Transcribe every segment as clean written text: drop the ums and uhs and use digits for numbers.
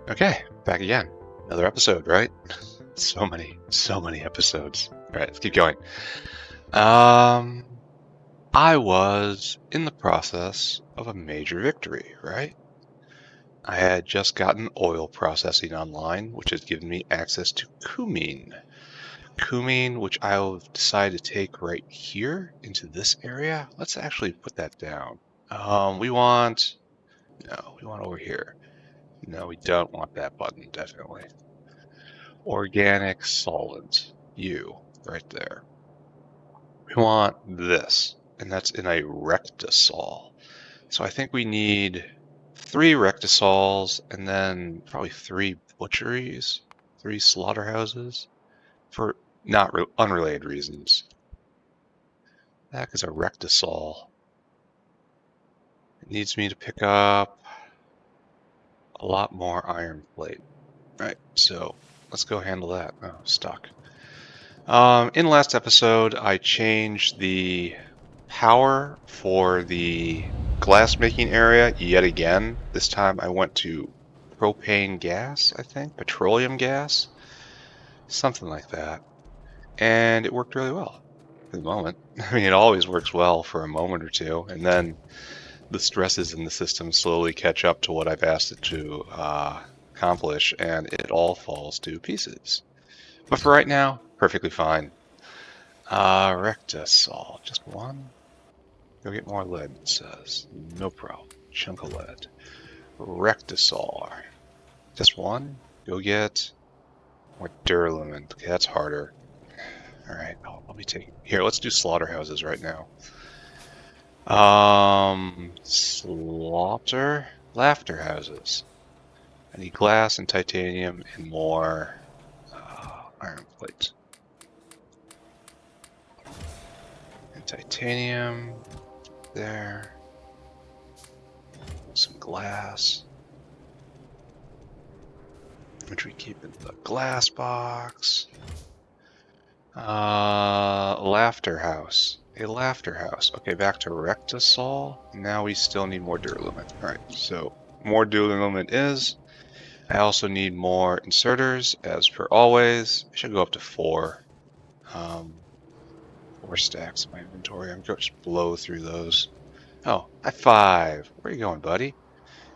Okay, back again. Another episode, right? So many episodes. All right, let's keep going. I was in the process of a major victory, right? I had just gotten oil processing online, which has given me access to cumene. Cumene, which I'll decide to take right here into this area. Let's actually put that down. We want over here. No, we don't want that button, definitely. Organic solvent, right there. We want this, and that's in a rectisol. So I think we need 3 rectisols and then probably 3 butcheries, 3 slaughterhouses for not unrelated reasons. That is a rectisol. It needs me to pick up a lot more iron plate. Right, so let's go handle that. Oh, stuck. In the last episode, I changed the power for the glass making area yet again. This time I went to propane gas, I think, petroleum gas, something like that. And it worked really well for the moment. I mean, it always works well for a moment or two, and then the stresses in the system slowly catch up to what I've asked it to accomplish, and it all falls to pieces. But for right now, perfectly fine. Rectisol, just one? Go get more lead, it says. No problem. Chunk of lead. Rectisol. Just one? Go get more duralumin. Okay, that's harder. Alright, I'll be taking... Here, let's do slaughterhouses right now. Slaughter? Laughter houses. I need glass and titanium and more iron plates. And titanium there. Some glass, which we keep in the glass box. Laughter house. A laughter house. Okay, back to rectisol. Now we still need more duralumin. Alright, so more duralumin is. I also need more inserters, as per always. I should go up to 4. 4 stacks in my inventory. I'm going to just blow through those. Oh, high 5. Where are you going, buddy?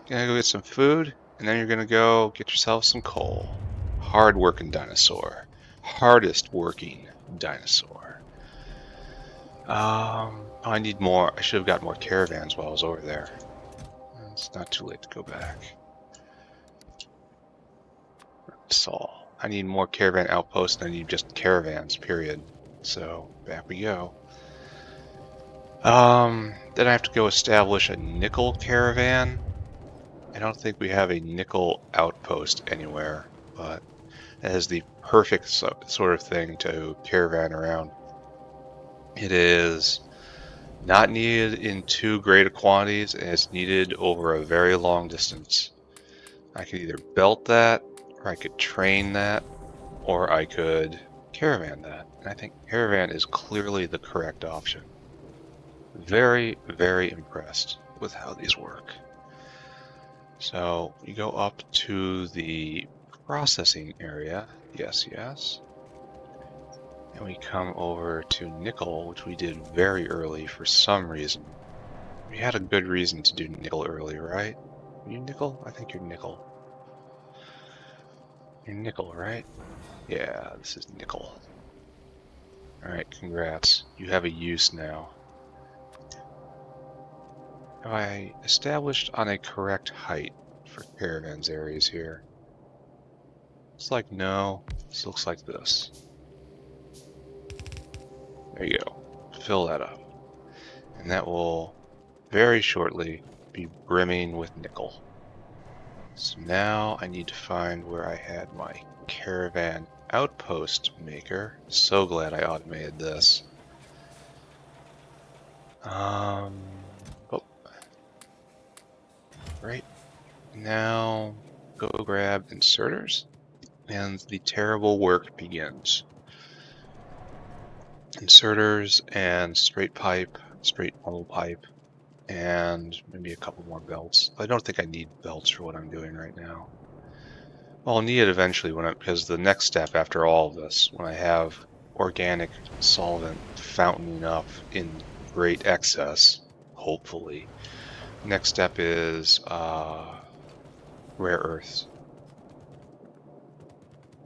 You're gonna go get some food, and then you're gonna go get yourself some coal. Hard-working dinosaur. Hardest working dinosaur. I need more. I should have got more caravans while I was over there. It's not too late to go back. Saul. I need more caravan outposts than I need just caravans, period. So, back we go. Then I have to go establish a nickel caravan. I don't think we have a nickel outpost anywhere, but that is the perfect sort of thing to caravan around. It is not needed in too great a quantities, and it's needed over a very long distance. I could either belt that, or I could train that, or I could caravan that. And I think caravan is clearly the correct option. Very, very impressed with how these work. So you go up to the processing area, yes. And we come over to nickel, which we did very early for some reason. We had a good reason to do nickel early, right? Are you nickel? I think you're nickel. You're nickel, right? Yeah, this is nickel. Alright, congrats. You have a use now. Have I established on a correct height for caravans areas here? It's like no. This looks like this. There you go. Fill that up. And that will very shortly be brimming with nickel. So now I need to find where I had my caravan outpost maker. So glad I automated this. Oh. Right. Now go grab inserters and the terrible work begins. Inserters and straight pipe, straight normal pipe, and maybe a couple more belts. I don't think I need belts for what I'm doing right now. Well, I'll need it eventually because the next step after all of this, when I have organic solvent fountaining up in great excess, hopefully, next step is rare earths.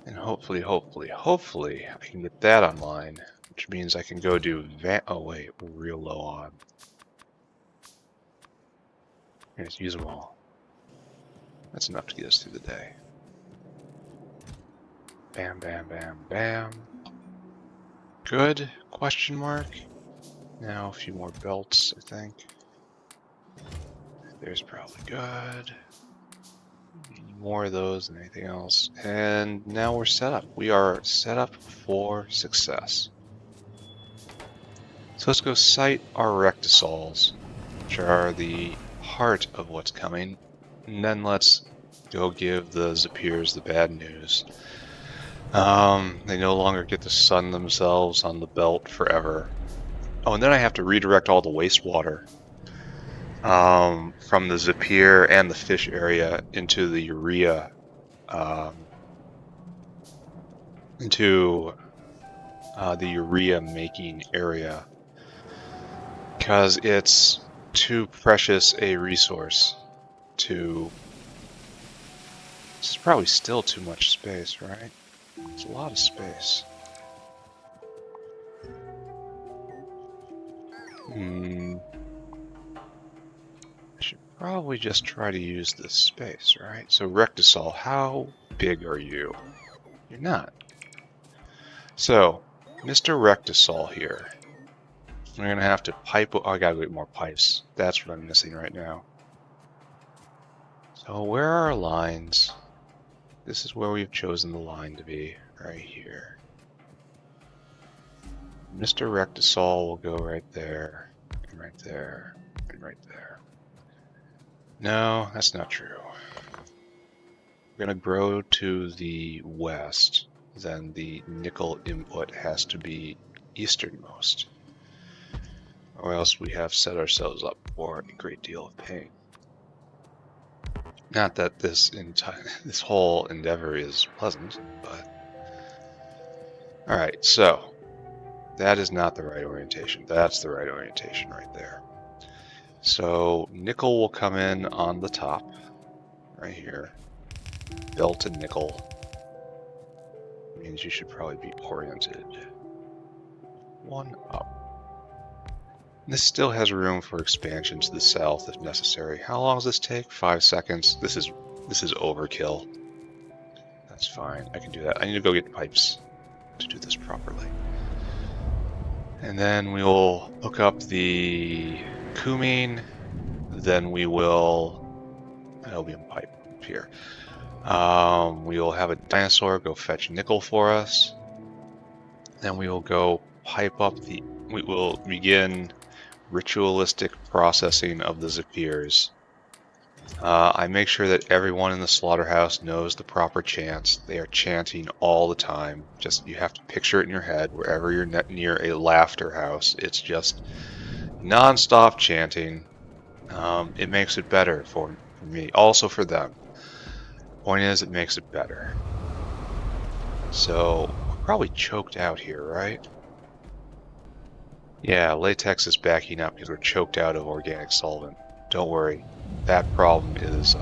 And hopefully, I can get that online, which means I can go do oh wait, we're real low on. Let's use them all. That's enough to get us through the day. Bam, bam, bam, bam. Good, question mark. Now a few more belts, I think. There's probably good. More of those than anything else. And now we're set up. We are set up for success. So let's go site our rectisols, which are the heart of what's coming. And then let's go give the Zapirs the bad news. They no longer get to sun themselves on the belt forever. Oh, and then I have to redirect all the wastewater from the Zapir and the fish area into the urea, the urea making area, because it's too precious a resource to. This is probably still too much space, right? It's a lot of space. I should probably just try to use this space, right? So Rectisol, how big are you? You're not. So, Mr. Rectisol here. We're gonna have to pipe. Oh, I gotta get more pipes. That's what I'm missing right now. So where are our lines? This is where we've chosen the line to be, right here. Mr. Rectisol will go right there, and right there, and right there. No, that's not true. We're gonna grow to the west, then the nickel input has to be easternmost, or else we have set ourselves up for a great deal of pain. Not that this whole endeavor is pleasant, but all right. So that is not the right orientation. That's the right orientation right there. So nickel will come in on the top, right here. Belt and nickel means you should probably be oriented one up. This still has room for expansion to the south if necessary. How long does this take? 5 seconds. This is overkill. That's fine. I can do that. I need to go get pipes to do this properly. And then we will hook up the cumene. Then we will albium pipe up here. We will have a dinosaur go fetch nickel for us. Then we will go pipe up we will begin ritualistic processing of the Zipirs. I make sure that everyone in the slaughterhouse knows the proper chants. They are chanting all the time. Just you have to picture it in your head wherever you're near a laughter house. It's just non-stop chanting. It makes it better for me, also for them. Point is, it makes it better. So we're probably choked out here, right? Yeah, latex is backing up because we're choked out of organic solvent. Don't worry, that problem is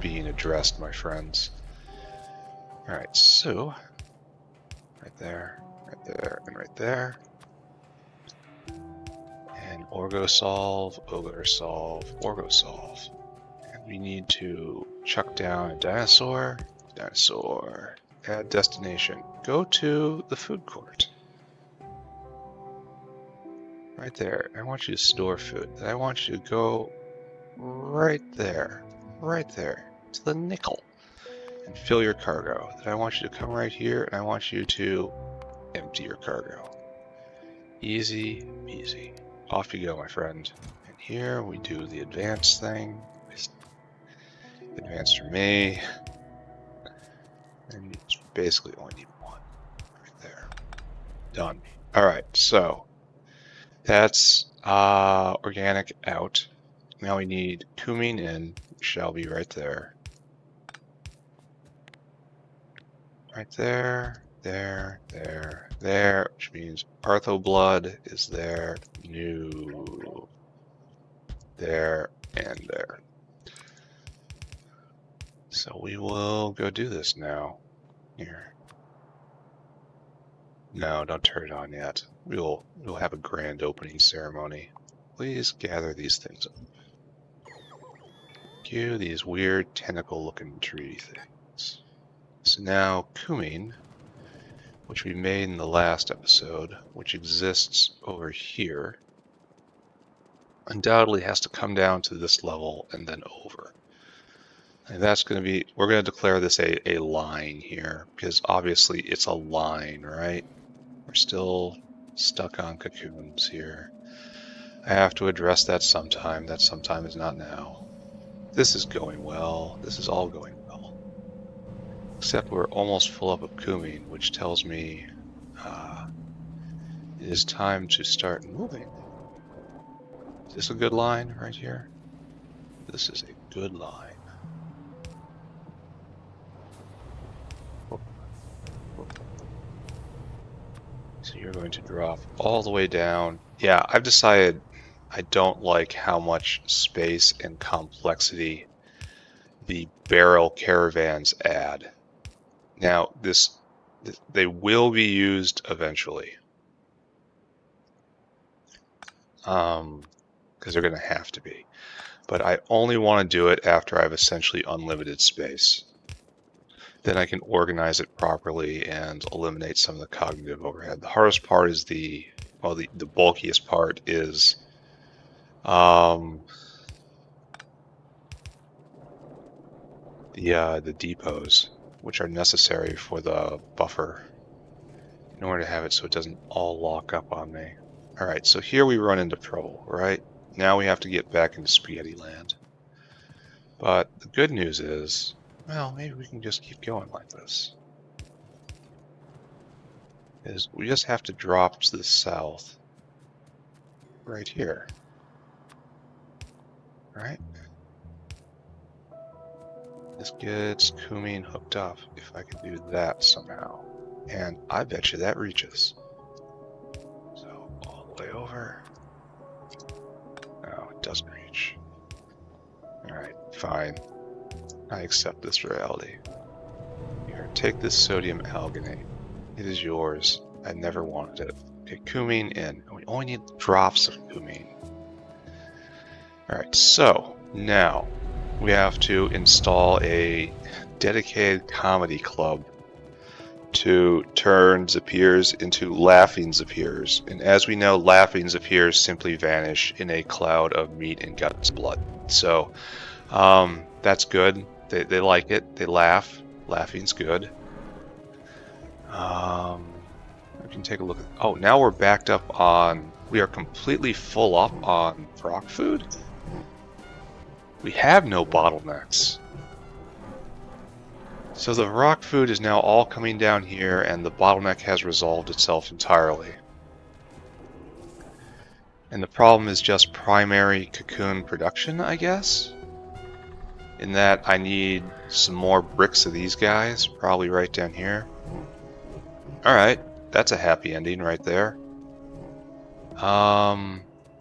being addressed, my friends. Alright, so, right there, and right there. And orgosolve, orgosolve. And we need to chuck down a dinosaur, add destination. Go to the food court. Right there. I want you to store food. Then I want you to go right there, to the nickel, and fill your cargo. Then I want you to come right here, and I want you to empty your cargo. Easy peasy. Off you go, my friend. And here we do the advanced thing. Advanced for me. And you basically only need one. Right there. Done. Alright, so that's organic out. Now we need cumene in, which shall be right there. Right there, there, which means Artho blood is there, new, there, and there. So we will go do this now. Here. No, don't turn it on yet. We'll have a grand opening ceremony. Please gather these things up. Cue these weird tentacle-looking tree things. So now cumene, which we made in the last episode, which exists over here, undoubtedly has to come down to this level and then over. And that's going to be, we're going to declare this a line here, because obviously it's a line, right? We're still stuck on cocoons here. I have to address that sometime. That sometime is not now. This is going well. This is all going well. Except we're almost full up of cumene, which tells me it is time to start moving. Is this a good line right here? This is a good line. So you're going to drop all the way down. Yeah, I've decided I don't like how much space and complexity the barrel caravans add. Now, they will be used eventually. Because they're going to have to be. But I only want to do it after I have essentially unlimited space. Then I can organize it properly and eliminate some of the cognitive overhead. The hardest part is the bulkiest part is the depots, which are necessary for the buffer in order to have it so it doesn't all lock up on me. Alright, so here we run into trouble, right? Now we have to get back into spaghetti land. But the good news is, well, maybe we can just keep going like this. We just have to drop to the south right here. Right? This gets cumene hooked up if I can do that somehow. And I bet you that reaches. So all the way over. No, it doesn't reach. Alright, fine. I accept this reality. Here, take this sodium alginate. It is yours. I never wanted it. Okay, cumene in. We only need drops of cumene. Alright, so now we have to install a dedicated comedy club to turn Zipirs into laughing Zipirs. And as we know, laughing Zipirs simply vanish in a cloud of meat and guts and blood. So that's good. They like it. They laugh. Laughing's good. We can take a look at... Oh, now we're backed up on... We are completely full up on rock food. We have no bottlenecks. So the rock food is now all coming down here, and the bottleneck has resolved itself entirely. And the problem is just primary cocoon production, I guess? In that I need some more bricks of these guys, probably right down here. Alright, that's a happy ending right there.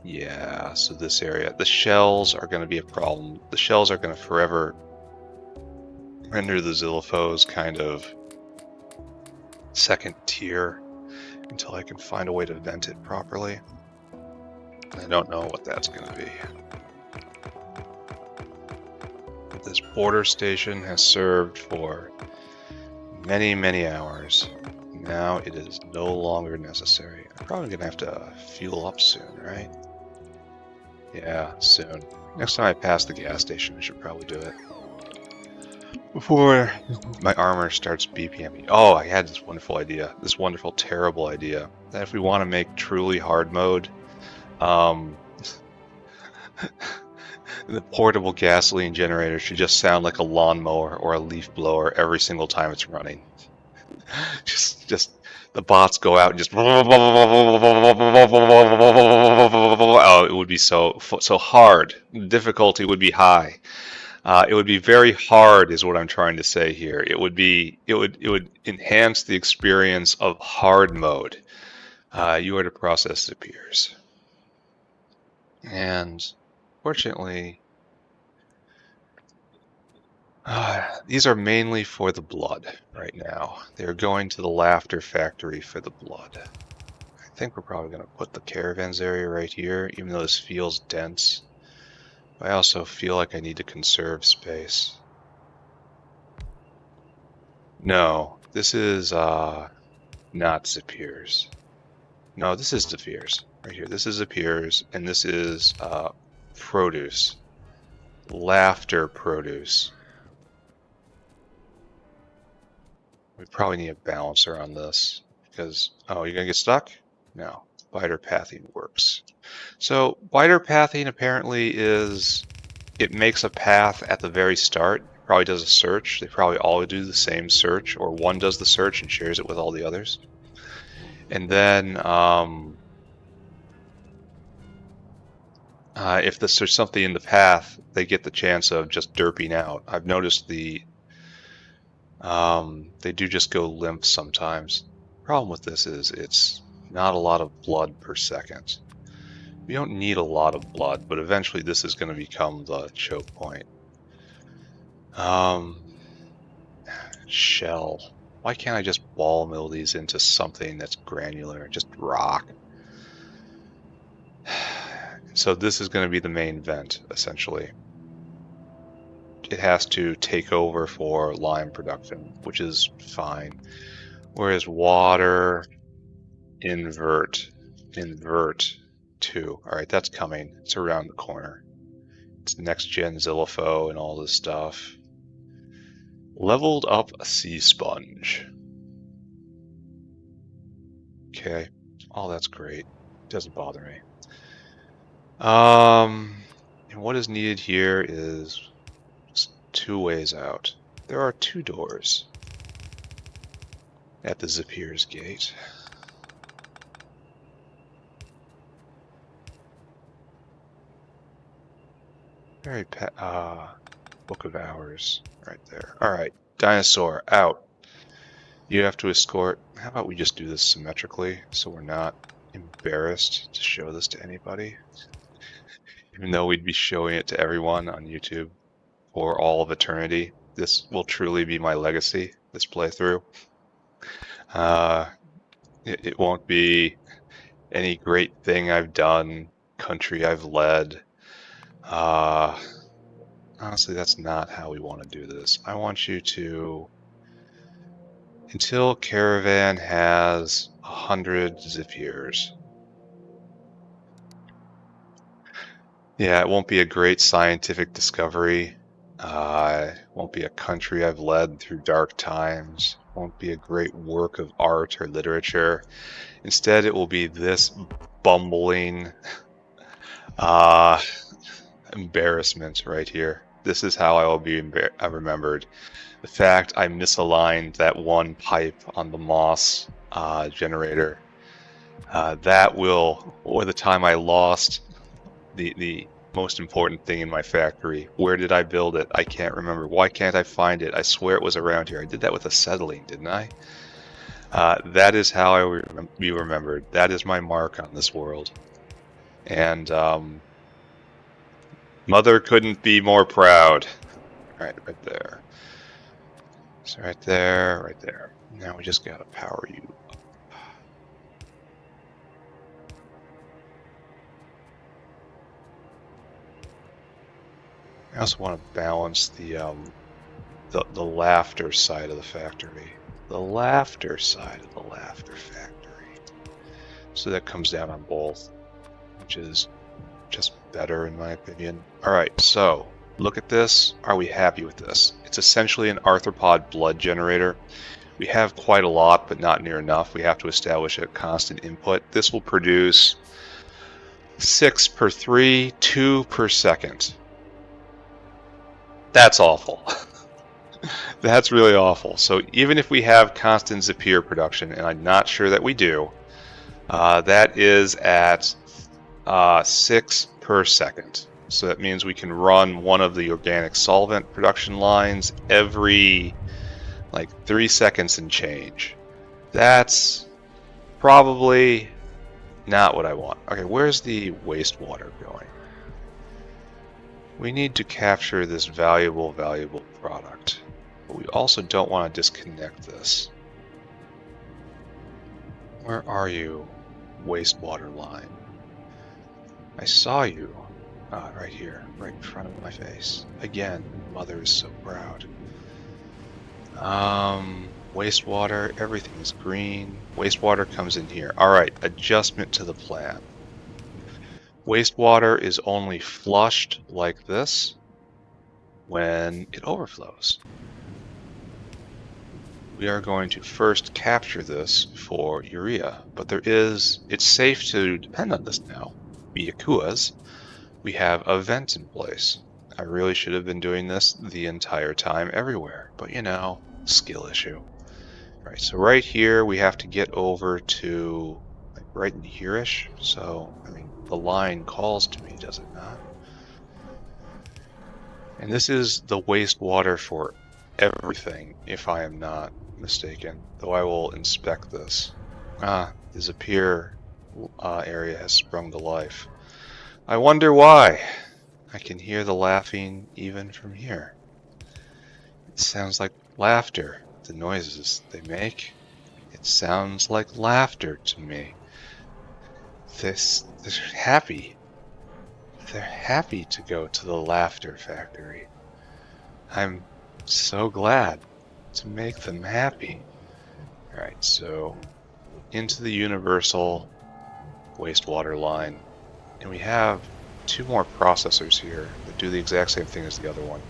Yeah, so this area. The shells are going to be a problem. The shells are going to forever render the Xylophos kind of second tier until I can find a way to vent it properly. I don't know what that's going to be. But this border station has served for many, many hours. Now it is no longer necessary. I'm probably going to have to fuel up soon, right? Yeah, soon. Next time I pass the gas station, I should probably do it. Before my armor starts beeping me. Oh, I had this wonderful idea. This wonderful, terrible idea. That if we want to make truly hard mode, the portable gasoline generator should just sound like a lawnmower or a leaf blower every single time it's running. Just the bots go out and just oh, it would be so hard. The difficulty would be high. It would be very hard, is what I'm trying to say here. It would enhance the experience of hard mode. You are to process Zipirs. And fortunately, these are mainly for the blood right now. They're going to the laughter factory for the blood. I think we're probably going to put the caravans area right here, even though this feels dense. I also feel like I need to conserve space. No, this is not Zipirs. No, this is Zipirs right here. This is Zipirs, and this is produce. Laughter produce. We probably need a balancer on this because, oh, you're gonna get stuck? No, wider pathing works. So wider pathing apparently is, it makes a path at the very start. It probably does a search. They probably all do the same search, or one does the search and shares it with all the others. And then if there's something in the path, they get the chance of just derping out. I've noticed they do just go limp sometimes. Problem with this is it's not a lot of blood per second. We don't need a lot of blood, but eventually this is going to become the choke point. Shell. Why can't I just ball mill these into something that's granular, just rock? So this is going to be the main vent, essentially. It has to take over for lime production, which is fine. Whereas water, invert 2. All right, that's coming. It's around the corner. It's next gen Zillifo and all this stuff. Leveled up a sea sponge. Okay, all that's great. Doesn't bother me. And what is needed here is just 2 ways out. There are 2 doors at the Zapir's gate. Very Book of Hours right there. All right, dinosaur out. You have to escort. How about we just do this symmetrically so we're not embarrassed to show this to anybody? Even though we'd be showing it to everyone on YouTube for all of eternity. This will truly be my legacy, this playthrough. It won't be any great thing I've done, country I've led. Honestly, that's not how we want to do this. I want you to, until Caravan has 100 Zipirs. Yeah, it won't be a great scientific discovery. It won't be a country I've led through dark times. It won't be a great work of art or literature. Instead, it will be this bumbling embarrassment right here. This is how I will be remembered. The fact I misaligned that one pipe on the moss generator. That will, or the time I lost the most important thing in my factory. Where did I build it? I can't remember. Why can't I find it? I swear it was around here. I did that with acetylene, didn't I? That is how I will be remembered. That is my mark on this world. And Mother couldn't be more proud. Right there. So right there. Now we just gotta power you up. I also want to balance the laughter side of the factory. The laughter side of the laughter factory. So that comes down on both, which is just better in my opinion. Alright, so look at this. Are we happy with this? It's essentially an arthropod blood generator. We have quite a lot, but not near enough. We have to establish a constant input. This will produce 6 per 3, 2 per second. That's awful. That's really awful. So even if we have constant Zapir production, and I'm not sure that we do, that is at 6 per second. So that means we can run one of the organic solvent production lines every like 3 seconds and change. That's probably not what I want. Okay, where's the wastewater going? We need to capture this valuable product. But we also don't want to disconnect this. Where are you, wastewater line? I saw you. Right here, right in front of my face. Again, mother is so proud. Wastewater, everything is green. Wastewater comes in here. Alright, adjustment to the plan. Wastewater is only flushed like this when it overflows. We are going to first capture this for urea, but it's safe to depend on this now. Via Kuas, we have a vent in place. I really should have been doing this the entire time everywhere, but you know, skill issue. Right, so right here we have to get over to like right in here-ish. So, I mean, the line calls to me, does it not? And this is the wastewater for everything, if I am not mistaken, though I will inspect this. The Zapir area has sprung to life. I wonder why. I can hear the laughing even from here. It sounds like laughter, the noises they make. It sounds like laughter to me. They're happy. They're happy to go to the laughter factory. I'm so glad to make them happy. Alright, so into the universal wastewater line. And we have 2 more processors here that do the exact same thing as the other one.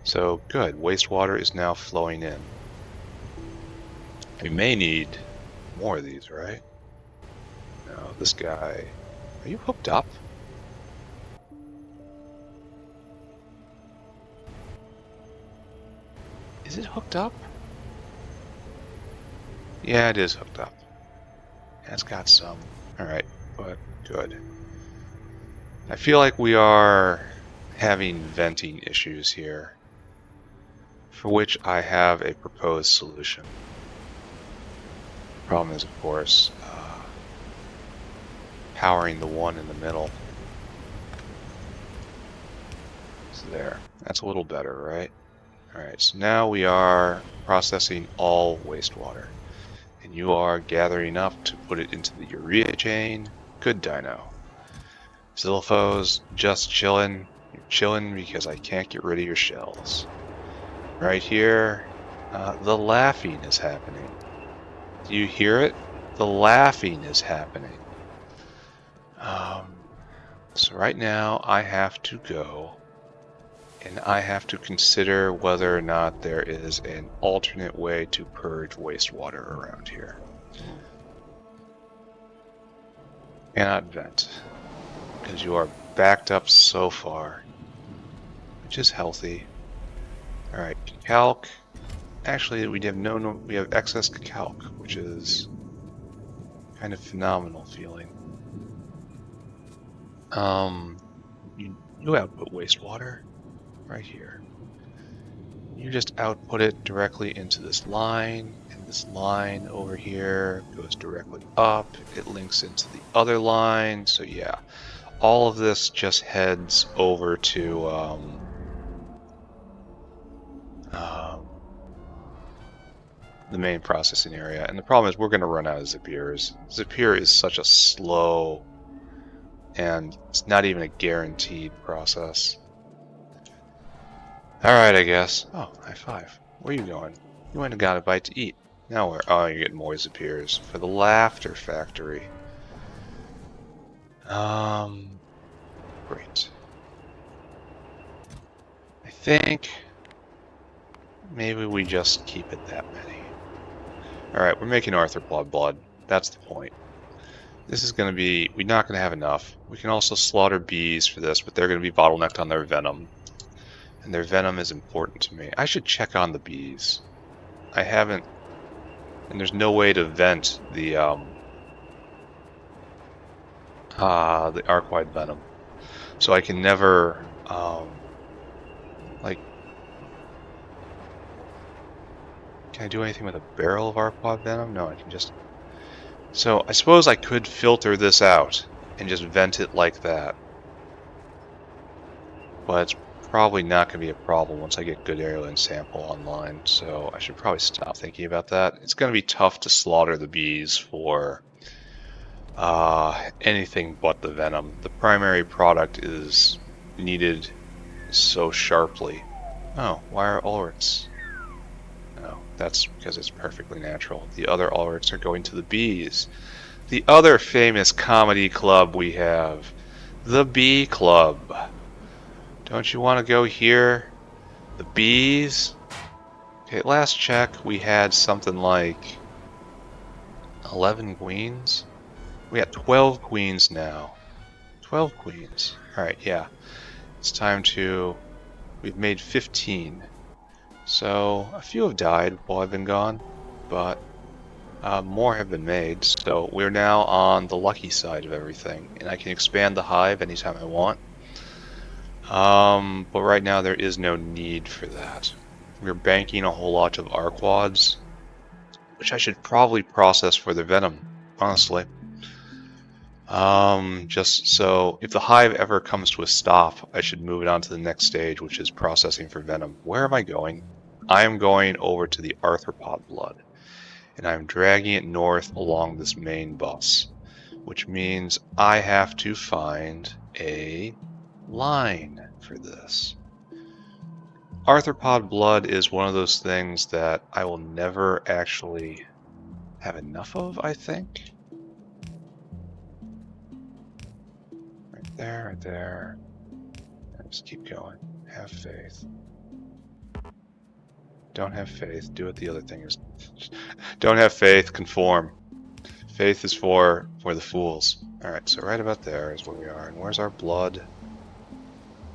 So good, wastewater is now flowing in. We may need more of these, right? No, this guy... Are you hooked up? Is it hooked up? Yeah, it is hooked up. It's got some. Alright, but good. I feel like we are having venting issues here, for which I have a proposed solution. The problem is, of course, powering the one in the middle. So there. That's a little better, right? Alright, so now we are processing all wastewater. And you are gathering up to put it into the urea chain. Good dino. Zilphos, just chillin'. You're chillin' because I can't get rid of your shells. Right here, the laughing is happening. Do you hear it? The laughing is happening. So right now I have to go and I have to consider whether or not there is an alternate way to purge wastewater around here. Cannot vent, because you are backed up so far, which is healthy. Alright, calc. Actually, we have excess calc, which is kind of phenomenal feeling. You output wastewater right here. You just output it directly into this line, and this line over here goes directly up. It links into the other line, so yeah. All of this just heads over to the main processing area. And the problem is we're going to run out of Zipirs. Zapir is such a slow, and it's not even a guaranteed process. Alright, I guess. Oh, high five. Where are you going? You went and got a bite to eat. Now where? Oh, you're getting more Zipirs for the laughter factory. Great. I think maybe we just keep it that many. Alright, we're making arthropod blood. That's the point. This is going to be... We're not going to have enough. We can also slaughter bees for this, but they're going to be bottlenecked on their venom. And their venom is important to me. I should check on the bees. I haven't... And there's no way to vent the arc-wide venom. So I can never, like, can I do anything with a barrel of arthropod venom? No, I can just... So I suppose I could filter this out and just vent it like that. But it's probably not going to be a problem once I get good alien sample online, so I should probably stop thinking about that. It's going to be tough to slaughter the bees for anything but the venom. The primary product is needed so sharply. Oh, why are ulrits? No, that's because it's perfectly natural. The other ulrits are going to the bees. The other famous comedy club we have, the Bee Club. Don't you want to go here? The bees? Okay, last check we had something like 11 queens. We got 12 queens now. 12 queens. Alright, yeah. It's time to... We've made 15. So, a few have died while I've been gone, but more have been made, so we're now on the lucky side of everything, and I can expand the hive anytime I want. But right now there is no need for that. We're banking a whole lot of arquads, which I should probably process for the venom, honestly. Just so if the hive ever comes to a stop, I should move it on to the next stage, which is processing for venom. Where am I going? I am going over to the arthropod blood, and I'm dragging it north along this main bus, which means I have to find a line for this. Arthropod blood is one of those things that I will never actually have enough of, I think. Right there, right there. And just keep going. Have faith. Don't have faith. Do what the other thing is. Don't have faith. Conform. Faith is for the fools. Alright, so right about there is where we are. And where's our blood?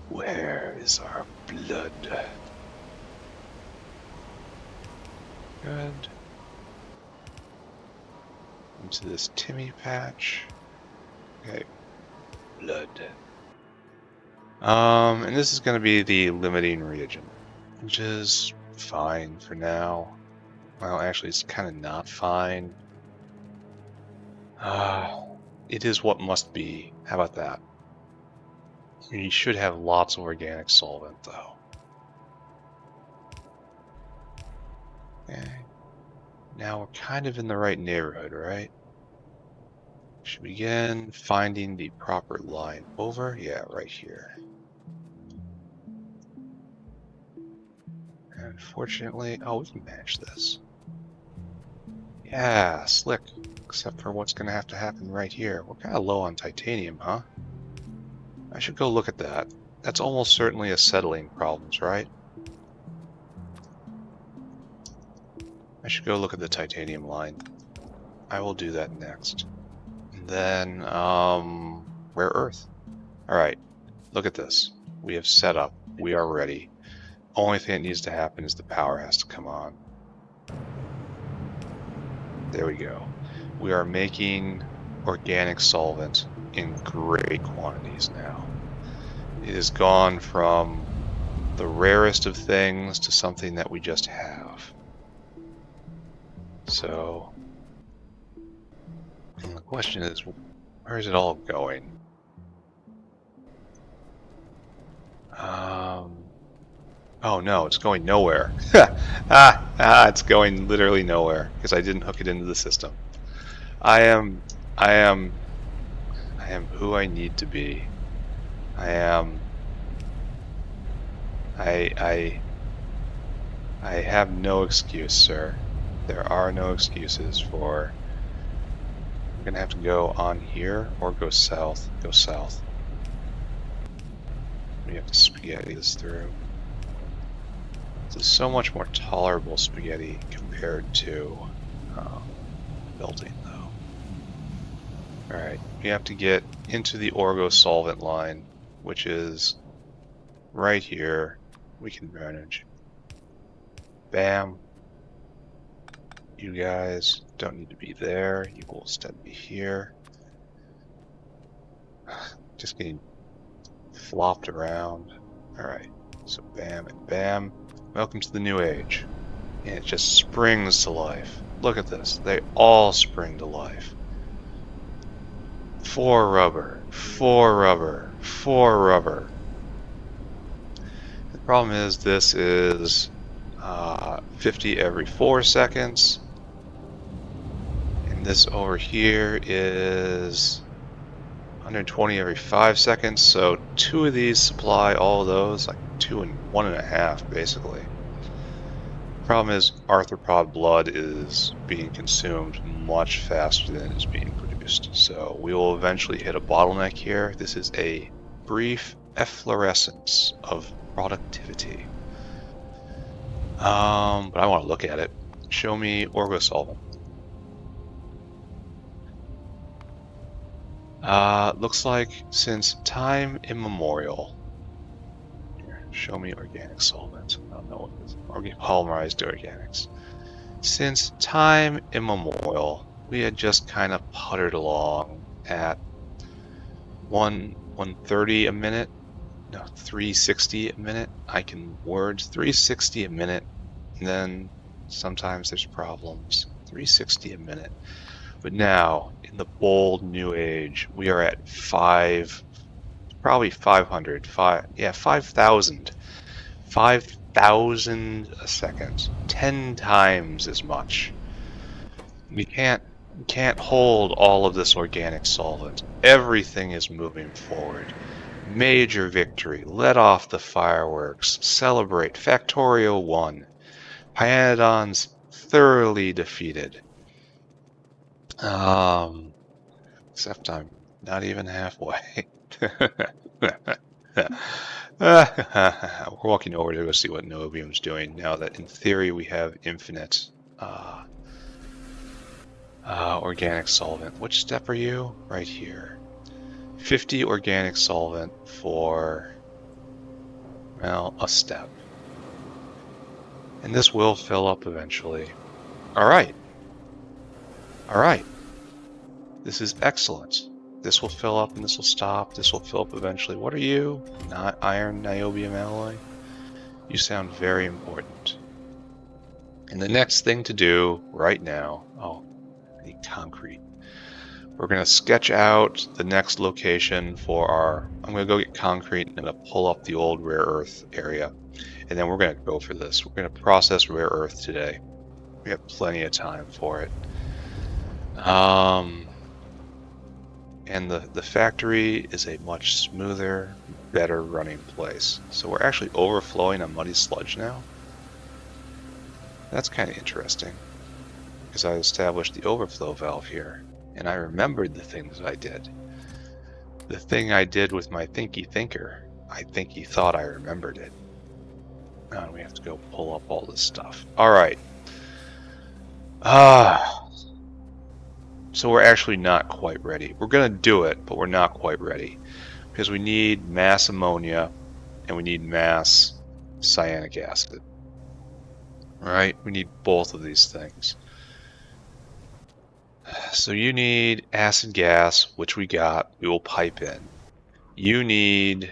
Where is our blood? Good. Into this Timmy patch. Okay. Blood. And this is going to be the limiting reagent, which is fine for now. Well, actually, it's kind of not fine. It is what must be. How about that? You should have lots of organic solvent, though. Okay. Now we're kind of in the right neighborhood, right? Should begin finding the proper line over. Yeah, right here. Unfortunately, oh, we can manage this. Yeah, slick. Except for what's going to have to happen right here. We're kind of low on titanium, huh? I should go look at that. That's almost certainly acetylene problems, right? I should go look at the titanium line. I will do that next. And then, rare earth. Alright, look at this. We have set up. We are ready. Only thing that needs to happen is the power has to come on. There we go. We are making organic solvent in great quantities now. It has gone from the rarest of things to something that we just have. So, the question is, where is it all going? Oh no, it's going nowhere. It's going literally nowhere because I didn't hook it into the system. I am who I need to be. I have no excuse, sir. There are no excuses for... I'm gonna have to go on here or go south. Go south. We have to spaghetti this through. This is so much more tolerable spaghetti compared to building, though. Alright, we have to get into the orgo solvent line, which is right here. We can manage. Bam. You guys don't need to be there. You will instead be here. Just getting flopped around. Alright, so bam and bam. Welcome to the new age. And it just springs to life. Look at this. They all spring to life. 4 rubber, 4 rubber, 4 rubber. The problem is this is 50 every 4 seconds. And this over here is 120 every 5 seconds. So 2 of these supply all of those, like 2 and 1.5 basically. Problem is, arthropod blood is being consumed much faster than it is being produced. So we will eventually hit a bottleneck here. This is a brief efflorescence of productivity. But I want to look at it. Show me orgosolvent. Looks like since time immemorial. Show me organic solvent. I don't know what this is. Polymerized organics. Since time immemorial, we had just kind of puttered along at 130 a minute. No, 360 a minute. I can words 360 a minute. And then sometimes there's problems. 360 a minute. But now, in the bold new age, we are at probably 500, 5,000. 5,000 a second. 10 times as much. We can't hold all of this organic solvent. Everything is moving forward. Major victory. Let off the fireworks. Celebrate. Factorio won. Pyanodon's thoroughly defeated. Except I'm not even halfway. We're walking over to go see what Niobium's doing now that in theory we have infinite organic solvent. Which step are you? Right here. 50 organic solvent for, well, a step. And this will fill up eventually. Alright. Alright. This is excellent. This will fill up and this will stop. This will fill up eventually. What are you? Not iron niobium alloy? You sound very important. And the next thing to do right now... Oh, I need concrete. We're going to sketch out the next location for our... I'm going to go get concrete and I'm going to pull up the old rare earth area. And then we're going to go for this. We're going to process rare earth today. We have plenty of time for it. And the factory is a much smoother, better running place. So we're actually overflowing on muddy sludge now. That's kind of interesting, because I established the overflow valve here, and I remembered the things I did. The thing I did with my thinky thinker, I think he thought I remembered it. Now we have to go pull up all this stuff. Alright. So we're actually not quite ready. We're going to do it, but we're not quite ready. Because we need mass ammonia, and we need mass cyanic acid. Alright, we need both of these things. So you need acid gas, which we got. We will pipe in. You need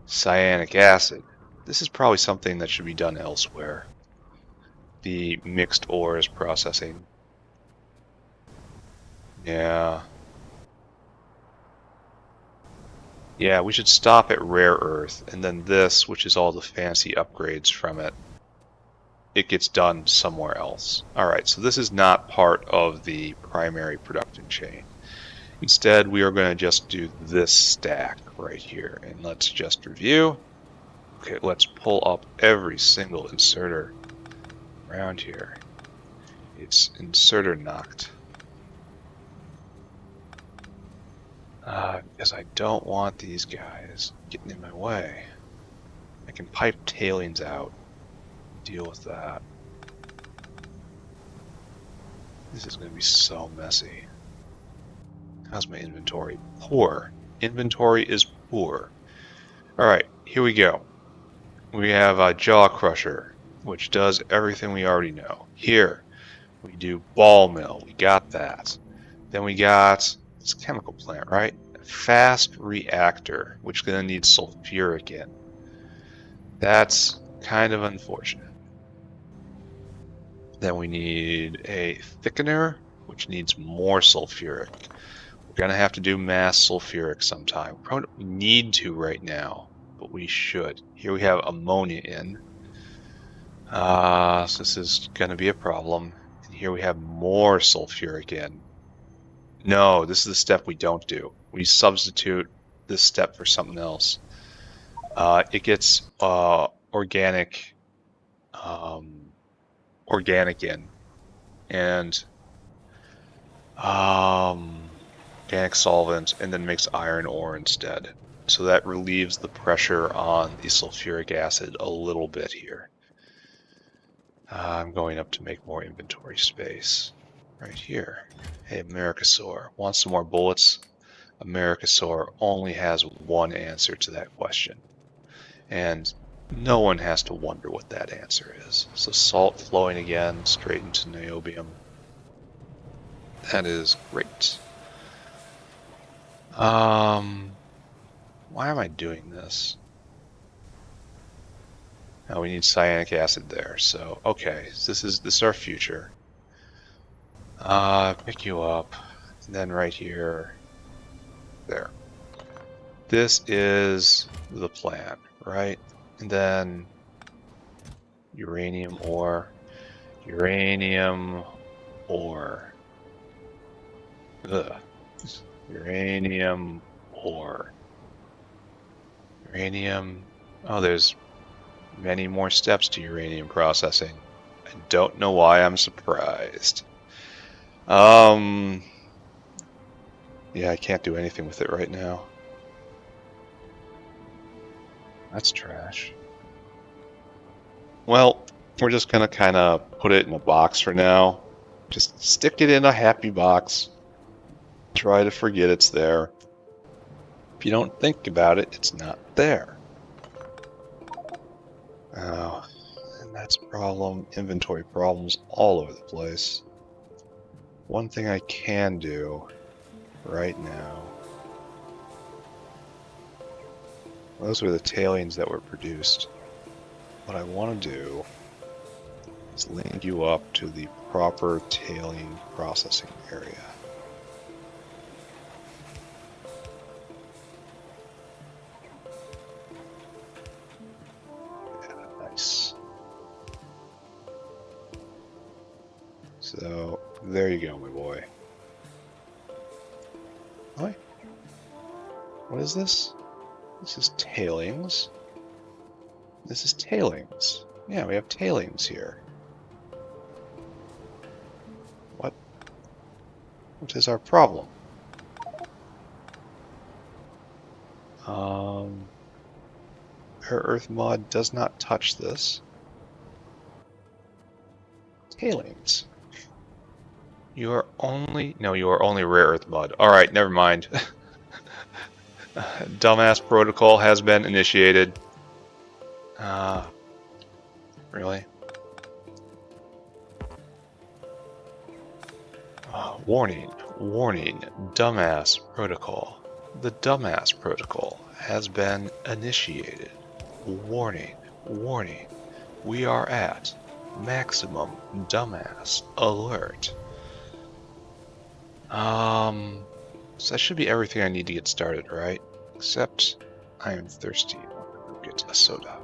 cyanic acid. This is probably something that should be done elsewhere. The mixed ores processing. Yeah. Yeah, we should stop at rare earth, and then this, which is all the fancy upgrades from it, it gets done somewhere else. Alright, so this is not part of the primary production chain. Instead, we are going to just do this stack right here, and let's just review. Okay, let's pull up every single inserter around here. It's inserter knocked. Because I don't want these guys getting in my way. I can pipe tailings out. Deal with that. This is going to be so messy. How's my inventory? Poor. Inventory is poor. Alright, here we go. We have a jaw crusher, which does everything we already know. Here, we do ball mill. We got that. Then we got... It's a chemical plant, right? fast reactor, which is going to need sulfuric in. That's kind of unfortunate. Then we need a thickener, which needs more sulfuric. We're going to have to do mass sulfuric sometime. We probably don't need to right now, but we should. Here we have ammonia in. So this is going to be a problem. And here we have more sulfuric in. No, this is the step we don't do. We substitute this step for something else. It gets organic in, and organic solvent, and then makes iron ore instead. So that relieves the pressure on the sulfuric acid a little bit here. I'm going up to make more inventory space. Right here. Hey, Americosaur. Want some more bullets? Americosaur only has one answer to that question. And no one has to wonder what that answer is. So salt flowing again straight into niobium. That is great. Why am I doing this? Oh, we need cyanic acid there. So okay, so this is our future. Pick you up, and then right here, there. This is the plan, right? And then uranium ore, uranium ore. Ugh. Uranium ore. Uranium. Oh, there's many more steps to uranium processing. I don't know why I'm surprised. Yeah, I can't do anything with it right now. That's trash. Well, we're just gonna kind of put it in a box for now. Just stick it in a happy box. Try to forget it's there. If you don't think about it, it's not there. Oh, and that's a problem. Inventory problems all over the place. One thing I can do right now. Those were the tailings that were produced. What I want to do is link you up to the proper tailing processing area. Yeah, nice. So there you go, my boy. What? What is this? This is tailings. This is tailings. Yeah, we have tailings here. What? What is our problem? Rare Earth mod does not touch this. Tailings. You are only... No, you are only Rare Earth mod. Alright, never mind. Dumbass protocol has been initiated. Really? Warning, warning, dumbass protocol. The dumbass protocol has been initiated. Warning, warning. We are at maximum dumbass alert. So that should be everything I need to get started, right? Except I am thirsty. I want to get a soda.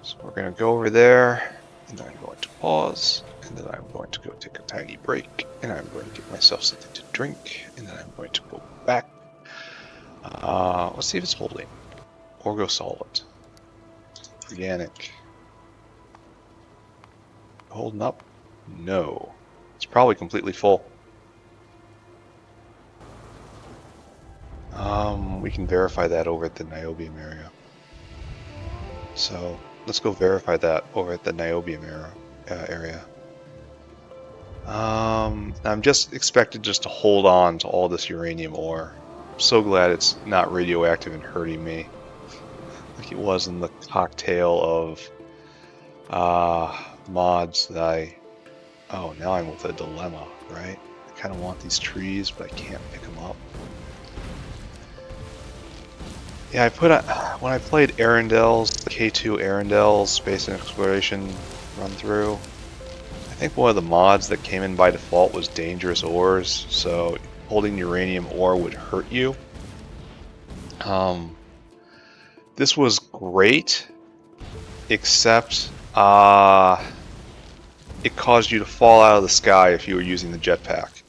So we're going to go over there, and then I'm going to pause, and then I'm going to go take a tiny break, and I'm going to get myself something to drink, and then I'm going to go back. Let's see if it's holding. Or go solvent. Organic. Holding up? No. It's probably completely full. We can verify that over at the niobium area. So let's go verify that over at the niobium area. I'm just expected just to hold on to all this uranium ore. I'm so glad it's not radioactive and hurting me like it was in the cocktail of mods that I... Oh, now I'm with a dilemma, right? I kind of want these trees, but I can't pick them up. Yeah, when I played Arendelle's, the K2 Arendelle's Space and Exploration run through, I think one of the mods that came in by default was dangerous ores, so holding uranium ore would hurt you. This was great, except it caused you to fall out of the sky if you were using the jetpack.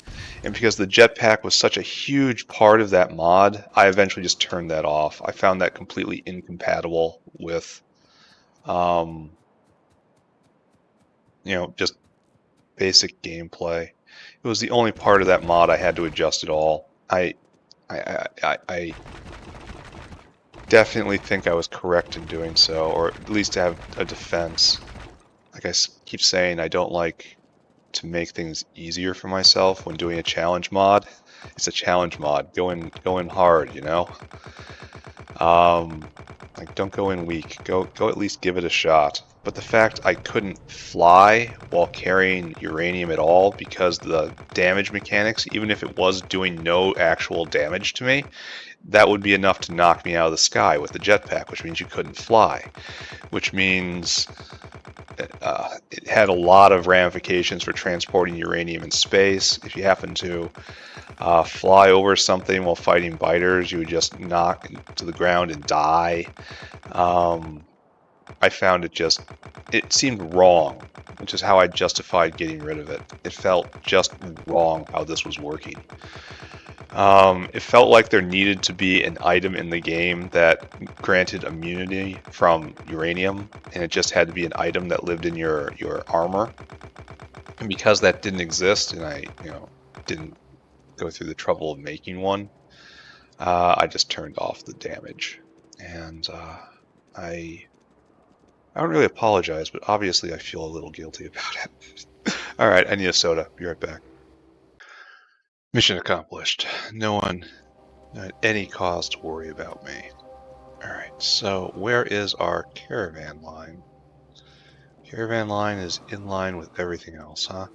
And because the jetpack was such a huge part of that mod, I eventually just turned that off. I found that completely incompatible with, just basic gameplay. It was the only part of that mod I had to adjust at all. I definitely think I was correct in doing so, or at least to have a defense. Like I keep saying, I don't like to make things easier for myself when doing a challenge mod. It's a challenge mod. Go in hard, you know? Like, don't go in weak. Go at least give it a shot. But the fact I couldn't fly while carrying uranium at all because the damage mechanics, even if it was doing no actual damage to me, that would be enough to knock me out of the sky with the jetpack, which means you couldn't fly. Which means it had a lot of ramifications for transporting uranium in space. If you happen to fly over something while fighting biters, you would just knock to the ground and die. I found it seemed wrong, which is how I justified getting rid of it. It felt just wrong how this was working. It felt like there needed to be an item in the game that granted immunity from uranium, and it just had to be an item that lived in your armor. And because that didn't exist, and I didn't go through the trouble of making one, I just turned off the damage. And I don't really apologize, but obviously I feel a little guilty about it. All right, I need a soda. Be right back. Mission accomplished. No one at any cause to worry about me. Alright, so where is our caravan line? Caravan line is in line with everything else, huh?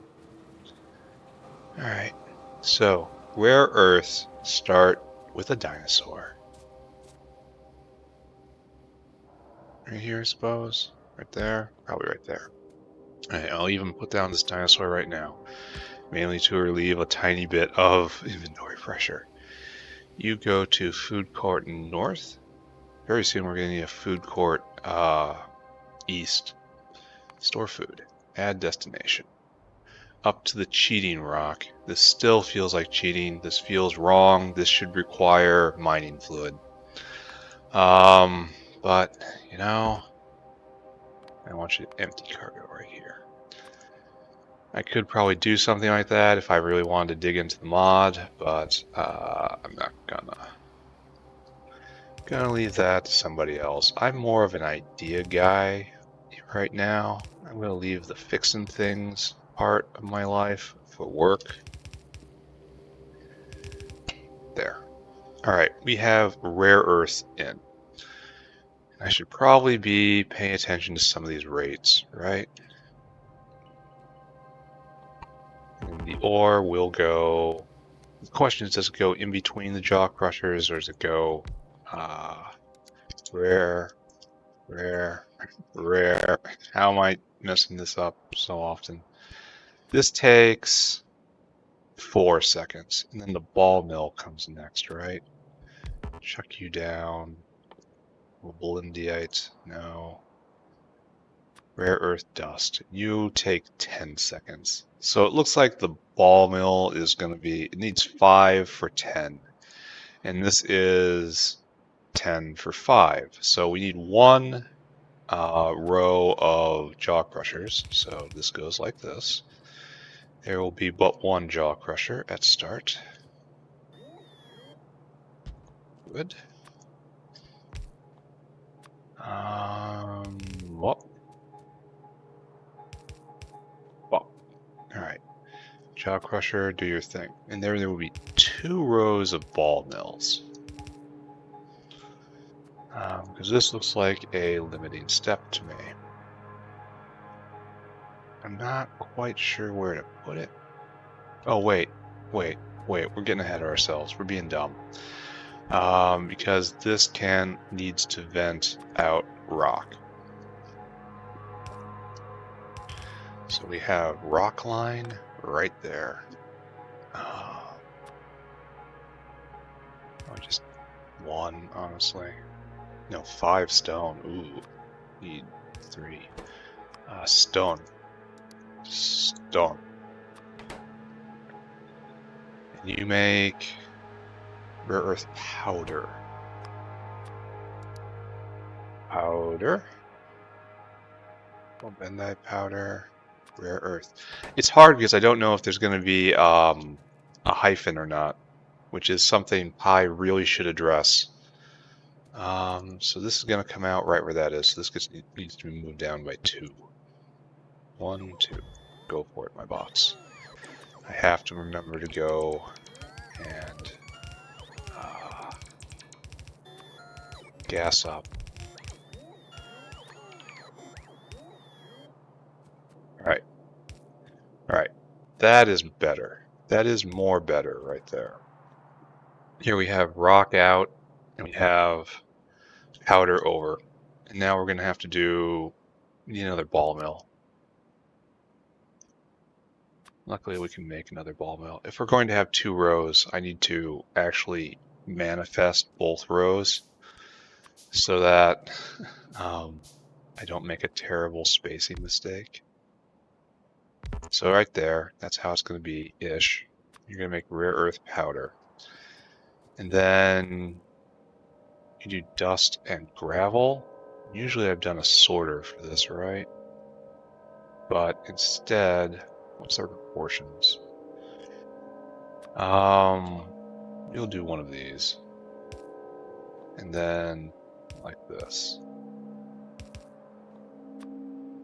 Alright, so rare earths start with a dinosaur. Right here, I suppose? Right there? Probably right there. Alright, I'll even put down this dinosaur right now, mainly to relieve a tiny bit of inventory pressure. You go to food court north. Very soon we're going to need a food court east. Store food. Add destination. Up to the cheating rock. This still feels like cheating. This feels wrong. This should require mining fluid. But, I want you to empty cargo right here. I could probably do something like that if I really wanted to dig into the mod, but I'm not gonna leave that to somebody else. I'm more of an idea guy right now. I'm gonna leave the fixing things part of my life for work. There. Alright, we have rare earth in. I should probably be paying attention to some of these rates, right? And the ore will go... The question is, does it go in between the jaw crushers, or does it go rare, rare, rare? How am I messing this up so often? This takes 4 seconds, and then the ball mill comes next, right? Chuck you down. Belindiite, no. Rare earth dust. You take 10 seconds. So it looks like the ball mill is going to be, it needs 5 for 10. And this is 10 for 5. So we need one row of jaw crushers. So this goes like this. There will be but one jaw crusher at start. Good. Well. Alright. Jaw crusher, do your thing. And there will be 2 rows of ball mills. Because this looks like a limiting step to me. I'm not quite sure where to put it. Oh, wait. We're getting ahead of ourselves. We're being dumb. because this can needs to vent out rock. So we have rock line right there. Oh, just one, honestly. No, 5 stone. Ooh, need 3. Stone. Stone. And you make rare earth powder. Powder. Bendite powder. Rare earth. It's hard because I don't know if there's going to be a hyphen or not, which is something Pi really should address. So this is going to come out right where that is. So this needs to be moved down by 2. 1, 2. Go for it, my bots. I have to remember to go and gas up. Alright. Alright. That is better. That is more better right there. Here we have rock out, and we have powder over. And now we're going to have to do another ball mill. Luckily we can make another ball mill. If we're going to have 2 rows, I need to actually manifest both rows so that I don't make a terrible spacing mistake. So right there, that's how it's going to be-ish. You're going to make rare earth powder. And then you do dust and gravel. Usually I've done a sorter for this, right? But instead, what's our proportions? You'll do one of these. And then like this.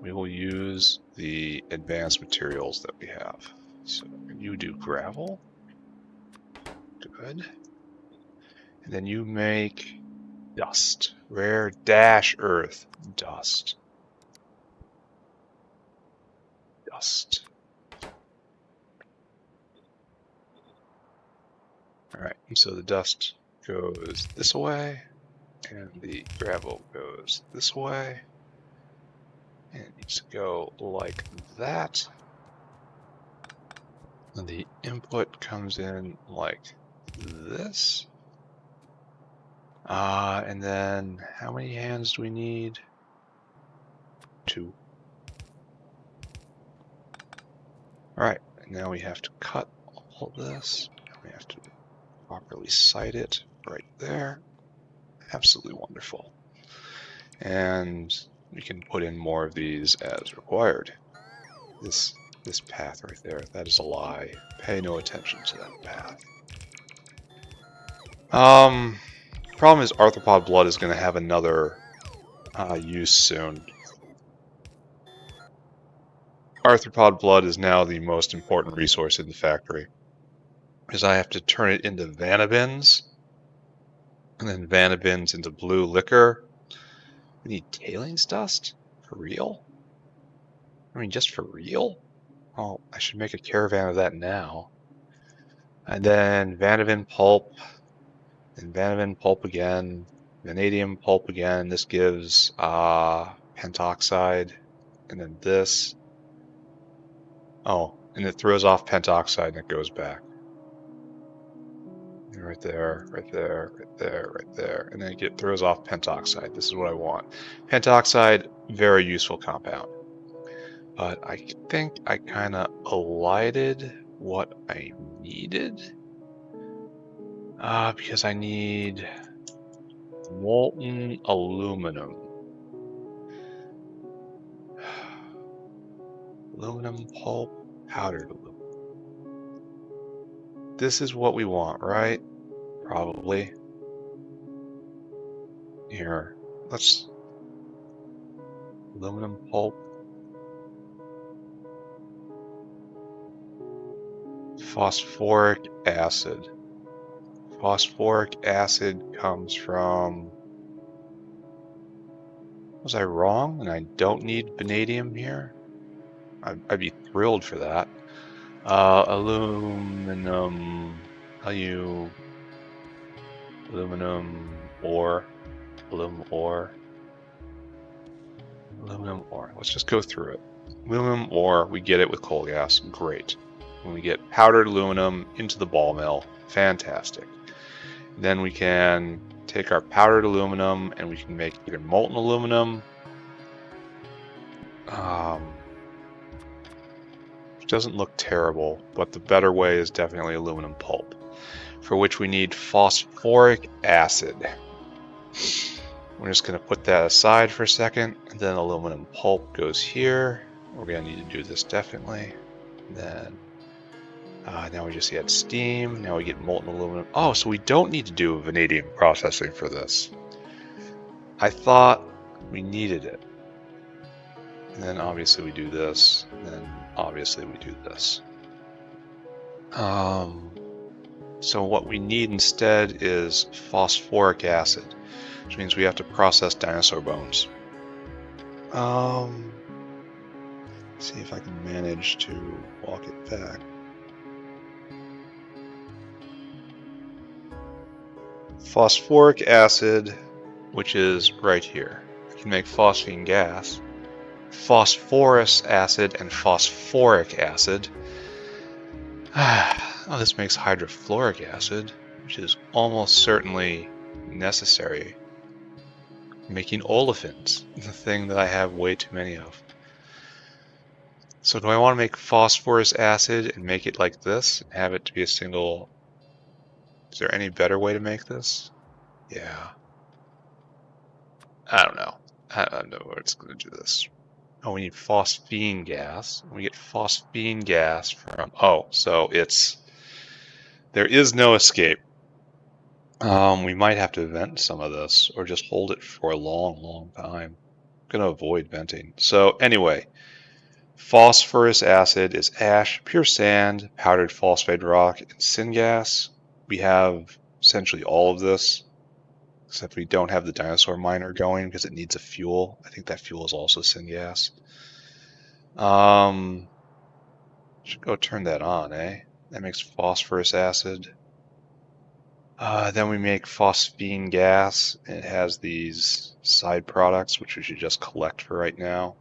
We will use the advanced materials that we have. So you do gravel. Good. And then you make dust. Rare dash earth. Dust. Dust. Alright, so the dust goes this way, and the gravel goes this way. And it needs to go like that. And the input comes in like this. And then how many hands do we need? 2. Alright, and now we have to cut all this. We have to properly site it right there. Absolutely wonderful. And we can put in more of these as required. This path right there, that is a lie. Pay no attention to that path. Problem is arthropod blood is going to have another use soon. Arthropod blood is now the most important resource in the factory, because I have to turn it into vanabins, and then vanabins into blue liquor. We need tailings dust? For real? I mean, just for real? Oh, I should make a caravan of that now. And then vanadin pulp, and vanadin pulp again, vanadium pulp again. This gives pentoxide, and then this. Oh, and it throws off pentoxide and it goes back. And right there, right there, right there, right there. And then it throws off pentoxide. This is what I want. Pentoxide, very useful compound. But I think I kind of elided what I needed. Because I need molten aluminum. Aluminum pulp, powdered aluminum. This is what we want, right? Probably. Here, let's... Aluminum pulp. Phosphoric acid. Phosphoric acid comes from... Was I wrong and I don't need vanadium here? I'd be thrilled for that. Aluminum... Aluminum ore. Aluminum ore. Aluminum ore. Let's just go through it. Aluminum ore, we get it with coal gas. Great. When we get powdered aluminum into the ball mill, fantastic. Then we can take our powdered aluminum and we can make either molten aluminum, which doesn't look terrible, but the better way is definitely aluminum pulp, for which we need phosphoric acid. We're just going to put that aside for a second, and then aluminum pulp goes here. We're going to need to do this definitely. And then now we just add steam. Now we get molten aluminum. Oh, so we don't need to do vanadium processing for this. I thought we needed it. And then obviously we do this. And then obviously we do this. So what we need instead is phosphoric acid, which means we have to process dinosaur bones. See if I can manage to walk it back. Phosphoric acid, which is right here. I can make phosphine gas, phosphorus acid, and phosphoric acid. Oh, this makes hydrofluoric acid, which is almost certainly necessary. Making olefins, the thing that I have way too many of. So do I want to make phosphorus acid and make it like this, and have it to be a single... Is there any better way to make this? Yeah. I don't know. I don't know what's going to do this. Oh, we need phosphine gas. We get phosphine gas from... Oh, so it's... There is no escape. We might have to vent some of this, or just hold it for a long, long time. I'm going to avoid venting. So anyway, phosphorus acid is ash, pure sand, powdered phosphide rock, and syngas. We have essentially all of this, except we don't have the dinosaur miner going because it needs a fuel. I think that fuel is also syngas. Should go turn that on, eh? That makes phosphorus acid. Then we make phosphine gas. It has these side products, which we should just collect for right now.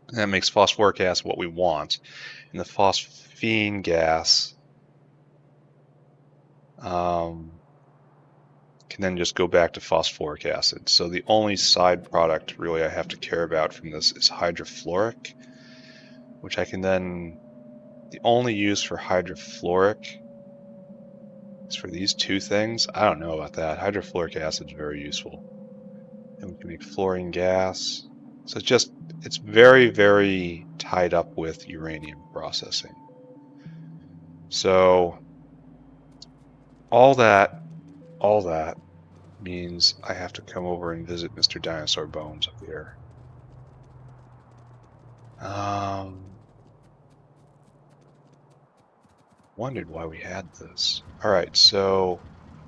And that makes phosphoric acid what we want. And the phosphine gas can then just go back to phosphoric acid. So the only side product really I have to care about from this is hydrofluoric, which I can then... The only use for hydrofluoric is for these two things. I don't know about that. Hydrofluoric acid is very useful. And we can make fluorine gas. So it's very, very tied up with uranium processing. So all that means I have to come over and visit Mr. Dinosaur Bones up here. Wondered why we had this. Alright, so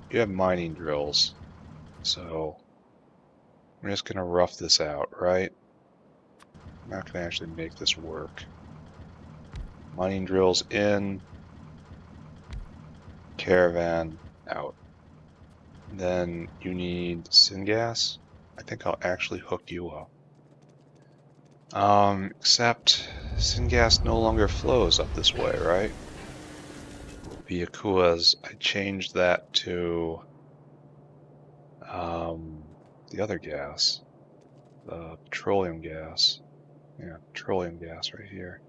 you have mining drills. So we're just going to rough this out, right? I'm not going to actually make this work. Mining drills in, caravan out. Then you need syngas. I think I'll actually hook you up. Except syngas no longer flows up this way, right? Via Kuas, I changed that to the other gas, the petroleum gas. Yeah, petroleum gas right here.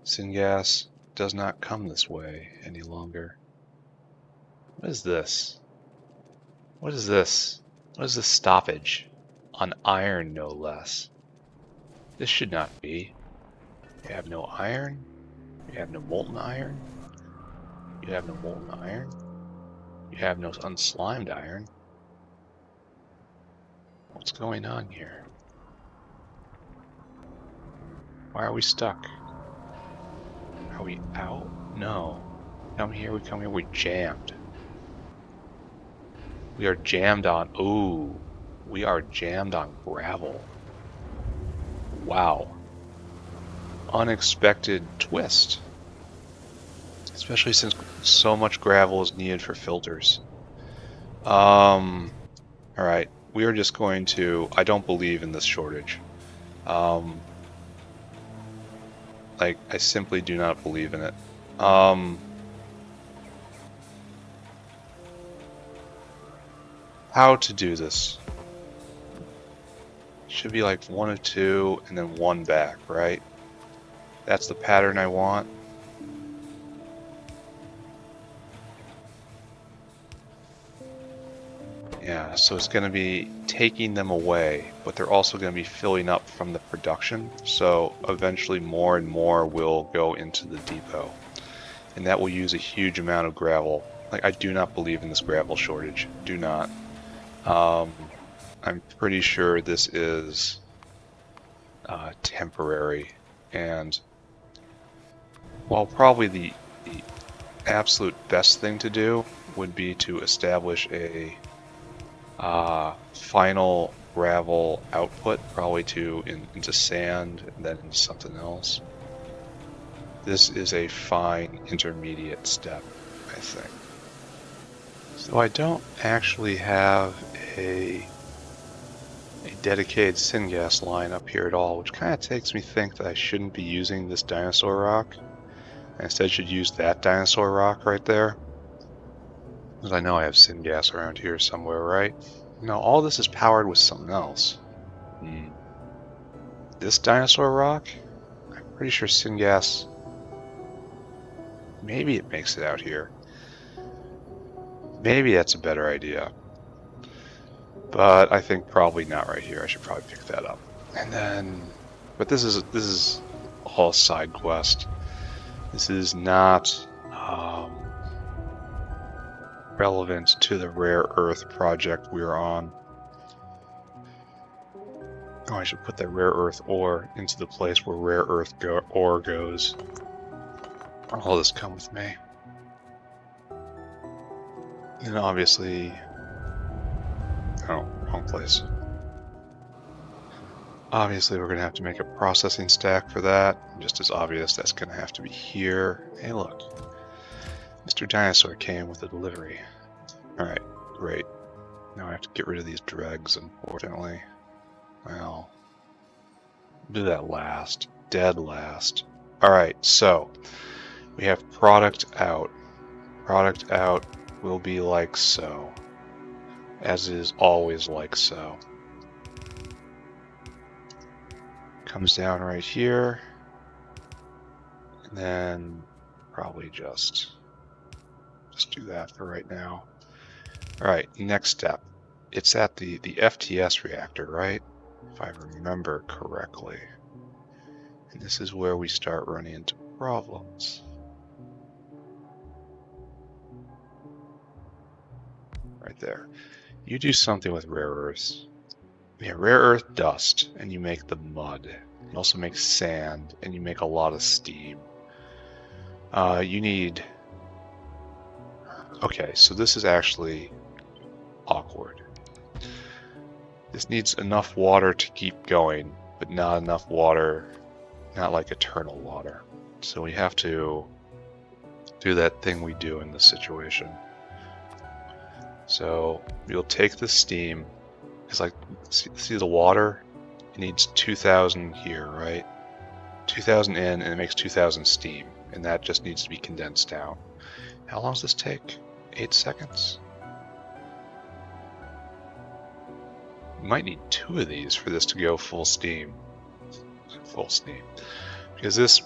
Syngas does not come this way any longer. What is this? What is this? What is this stoppage? On iron, no less. This should not be. You have no iron? You have no molten iron? You have no molten iron? You have no unslimed iron? What's going on here? Why are we stuck? Are we out? No. Come here, we're jammed. We are jammed on... Ooh. We are jammed on gravel. Wow. Unexpected twist. Especially since so much gravel is needed for filters. Alright, we are just going to... I don't believe in this shortage. Like, I simply do not believe in it. How to do this? Should be like 1 of 2 and then 1 back, right? That's the pattern I want. Yeah, so it's going to be taking them away, but they're also going to be filling up from the production. So eventually more and more will go into the depot. And that will use a huge amount of gravel. Like, I do not believe in this gravel shortage. Do not. I'm pretty sure this is temporary. And while probably the absolute best thing to do would be to establish a final gravel output, probably into sand and then into something else. This is a fine intermediate step, I think. So I don't actually have a dedicated syngas line up here at all, which kind of makes me think that I shouldn't be using this dinosaur rock. I instead should use that dinosaur rock right there. Because I know I have syngas around here somewhere, right? No, all this is powered with something else. This dinosaur rock? I'm pretty sure syngas... Maybe it makes it out here. Maybe that's a better idea. But I think probably not right here. I should probably pick that up. And then... But this is all a side quest. This is not relevant to the rare earth project we're on. Oh, I should put that rare earth ore into the place where rare earth ore goes. All this come with me. And obviously... Oh, wrong place. Obviously we're going to have to make a processing stack for that. Just as obvious, that's going to have to be here. Hey look, Mr. Dinosaur came with a delivery. Alright, great. Now I have to get rid of these dregs, unfortunately. Well, do that last. Dead last. Alright, so we have product out. Product out will be like so. As it is always like so. Comes down right here. And then probably just do that for right now. Alright, next step. It's at the FTS reactor, right? If I remember correctly. And this is where we start running into problems. Right there. You do something with rare earths. Yeah, rare earth dust, and you make the mud. You also make sand, and you make a lot of steam. You need... Okay, so this is actually awkward. This needs enough water to keep going, but not enough water, not like eternal water. So we have to do that thing we do in this situation. So we'll take the steam. It's like, see the water? It needs 2,000 here, right? 2,000 in, and it makes 2,000 steam. And that just needs to be condensed down. How long does this take? 8 seconds? You might need 2 of these for this to go full steam. Full steam. Because this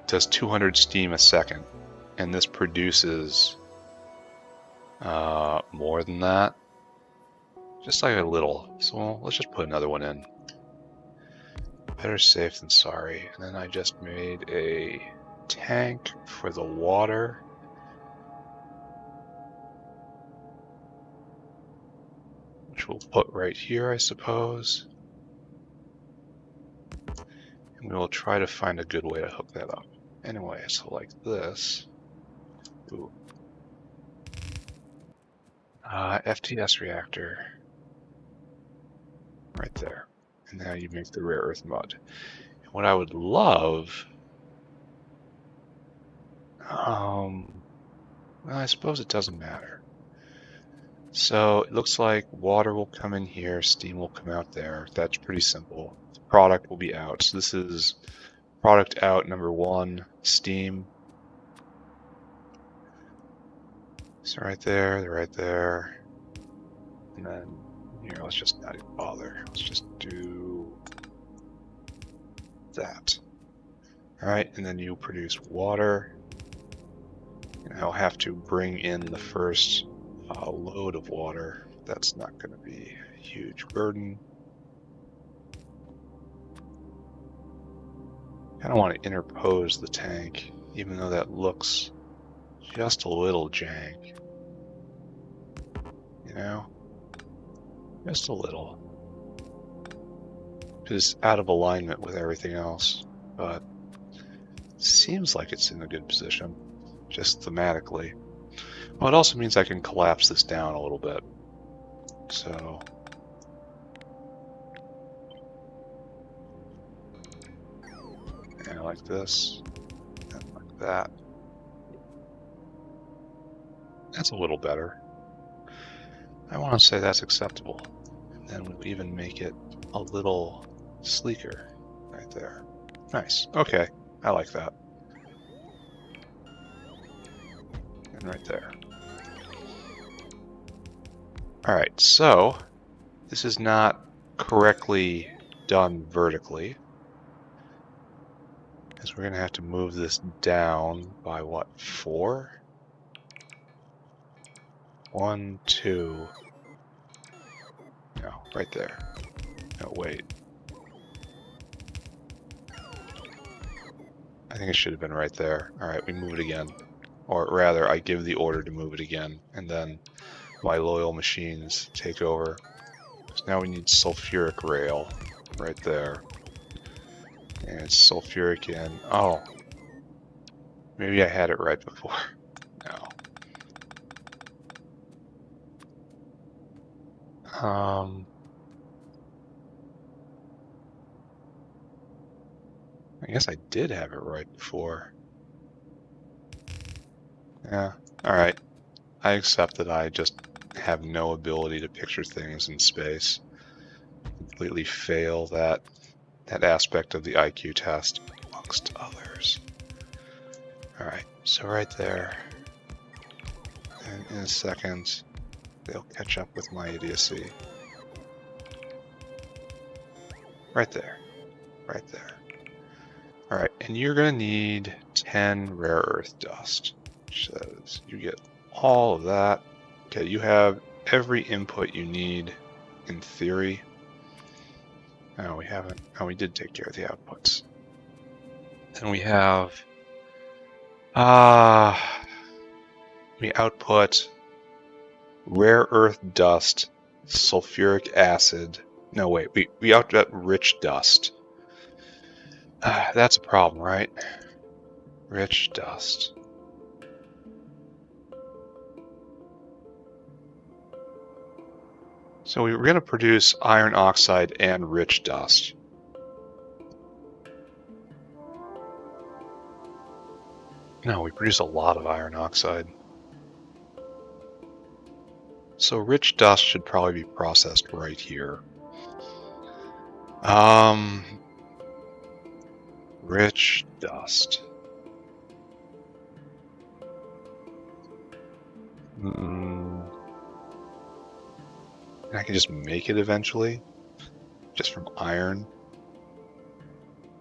does 200 steam a second. And this produces more than that. Just like a little. So let's just put another one in. Better safe than sorry. And then I just made a tank for the water. Which we'll put right here, I suppose. And we will try to find a good way to hook that up. Anyway, so like this. Ooh. FTS reactor. Right there. And now you make the rare earth mud. And what I would love... well, I suppose it doesn't matter. So it looks like water will come in here, steam will come out there. That's pretty simple. The product will be out. So this is product out number 1, steam. So right there, right there. And then here, let's just not even bother. Let's just do that. All right, and then you produce water. And I'll have to bring in the first load of water. That's not going to be a huge burden. I kind of want to interpose the tank, even though that looks just a little jank. You know? Just a little. It's out of alignment with everything else, but it seems like it's in a good position, just thematically. Well, it also means I can collapse this down a little bit. So and like this, and like that. That's a little better. I want to say that's acceptable. And then we'll even make it a little sleeker right there. Nice. Okay, I like that. And right there. Alright, so this is not correctly done vertically, because we're going to have to move this down by what, 4? 1, 2. No, right there. No, wait. I think it should have been right there. Alright, we move it again. Or rather, I give the order to move it again, and then my loyal machines take over. So now we need sulfuric rail right there. And it's sulfuric in. Oh. Maybe I had it right before. No. I guess I did have it right before. Yeah, alright. I accept that I just have no ability to picture things in space. Completely fail that aspect of the IQ test, amongst others. Alright, so right there. And in a second, they'll catch up with my idiocy. Right there. Right there. Alright, and you're going to need 10 rare earth dust, which says you get all of that. Okay, you have every input you need in theory. No, we haven't. Oh, we did take care of the outputs. Then we have we output rare earth dust, sulfuric acid. No, wait, we output rich dust. That's a problem, right? Rich dust. So we were going to produce iron oxide and rich dust. No, we produce a lot of iron oxide. So rich dust should probably be processed right here. Rich dust. I can just make it eventually, just from iron.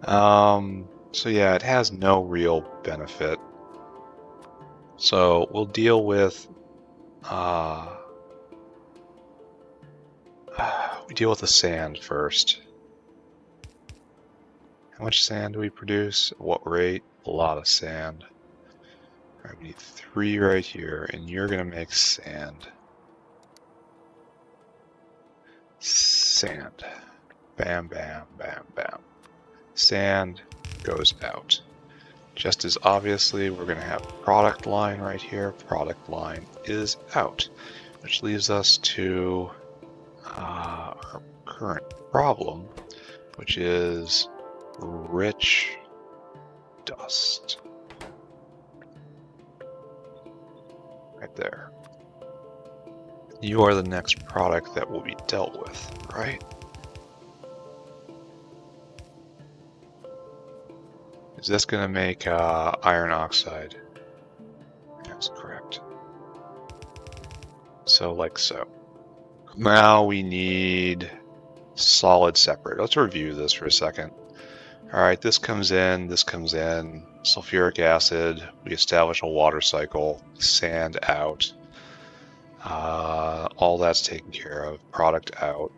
So yeah, it has no real benefit. So we'll deal with we deal with the sand first. How much sand do we produce? At what rate? A lot of sand. All right, we need 3 right here, and you're gonna make sand. Sand. Bam, bam, bam, bam. Sand goes out. Just as obviously, we're going to have product line right here. Product line is out, which leaves us to our current problem, which is rich dust. Right there. You are the next product that will be dealt with, right? Is this going to make iron oxide? That's correct. So like so. Now we need solid separate. Let's review this for a second. All right, this comes in, sulfuric acid, we establish a water cycle, sand out, all that's taken care of, product out,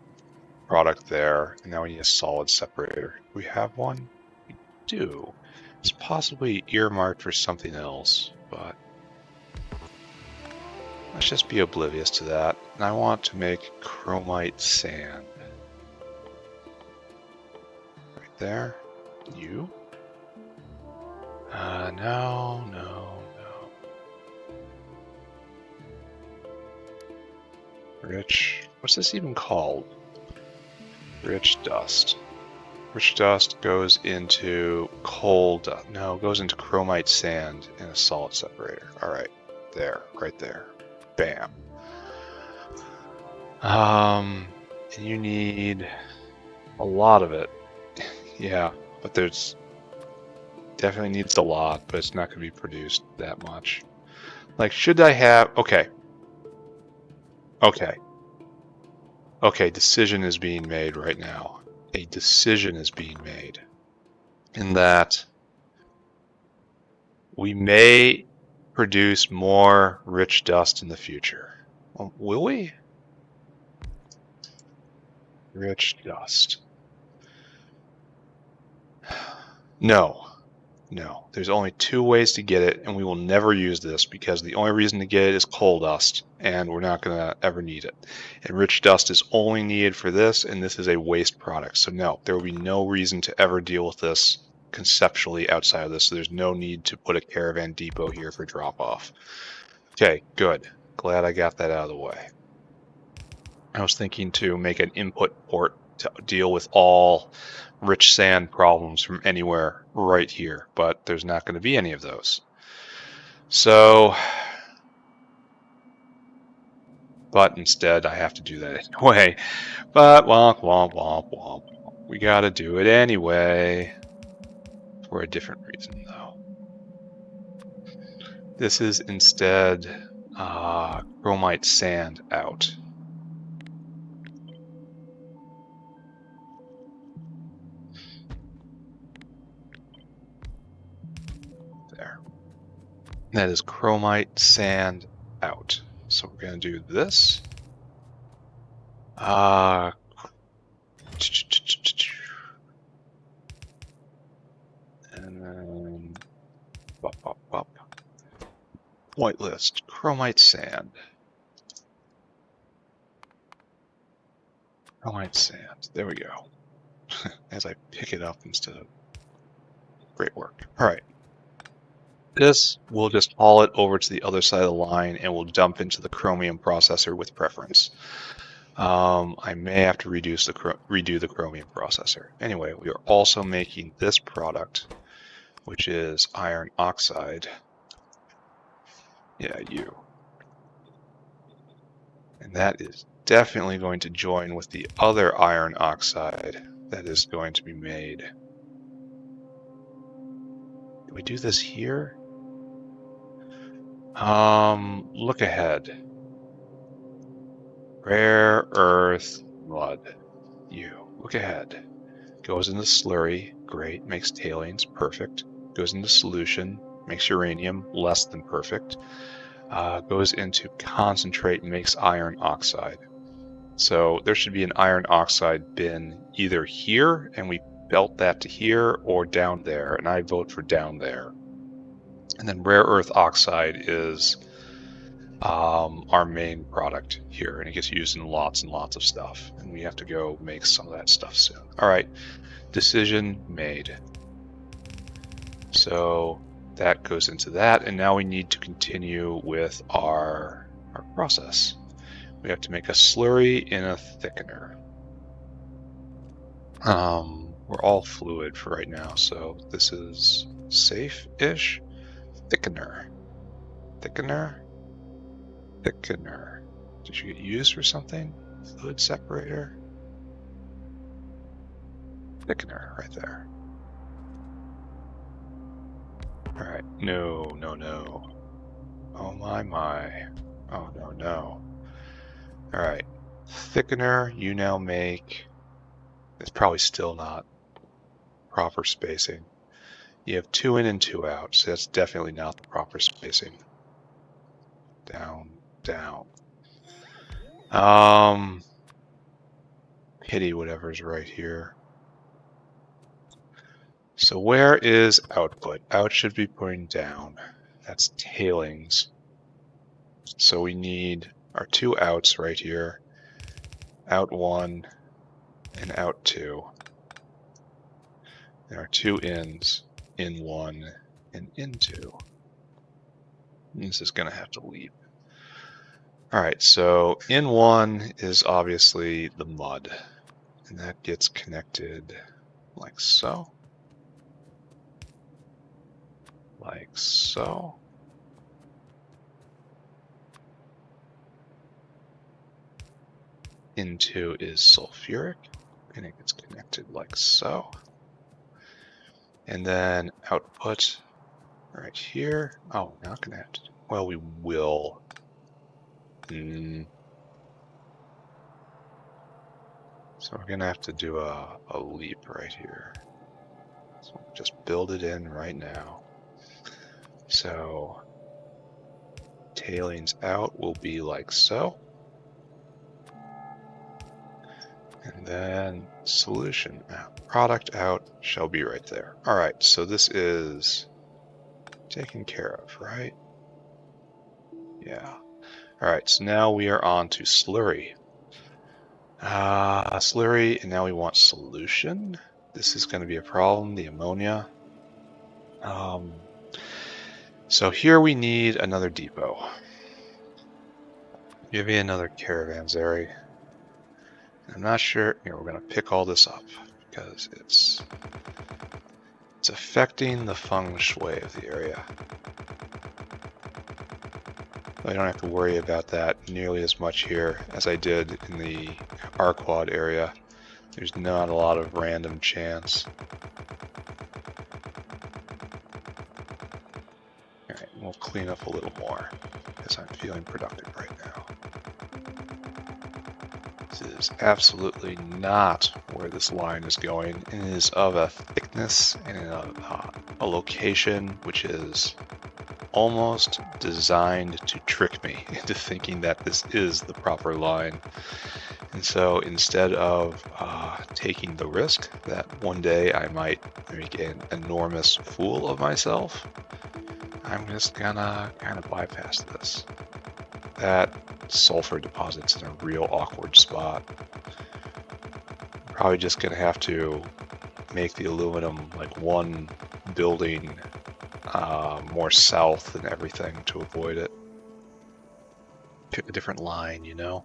product there, and now we need a solid separator. Do we have one? We do. It's possibly earmarked for something else, but let's just be oblivious to that. And I want to make chromite sand. Right there. You? No. Rich, what's this even called? Rich dust. Rich dust goes into goes into chromite sand in a solid separator. All right, there, right there. Bam. And you need a lot of it. Yeah, but there's definitely needs a lot, but it's not going to be produced that much. Like, should I have... Okay, decision is being made right now. A decision is being made. In that we may produce more rich dust in the future. Well, will we? Rich dust. No. There's only two ways to get it, and we will never use this because the only reason to get it is coal dust, and we're not going to ever need it. And rich dust is only needed for this, and this is a waste product. So no, there will be no reason to ever deal with this conceptually outside of this. So there's no need to put a caravan depot here for drop-off. Okay, good. Glad I got that out of the way. I was thinking to make an input port to deal with all rich sand problems from anywhere right here, but there's not going to be any of those. So, but instead I have to do that anyway. But womp womp womp womp. We got to do it anyway for a different reason though. This is instead chromite sand out. That is chromite sand out. So we're going to do this. And then whitelist, chromite sand. Chromite sand. There we go. As I pick it up instead of... Great work. All right. This, we'll just haul it over to the other side of the line and we'll dump into the chromium processor with preference. I may have to redo the chromium processor. Anyway, we are also making this product, which is iron oxide. Yeah, you. And that is definitely going to join with the other iron oxide that is going to be made. Do we do this here? Look ahead. Rare earth mud. You. Look ahead. Goes into slurry. Great. Makes tailings. Perfect. Goes into solution. Makes uranium. Less than perfect. Goes into concentrate and makes iron oxide. So there should be an iron oxide bin either here, and we belt that to here, or down there, and I vote for down there. And then rare earth oxide is our main product here, and it gets used in lots and lots of stuff, and we have to go make some of that stuff soon. All right, decision made. So that goes into that, and now we need to continue with our process. We have to make a slurry and a thickener. We're all fluid for right now, so this is safe-ish. Thickener. Did you get used for something? Fluid separator? Thickener right there. Alright, no. Oh my. Oh no. Alright, thickener you now make. It's probably still not proper spacing. You have 2 in and 2 out, so that's definitely not the proper spacing. Down. Pity whatever's right here. So where is output? Out should be pointing down. That's tailings. So we need our 2 outs right here. Out 1 and out 2. There are 2 ins. In 1 and in 2. This is going to have to leap. Alright, so in 1 is obviously the mud. And that gets connected like so. Like so. In 2 is sulfuric, and it gets connected like so. And then output right here. Oh, not gonna have to. Well, we will. So we're gonna have to do a leap right here. So we'll just build it in right now. So tailings out will be like so. And then solution out, product out shall be right there. All right, so this is taken care of, right? Yeah. All right, so now we are on to slurry. Slurry, and now we want solution. This is going to be a problem, the ammonia. So here we need another depot. Give me another caravanserai. I'm not sure. Here, we're going to pick all this up because it's affecting the feng shui of the area. I don't have to worry about that nearly as much here as I did in the Arquad area. There's not a lot of random chance. Alright, we'll clean up a little more because I'm feeling productive right now. This is absolutely not where this line is going. It is of a thickness and a location which is almost designed to trick me into thinking that this is the proper line. And so instead of taking the risk that one day I might make an enormous fool of myself, I'm just gonna kind of bypass this. That sulfur deposit's in a real awkward spot. I'm probably just gonna have to make the aluminum like one building more south than everything to avoid it. Pick a different line, you know?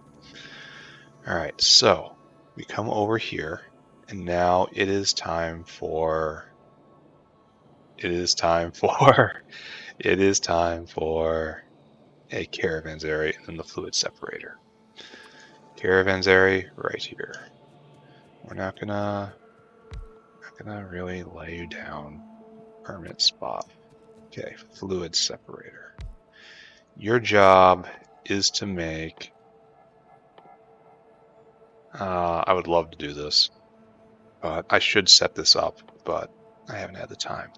Alright, so we come over here, and now it is time for a caravanserai and the fluid separator. Caravanserai right here. We're not gonna really lay you down permanent spot. Okay, fluid separator. Your job is to make. I would love to do this, but I should set this up, but I haven't had the time.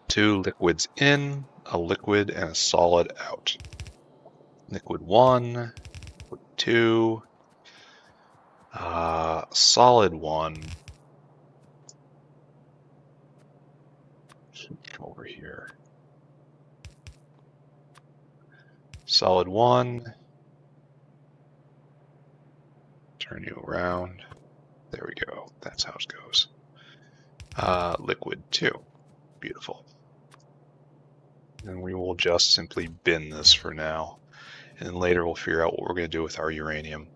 Two liquids in, a liquid and a solid out. Liquid 1, liquid 2, solid 1. Come over here. Solid 1. Turn you around. There we go. That's how it goes. Liquid 2. Beautiful. And we will just simply bin this for now. And then later we'll figure out what we're going to do with our uranium.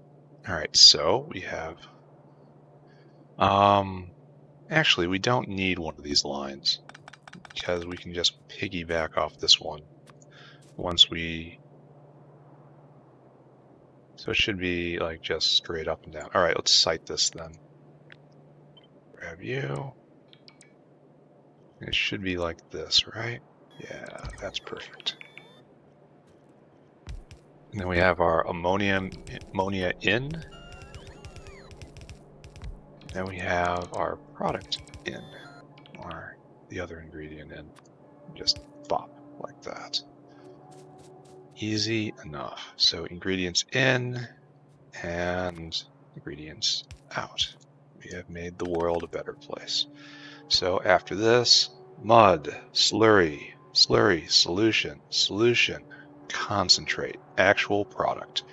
Alright, so we have... actually, we don't need one of these lines. because we can just piggyback off this one once we... So it should be like just straight up and down. All right, let's site this then. Grab you. It should be like this, right? Yeah, that's perfect. And then we have our ammonia in. Then we have our product in, or the other ingredient in. Just bop like that. Easy enough. So ingredients in and ingredients out. We have made the world a better place. So after this, mud, slurry, slurry, solution, solution, concentrate, actual product.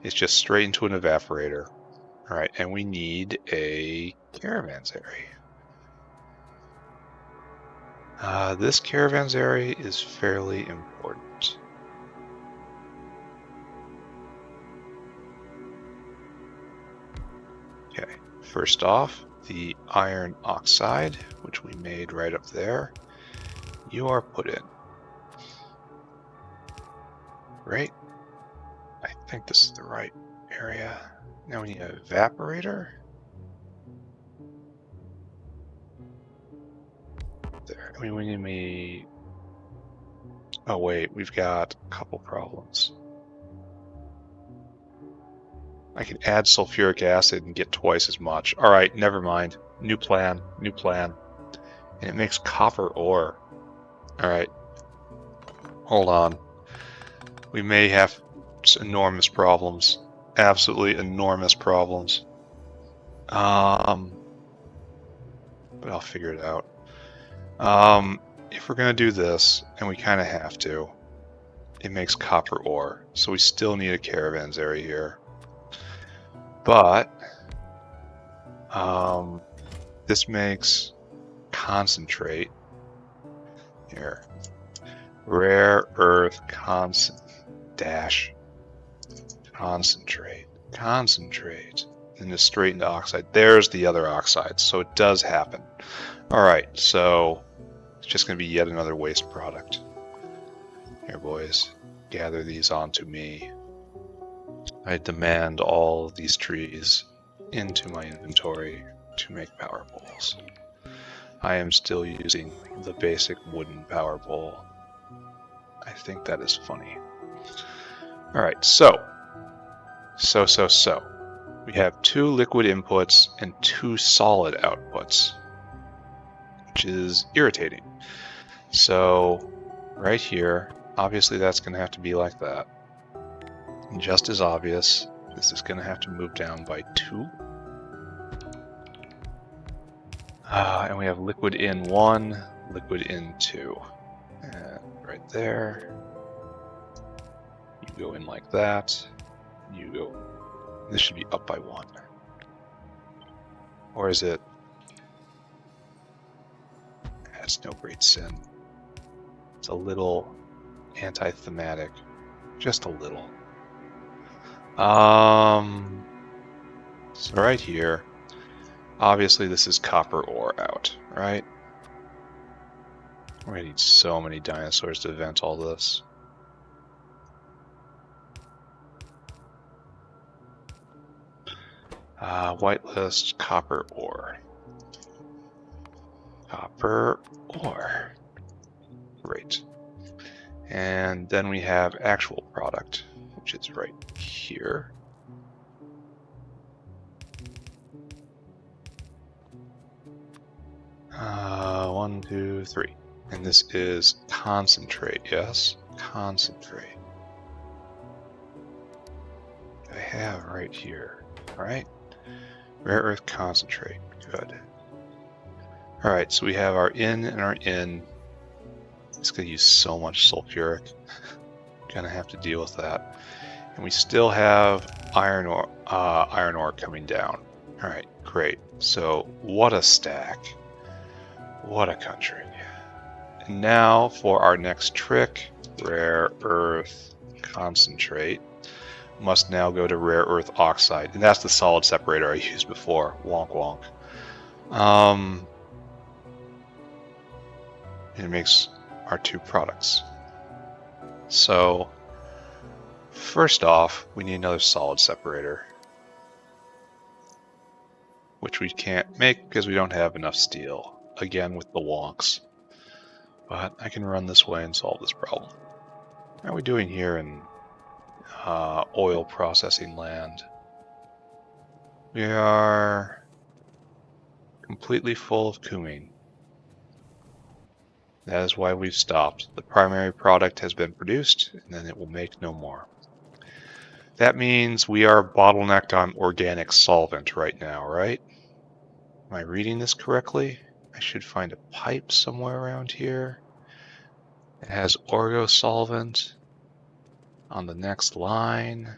It's just straight into an evaporator. All right, and we need a caravanserai. This caravanserai is fairly important. Okay, first off, the iron oxide, which we made right up there, you are put in. Right? I think this is the right area. Now we need an evaporator. There. I mean, we need Oh wait, we've got a couple problems. I can add sulfuric acid and get twice as much. All right, never mind. New plan, new plan. And it makes copper ore. All right, hold on. We may have enormous problems. Absolutely enormous problems. But I'll figure it out. If we're gonna do this, and we kind of have to, it makes copper ore. So we still need a caravanserai here. But this makes concentrate here. Rare earth concentrate, and just straight into oxide. There's the other oxide, so it does happen. All right, so it's just going to be yet another waste product. Here, boys, gather these onto me. I demand all of these trees into my inventory to make power poles. I am still using the basic wooden power pole. I think that is funny. Alright, so. We have 2 liquid inputs and 2 solid outputs, which is irritating. So, right here, obviously that's going to have to be like that. And just as obvious, this is going to have to move down by 2. And we have liquid in 1, liquid in 2. And right there. You go in like that. You go. This should be up by 1. Or is it? That's no great sin. It's a little anti-thematic. Just a little. So right here, obviously this is copper ore out, right? We're gonna need so many dinosaurs to vent all this. Whitelist, copper ore. Copper ore. Great. And then we have actual product, which is right here. One, two, three. And this is concentrate, yes? Concentrate. I have right here, right? Rare earth concentrate, good. Alright, so we have our in and our in. It's gonna use so much sulfuric. Gonna have to deal with that. And we still have iron ore coming down. Alright, great. So what a stack. What a country. And now for our next trick, rare earth concentrate must now go to rare earth oxide. And that's the solid separator I used before. Wonk wonk. and it makes our two products. So first off, we need another solid separator, which we can't make because we don't have enough steel, again with the wonks. But I can run this way and solve this problem. How are we doing here in oil processing land? We are completely full of cumene. That is why we've stopped. The primary product has been produced, and then it will make no more. That means we are bottlenecked on organic solvent right now, right? Am I reading this correctly? I should find a pipe somewhere around here. It has orgo solvent on the next line,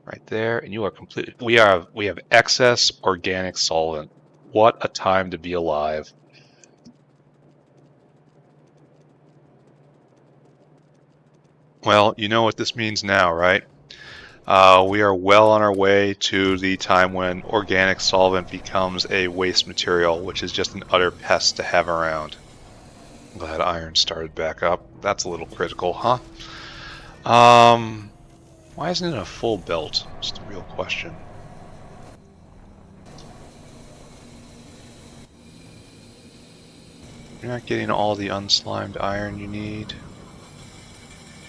right there, and you are completely. We have excess organic solvent. What a time to be alive! Well, you know what this means now, right? We are well on our way to the time when organic solvent becomes a waste material, which is just an utter pest to have around. I'm glad iron started back up. That's a little critical, huh? Why isn't it a full belt? Just a real question. You're not getting all the unslimed iron you need.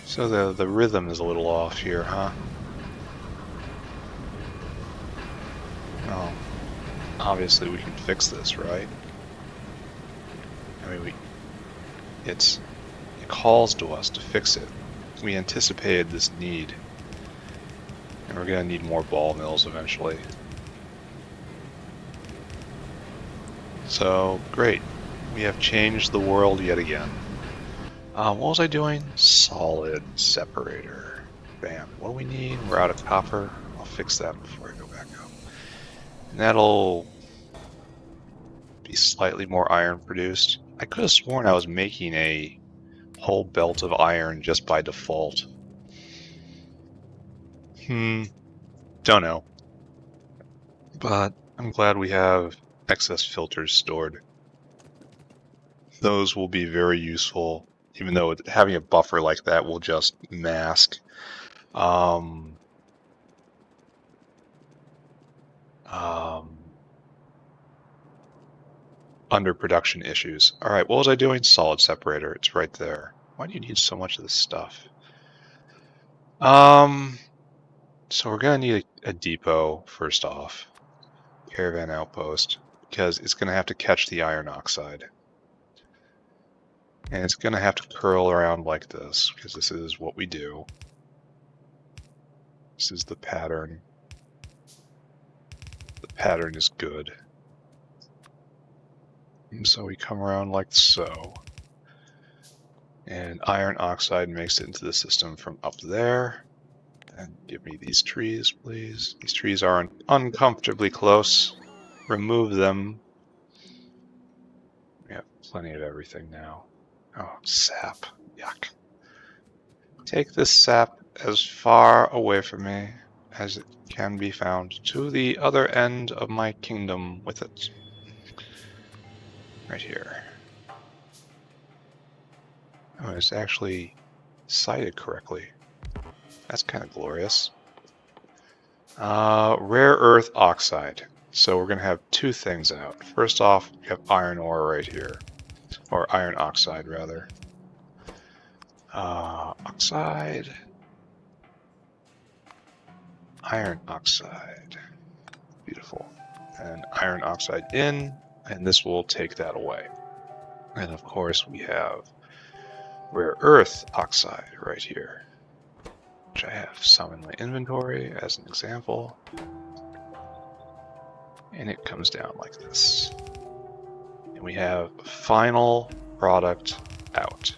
So the rhythm is a little off here, huh? Well, obviously we can fix this, right? I mean, it calls to us to fix it. We anticipated this need. And we're gonna need more ball mills eventually. So, great. We have changed the world yet again. What was I doing? Solid separator. Bam. What do we need? We're out of copper. I'll fix that before I go back up. And that'll be slightly more iron produced. I could have sworn I was making a whole belt of iron just by default. Don't know. But I'm glad we have excess filters stored. Those will be very useful, even though having a buffer like that will just mask underproduction issues. All right, what was I doing? Solid separator. It's right there. Why do you need so much of this stuff? So we're gonna need a depot first off, caravan outpost, because it's gonna have to catch the iron oxide. And it's going to have to curl around like this, because this is what we do. This is the pattern. The pattern is good. And so we come around like so. And iron oxide makes it into the system from up there. And give me these trees, please. These trees are uncomfortably close. Remove them. We have plenty of everything now. Oh, sap. Yuck. Take this sap as far away from me as it can be found, to the other end of my kingdom with it. Right here. Oh, it's actually cited correctly. That's kind of glorious. Rare earth oxide. So we're going to have two things out. First off, we have iron ore right here. Or iron oxide, rather. Oxide. Iron oxide. Beautiful. And iron oxide in, and this will take that away. And of course we have rare earth oxide right here, which I have some in my inventory as an example. And it comes down like this. And we have final product out.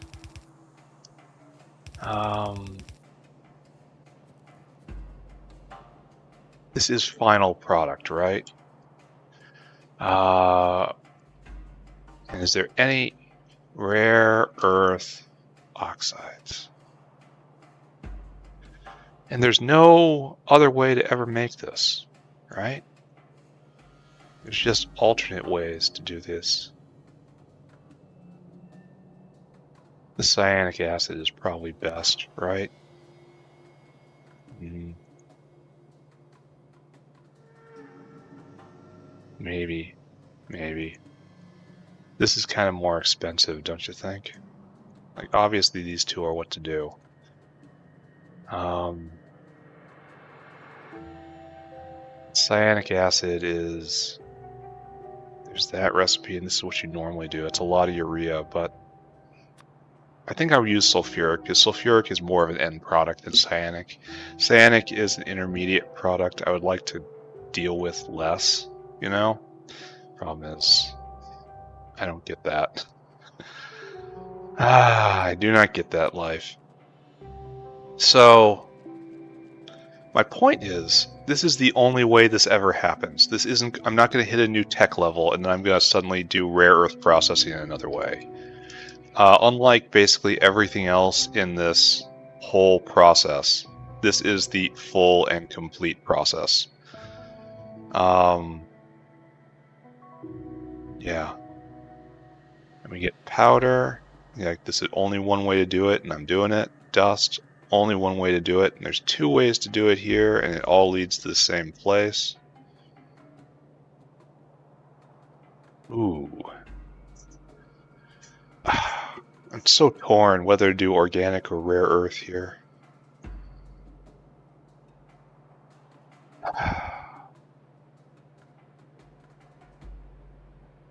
This is final product, right? And is there any rare earth oxides? And there's no other way to ever make this, right? There's just alternate ways to do this. The cyanic acid is probably best, right? Maybe. This is kind of more expensive, don't you think? Like, obviously these two are what to do. Cyanic acid is... There's that recipe, and this is what you normally do. It's a lot of urea, but I think I would use sulfuric, because sulfuric is more of an end product than cyanic. Cyanic is an intermediate product I would like to deal with less, you know? Problem is, I don't get that. I do not get that life. So, my point is, this is the only way this ever happens. This isn't, I'm not going to hit a new tech level and then I'm going to suddenly do rare earth processing in another way. Unlike basically everything else in this whole process, this is the full and complete process. Yeah. And we get powder. Yeah, this is only one way to do it, and I'm doing it. Dust, only one way to do it. And there's two ways to do it here, and it all leads to the same place. Ooh. I'm so torn whether to do organic or rare earth here.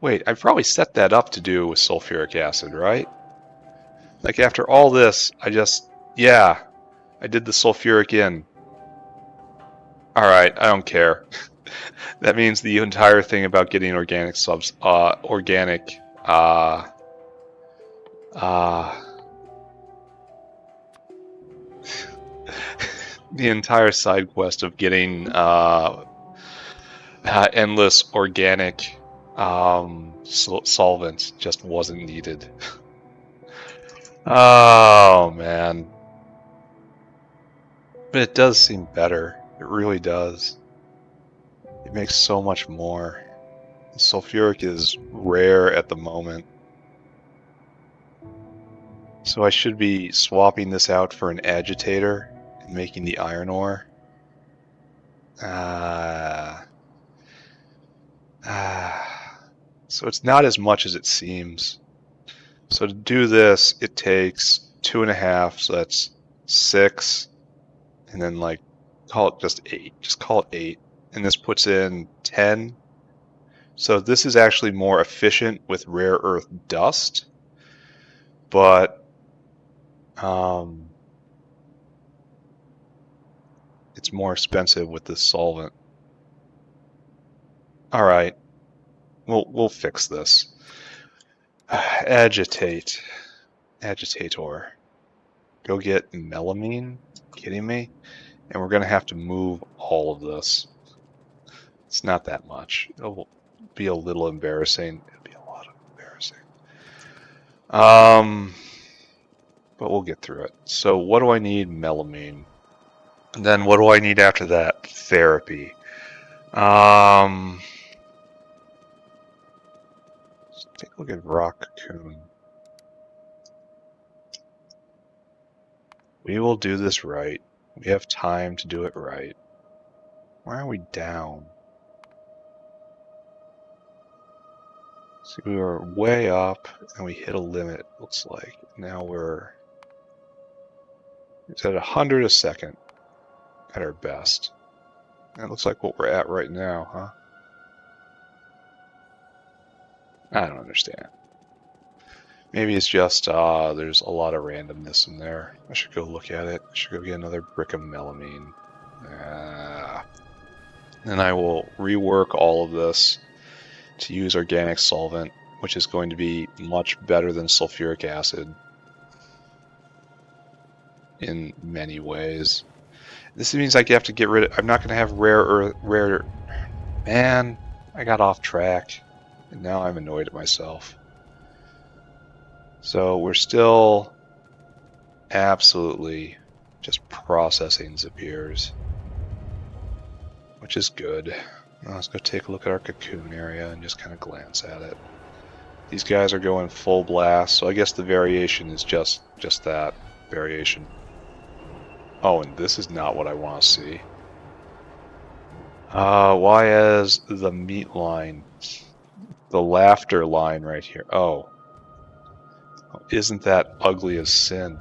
Wait, I probably set that up to do with sulfuric acid, right? Like after all this, yeah, I did the sulfuric in. Alright, I don't care. That means the entire thing about getting organic subs, the entire side quest of getting endless organic solvents just wasn't needed. Oh man. But it does seem better. It really does. It makes so much more. Sulfuric is rare at the moment. So I should be swapping this out for an agitator and making the iron ore. So it's not as much as it seems. So to do this, it takes 2.5, so that's 6, and then like, call it just 8. Just call it 8. And this puts in 10. So this is actually more efficient with rare earth dust, but it's more expensive with this solvent. All right, we'll fix this. Agitator. Go get melamine. Kidding me? And we're gonna have to move all of this. It's not that much. It'll be a little embarrassing. It'll be a lot of embarrassing. But we'll get through it. So what do I need? Melamine. And then what do I need after that? Therapy. Let's take a look at rock cocoon. We will do this right. We have time to do it right. Why are we down? See, we were way up and we hit a limit, looks like. Now it's at 100 a second at our best. That looks like what we're at right now, huh? I don't understand. Maybe it's just there's a lot of randomness in there. I should go look at it. I should go get another brick of melamine. Then I will rework all of this to use organic solvent, which is going to be much better than sulfuric acid in many ways. This means I have to get rid of... I'm not going to have rare... Man, I got off track. And now I'm annoyed at myself. So we're still absolutely just processing Zipirs, which is good. Now let's go take a look at our cocoon area and just kind of glance at it. These guys are going full blast, so I guess the variation is just that variation. Oh, and this is not what I want to see. Why is the meat line, the laughter line right here? Oh, isn't that ugly as sin?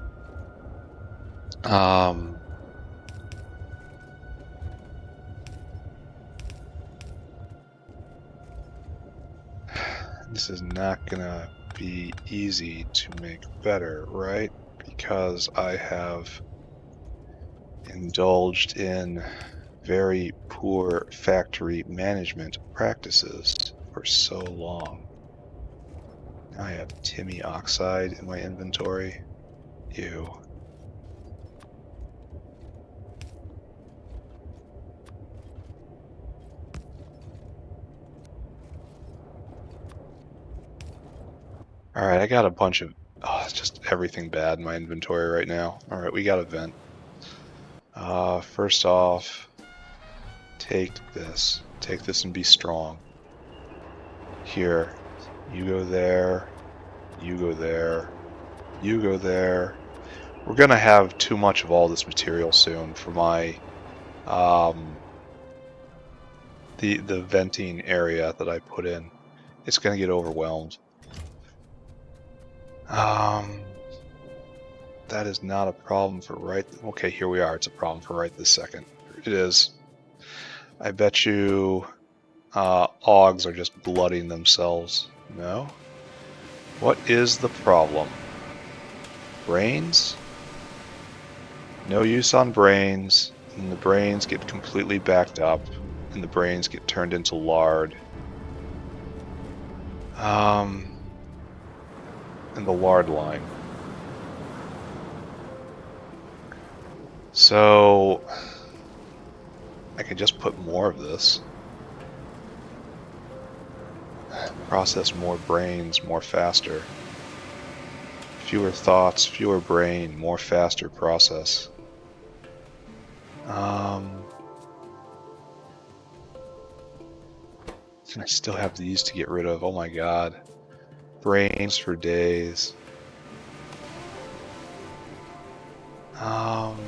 This is not gonna be easy to make better, right? Because I have indulged in very poor factory management practices for so long. Now I have Timmy Oxide in my inventory. Ew. Alright, I got a bunch of... Oh, it's just everything bad in my inventory right now. Alright, we got a vent. First off, take this. Take this and be strong. Here. You go there. You go there. You go there. We're gonna have too much of all this material soon for my... the venting area that I put in. It's gonna get overwhelmed. That is not a problem for right... Okay, here we are. It's a problem for right this second. It is. I bet you Augs are just blooding themselves. No? What is the problem? Brains? No use on brains, and the brains get completely backed up, and the brains get turned into lard. And the lard line. So I can just put more of this. Process more brains, more faster. Fewer thoughts, fewer brain, more faster process. And I still have these to get rid of. Oh my god. Brains for days.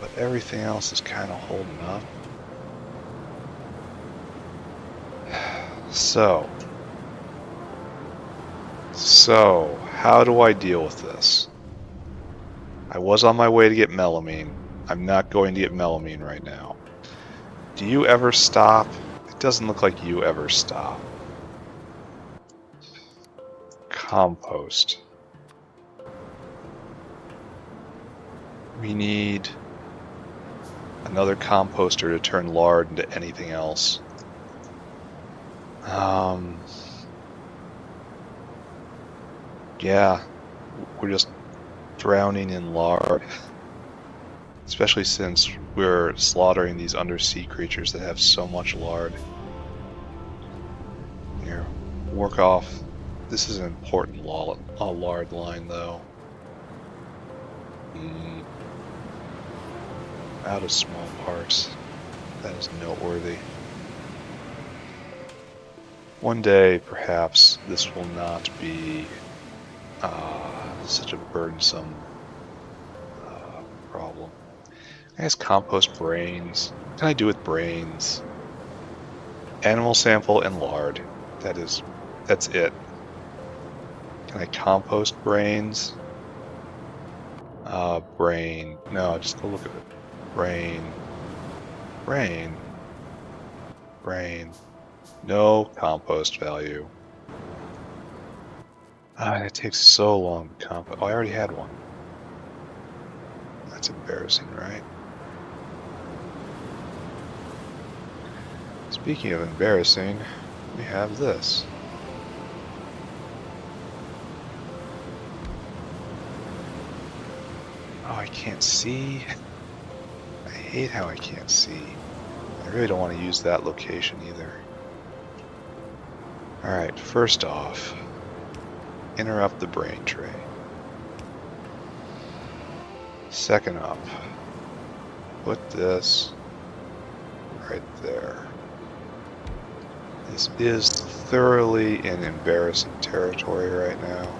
But everything else is kind of holding up. So, how do I deal with this? I was on my way to get melamine. I'm not going to get melamine right now. Do you ever stop? It doesn't look like you ever stop. Compost. We need another composter to turn lard into anything else. Yeah, we're just drowning in lard. Especially since we're slaughtering these undersea creatures that have so much lard. Here, work off. This is an important lard line, though. Out of small parts. That is noteworthy. One day, perhaps, this will not be such a burdensome problem. I guess compost brains. What can I do with brains? Animal sample and lard. That's it. Can I compost brains? Brain. No, just go look at it. Brain. Brain. Brain. No compost value. It takes so long to compost. Oh, I already had one. That's embarrassing, right? Speaking of embarrassing, we have this. Oh, I can't see. I hate how I can't see. I really don't want to use that location either. Alright, first off, interrupt the brain tray. Second up, put this right there. This is thoroughly in embarrassing territory right now.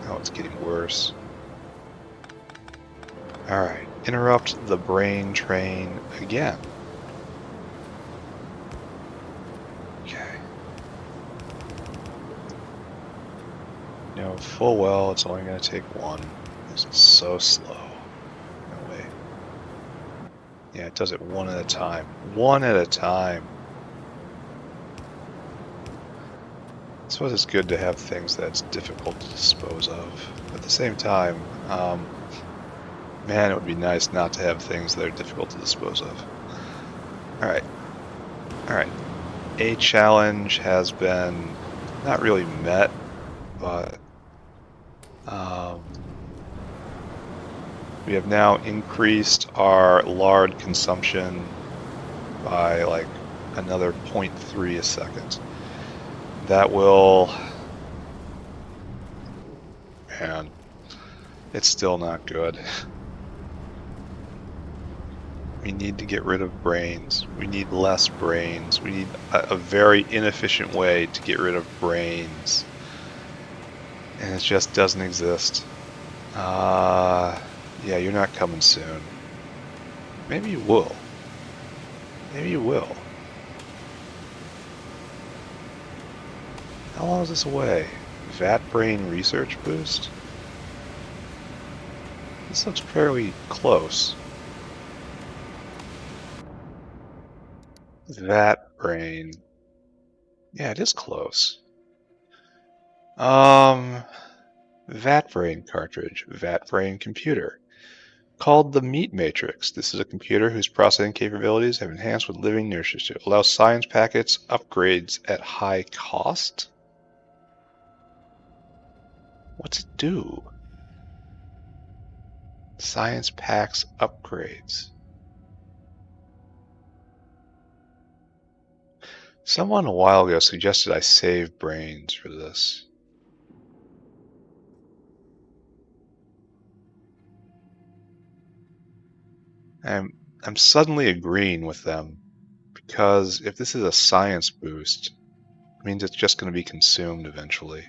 Oh, it's getting worse. Alright, interrupt the brain train again. Okay. You know full well it's only going to take one. This is so slow. No way. Yeah, it does it one at a time. One at a time. I suppose it's good to have things that's difficult to dispose of. At the same time, man, it would be nice not to have things that are difficult to dispose of. Alright. Alright. A challenge has been not really met, but we have now increased our lard consumption by like another 0.3 a second. That will... Man, it's still not good. We need to get rid of brains. We need less brains. We need a very inefficient way to get rid of brains. And it just doesn't exist. Yeah, you're not coming soon. Maybe you will. Maybe you will. How long is this away? Vat brain research boost? This looks fairly close. Vat brain. Yeah, it is close. Vat brain cartridge. Vat brain computer. Called the Meat Matrix. This is a computer whose processing capabilities have enhanced with living nurses to allow science packets upgrades at high cost. What's it do? Science packs upgrades. Someone a while ago suggested I save brains for this. I'm suddenly agreeing with them, because if this is a science boost, it means it's just going to be consumed eventually.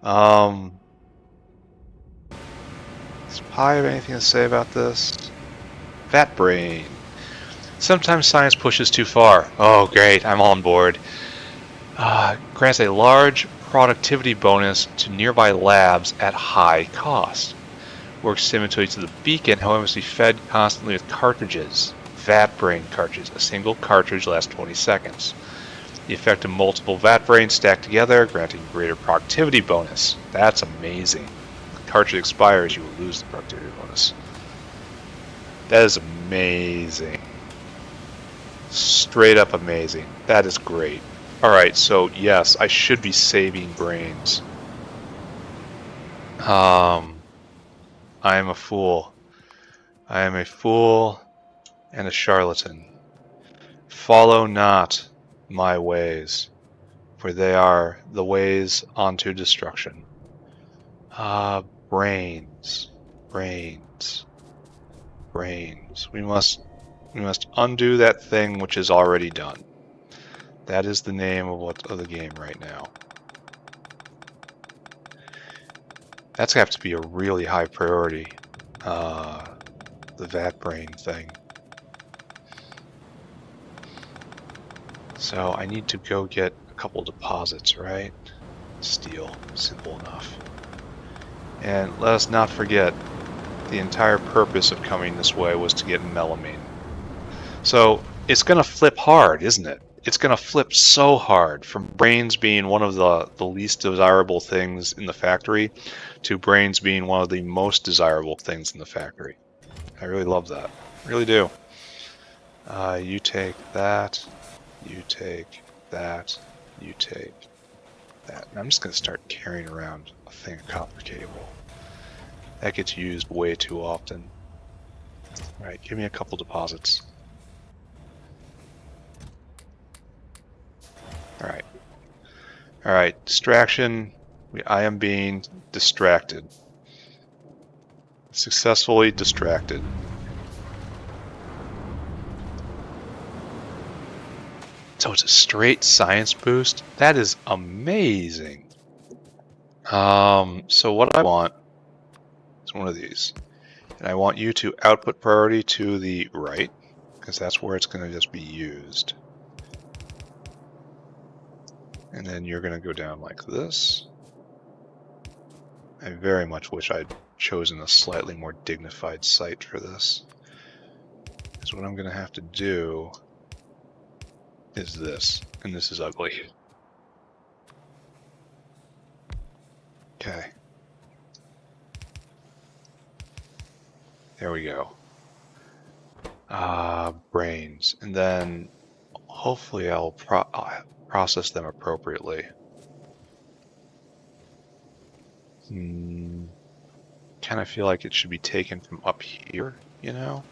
Does Pi have anything to say about this? Vat brain. Sometimes science pushes too far. Oh, great, I'm on board. Grants a large productivity bonus to nearby labs at high cost. Works similarly to the beacon, however, must be fed constantly with cartridges. Vat brain cartridge. A single cartridge lasts 20 seconds. The effect of multiple vat brains stacked together, granting greater productivity bonus. That's amazing. If the cartridge expires, you will lose the productivity bonus. That is amazing. Straight up amazing. That is great. Alright, so yes, I should be saving brains. I am a fool. I am a fool and a charlatan. Follow not my ways, for they are the ways unto destruction. Brains. Brains. Brains. We must undo that thing which is already done. That is the name of the game right now. That's going to have to be a really high priority. The vat brain thing. So I need to go get a couple deposits, right? Steel, simple enough. And let us not forget, the entire purpose of coming this way was to get melamine. So it's going to flip hard, isn't it? It's going to flip so hard, from brains being one of the least desirable things in the factory to brains being one of the most desirable things in the factory. I really love that. I really do. You take that. You take that. You take that. And I'm just going to start carrying around a thing of copper cable. That gets used way too often. Alright, give me a couple deposits. Alright. Alright, distraction. I am being distracted. Successfully distracted. So it's a straight science boost. That is amazing. So what I want is one of these. And I want you to output priority to the right, because that's where it's going to just be used. And then you're going to go down like this. I very much wish I'd chosen a slightly more dignified site for this. Because what I'm going to have to do is this, and this is ugly. Okay. There we go. Brains, and then hopefully I'll process them appropriately. Kind of feel like it should be taken from up here, you know?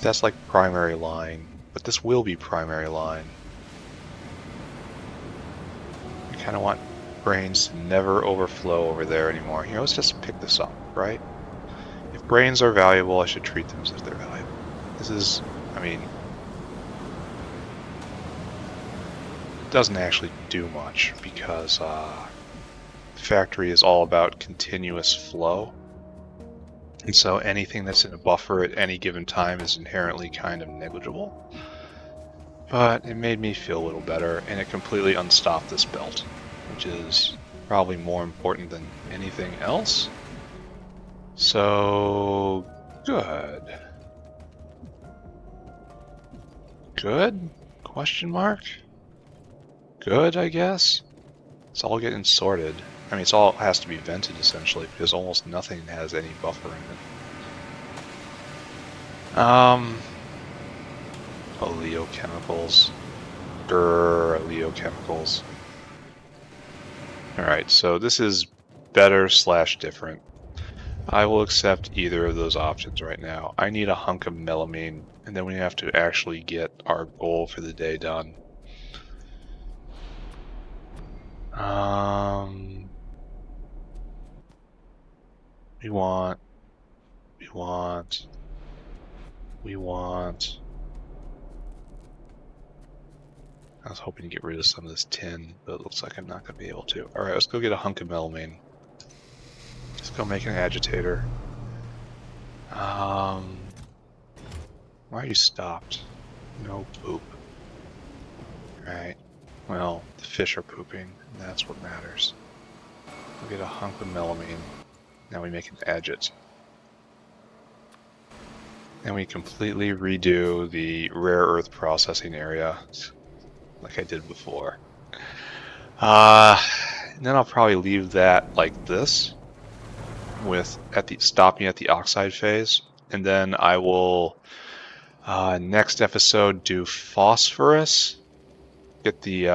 That's like primary line, but this will be primary line. I kind of want brains to never overflow over there anymore. Here, let's just pick this up, right? If brains are valuable, I should treat them as if they're valuable. This is, I mean, it doesn't actually do much because the factory is all about continuous flow. And so anything that's in a buffer at any given time is inherently kind of negligible. But it made me feel a little better, and it completely unstopped this belt, which is probably more important than anything else. So, good. Good? Question mark? Good, I guess? It's all getting sorted. I mean, it's all has to be vented, essentially, because almost nothing has any buffer in it. Oleochemicals. Oleochemicals. Alright, so this is better / different. I will accept either of those options right now. I need a hunk of melamine, and then we have to actually get our goal for the day done. We want. I was hoping to get rid of some of this tin, but it looks like I'm not going to be able to. Alright, let's go get a hunk of melamine. Let's go make an agitator. Why are you stopped? No poop. Right. Well, the fish are pooping, and that's what matters. We'll get a hunk of melamine. Now we make an agit. And we completely redo the rare earth processing area, like I did before. And then I'll probably leave that like this, with stopping at the oxide phase, and then I will next episode do phosphorus. Get the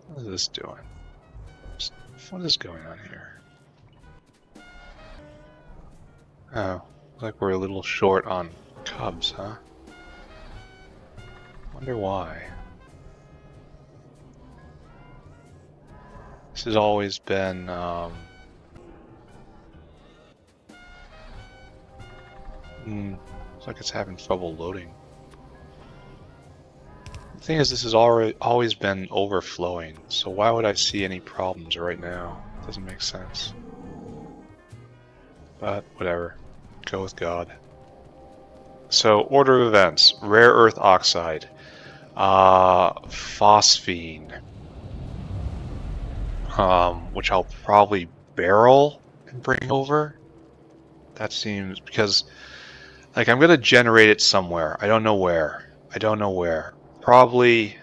what is this doing? What is going on here? Oh, looks like we're a little short on cubs, huh? Wonder why. This has always been looks like it's having trouble loading. The thing is, this has always been overflowing, so why would I see any problems right now? It doesn't make sense. But whatever, go with God. So, order of events: rare earth oxide, phosphine, which I'll probably barrel and bring over. That seems, because like I'm gonna generate it somewhere. I don't know where. Probably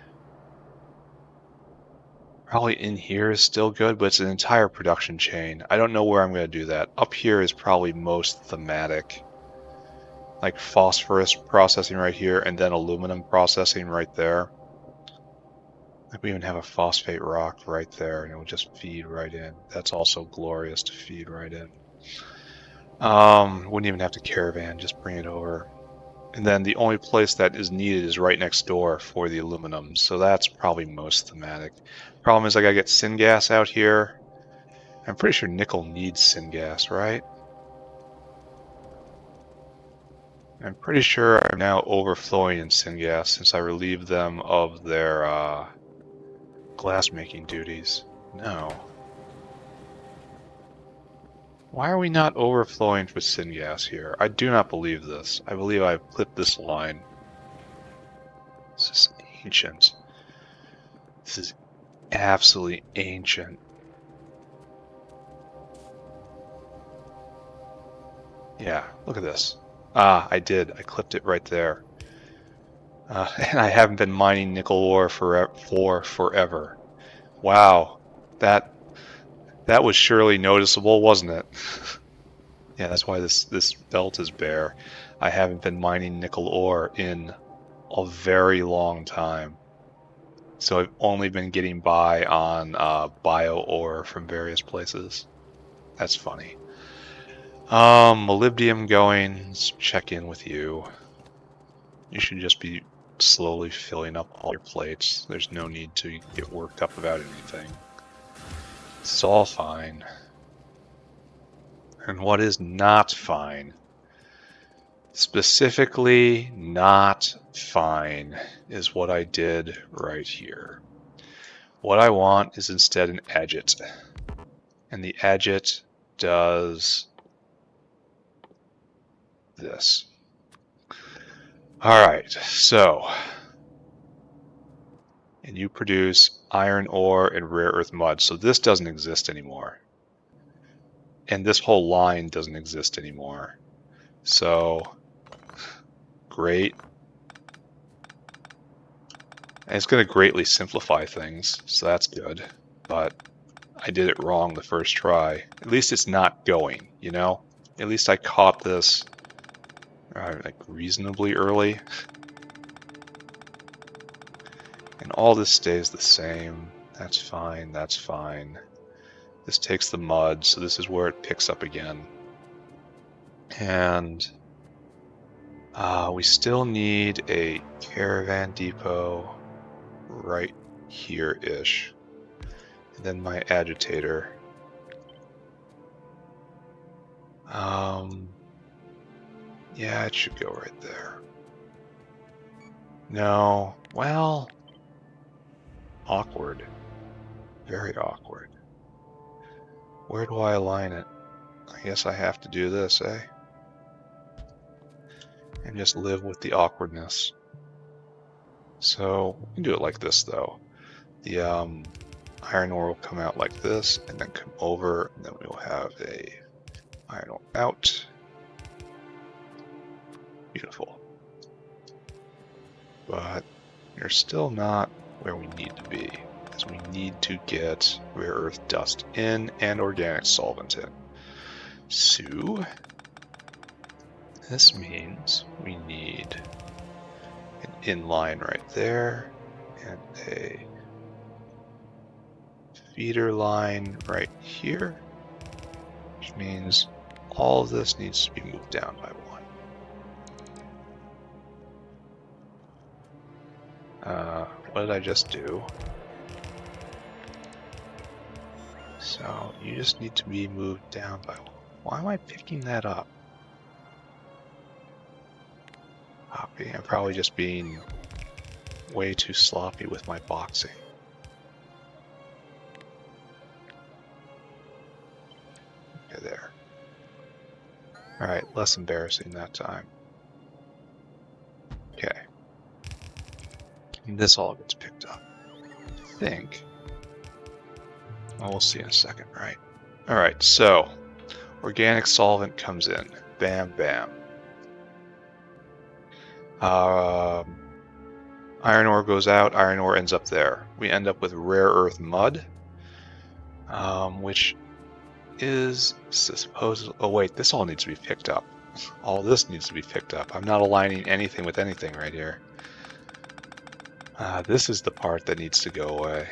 in here is still good, but it's an entire production chain. I don't know where I'm going to do that. Up here is probably most thematic. Like phosphorus processing right here, and then aluminum processing right there. Like we even have a phosphate rock right there, and it will just feed right in. That's also glorious to feed right in. Wouldn't even have to caravan, just bring it over. And then the only place that is needed is right next door for the aluminum, so that's probably most thematic. Problem is I gotta get syngas out here. I'm pretty sure nickel needs syngas, right? I'm pretty sure I'm now overflowing in syngas since I relieved them of their glass-making duties. No. Why are we not overflowing with syngas here? I do not believe this. I believe I've clipped this line. This is ancient. This is absolutely ancient. Yeah, look at this. Ah, I did. I clipped it right there. And I haven't been mining nickel ore for forever. Wow, that was surely noticeable, wasn't it? Yeah, that's why this belt is bare. I haven't been mining nickel ore in a very long time. So I've only been getting by on bio ore from various places. That's funny. Molybdenum going. Let's check in with you. You should just be slowly filling up all your plates. There's no need to get worked up about anything. It's all fine. And what is not fine, specifically not fine, is what I did right here. What I want is instead an agit. And the agit does this. Alright, so, and you produce iron ore and rare earth mud, so this doesn't exist anymore. And this whole line doesn't exist anymore. So, great. And it's going to greatly simplify things, so that's good. But I did it wrong the first try. At least it's not going, you know? At least I caught this like reasonably early. And all this stays the same. That's fine, that's fine. This takes the mud, so this is where it picks up again. And we still need a caravan depot right here-ish. And then my agitator. Yeah, it should go right there. No, well, awkward. Very awkward. Where do I align it? I guess I have to do this, eh? And just live with the awkwardness. So, we can do it like this, though. The iron ore will come out like this, and then come over, and then we will have a iron ore out. Beautiful. But we're still not where we need to be, as we need to get rare earth dust in and organic solvent in. So, this means we need an inline right there, and a feeder line right here, which means all of this needs to be moved down by 1. What did I just do? So you just need to be moved down by 1. Why am I picking that up? Copy. I'm probably just being way too sloppy with my boxing. Okay, there. Alright, less embarrassing that time. Okay. And this all gets picked up. I think. Well, we'll see in a second, right? Alright, so organic solvent comes in. Bam, bam. Iron ore goes out, iron ore ends up there. We end up with rare earth mud, which is supposed. Oh wait, this all needs to be picked up. All this needs to be picked up. I'm not aligning anything with anything right here. This is the part that needs to go away.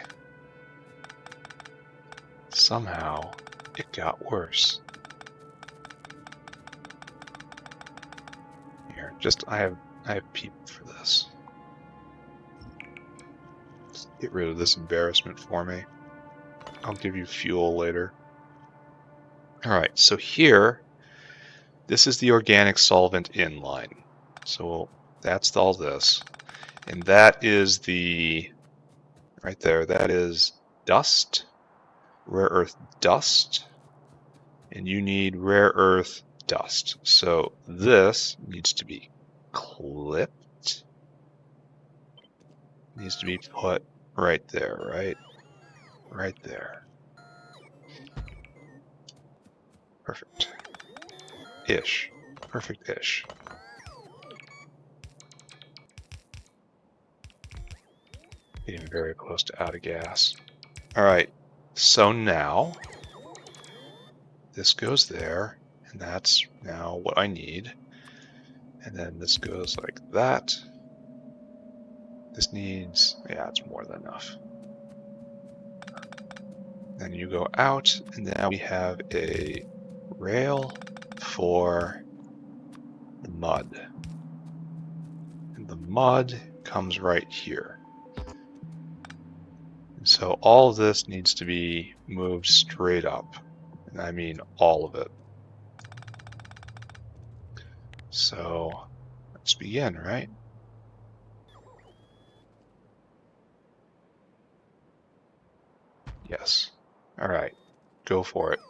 Somehow, it got worse. Here, I have people for this. Let's get rid of this embarrassment for me. I'll give you fuel later. Alright, so here, this is the organic solvent inline. So that's all this. And that is the, right there, that is dust, rare earth dust. And you need rare earth dust. So this needs to be clipped. Needs to be put right there, right? Right there. Perfect. Ish. Perfect-ish. Getting very close to out of gas. Alright, so now this goes there, and that's now what I need. And then this goes like that. This needs, yeah, it's more than enough. Then you go out, and now we have a rail for the mud. And the mud comes right here. And so all of this needs to be moved straight up. And I mean all of it. So let's begin, right? Yes. All right, go for it.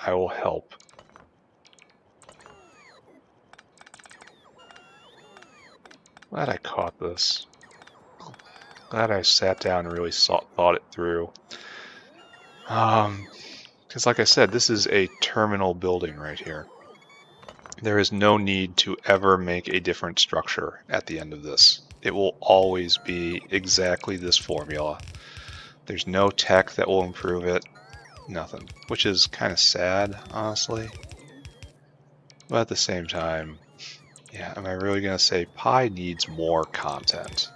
I will help. Glad I caught this. Glad I sat down and really thought it through. Because like I said, this is a terminal building right here. There is no need to ever make a different structure at the end of this. It will always be exactly this formula. There's no tech that will improve it. Nothing. Which is kind of sad, honestly. But at the same time, yeah, am I really going to say Pi needs more content?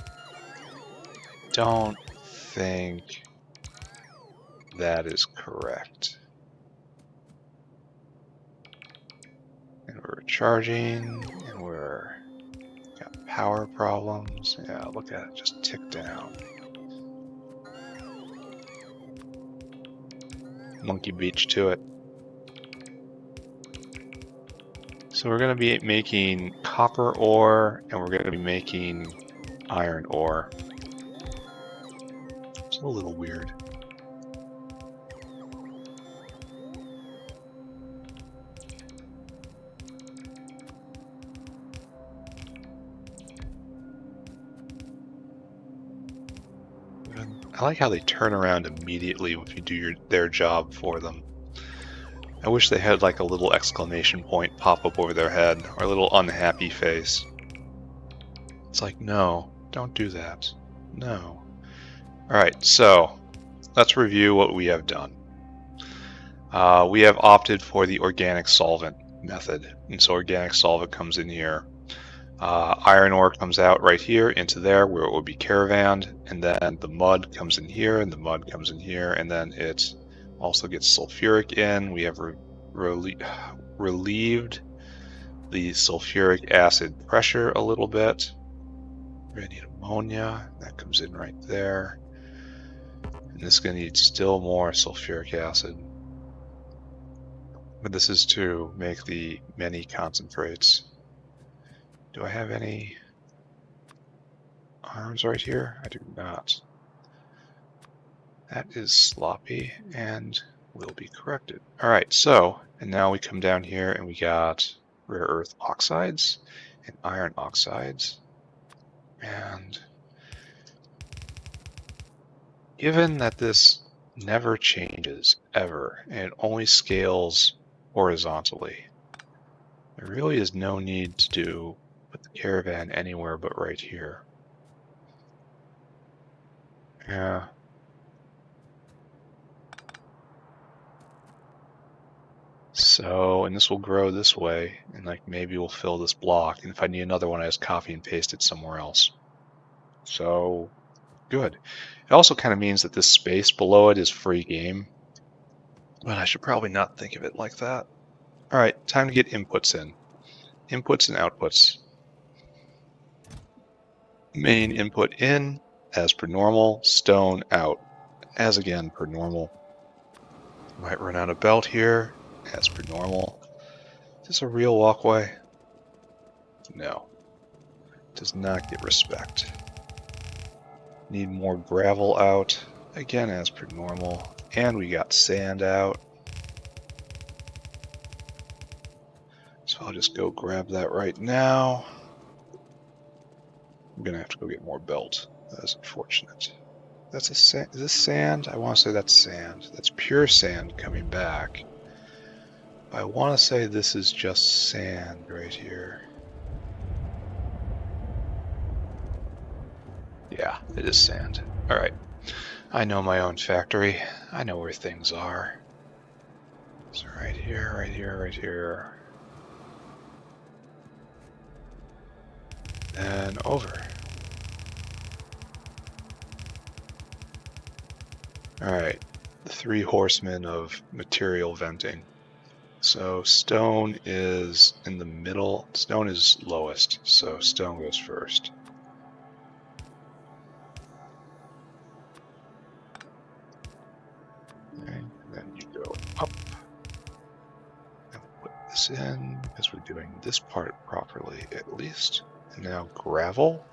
Don't think that is correct. And we're charging, and we're got power problems. Yeah, look at it, just tick down. Monkey Beach to it. So we're going to be making copper ore, and we're going to be making iron ore. It's a little weird. I like how they turn around immediately if you do their job for them. I wish they had like a little exclamation point pop up over their head, or a little unhappy face. It's like, no, don't do that. No. Alright, so let's review what we have done. We have opted for the organic solvent method, and so organic solvent comes in here. Iron ore comes out right here into there where it would be caravanned, and then the mud comes in here, and the mud comes in here, and then it also gets sulfuric in. We have relieved the sulfuric acid pressure a little bit. We're going to need ammonia. That comes in right there. And this is going to need still more sulfuric acid. But this is to make the many concentrates. Do I have any arms right here? I do not. That is sloppy and will be corrected. Alright, so, and now we come down here and we got rare earth oxides and iron oxides. And given that this never changes, ever, and it only scales horizontally, there really is no need to put the caravan anywhere but right here. Yeah. So, and this will grow this way, and like maybe we'll fill this block, and if I need another one, I just copy and paste it somewhere else. So, good. It also kind of means that this space below it is free game, but I should probably not think of it like that. All right, time to get inputs in. Inputs and outputs. Main input in, as per normal. Stone out, as again per normal. Might run out of belt here, as per normal. Is this a real walkway? No. Does not get respect. Need more gravel out. Again, as per normal. And we got sand out. So I'll just go grab that right now. I'm gonna have to go get more belt. That is unfortunate. That's a sand. Is this sand? I want to say that's sand. That's pure sand coming back. I want to say this is just sand right here. Yeah, it is sand. Alright. I know my own factory. I know where things are. So right here, right here, right here. And over. Alright. The three horsemen of material venting. So stone is in the middle. Stone is lowest, so stone goes first. Okay, and then you go up. And put this in, because we're doing this part properly at least. And now gravel.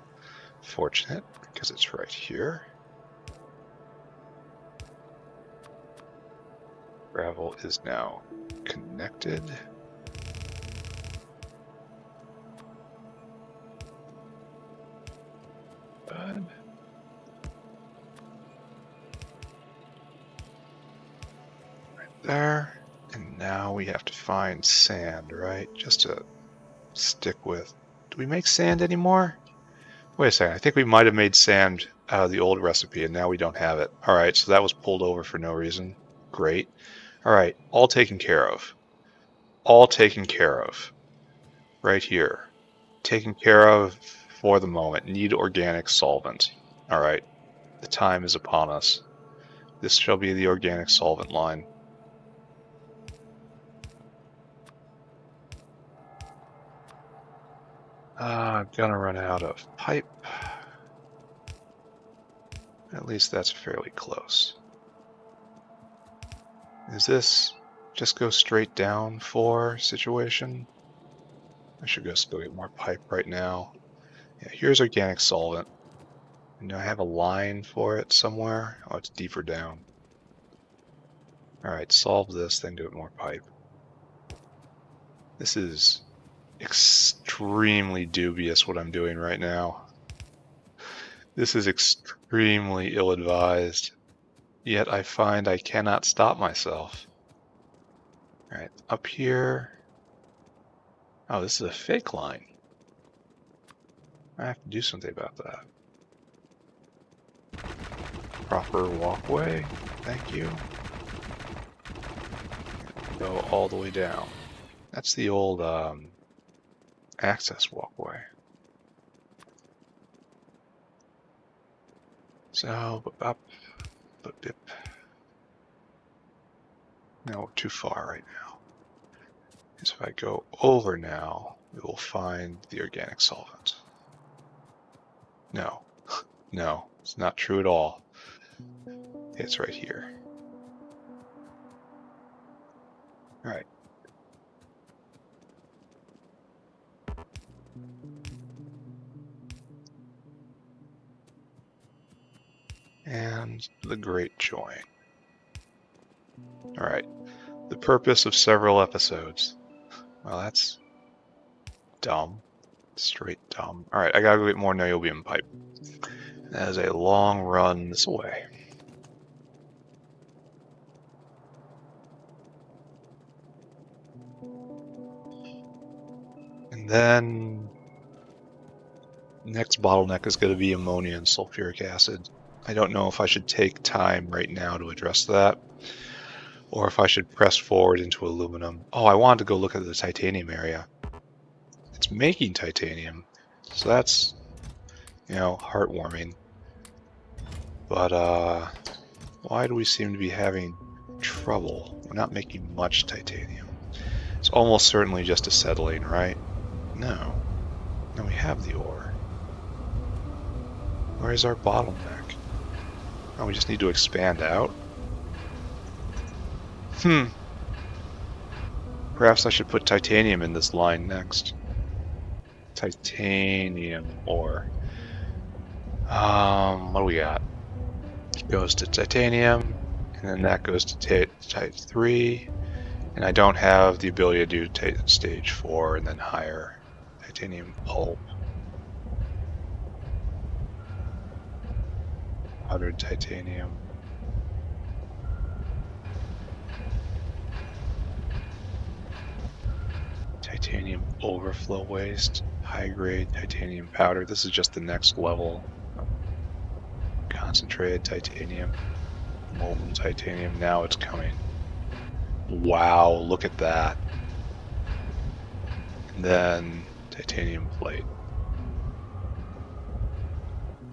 Fortunate, because it's right here. Gravel is now connected. Good. Right there. And now we have to find sand, right? Just to stick with. Do we make sand anymore? Wait a second. I think we might have made sand out of the old recipe, and now we don't have it. All right, so that was pulled over for no reason. Great. All right, all taken care of. All taken care of. Right here. Taken care of for the moment. Need organic solvent. All right, the time is upon us. This shall be the organic solvent line. I'm gonna run out of pipe. At least that's fairly close. Is this just go straight down for situation? I should just go get more pipe right now. Yeah, here's organic solvent. And I have a line for it somewhere. Oh, it's deeper down. Alright, solve this, then do it more pipe. This is extremely dubious what I'm doing right now. This is extremely ill-advised. Yet I find I cannot stop myself. Alright, up here. Oh, this is a fake line. I have to do something about that. Proper walkway. Thank you. Go all the way down. That's the old access walkway. So, up, dip. No, we're too far right now. So if I go over now, we will find the organic solvent. No, no, it's not true at all. It's right here. All right. And the great join. All right. The purpose of several episodes. Well, that's dumb. Straight dumb. All right, I gotta go get more niobium pipe. That is a long run this way. And then next bottleneck is going to be ammonia and sulfuric acid. I don't know if I should take time right now to address that, or if I should press forward into aluminum. Oh, I wanted to go look at the titanium area. It's making titanium, so that's, you know, heartwarming. But why do we seem to be having trouble? We're not making much titanium. It's almost certainly just acetylene, right? No. No, we have the ore. Where is our bottleneck? Oh, we just need to expand out? Perhaps I should put titanium in this line next. titanium ore. What do we got? It goes to titanium, and then that goes to type 3, and I don't have the ability to do stage 4 and then higher. Titanium pulp. Powdered titanium. Titanium overflow waste. High grade titanium powder. This is just the next level. Concentrated titanium. Molten titanium. Now it's coming. Wow, look at that. And then titanium plate.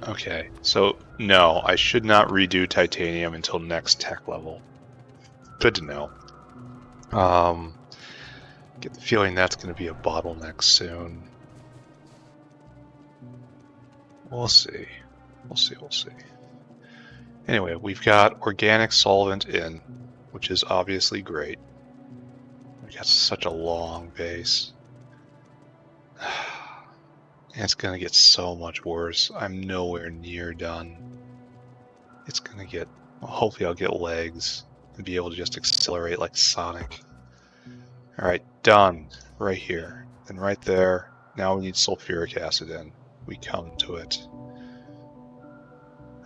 Okay, so no, I should not redo titanium until next tech level. Good to know. Get the feeling that's going to be a bottleneck soon. We'll see. We'll see. Anyway, we've got organic solvent in, which is obviously great. We got such a long base. And it's going to get so much worse. I'm nowhere near done. It's going to get... Well, hopefully I'll get legs and be able to just accelerate like Sonic. Alright, done. Right here. And right there. Now we need sulfuric acid in. We come to it.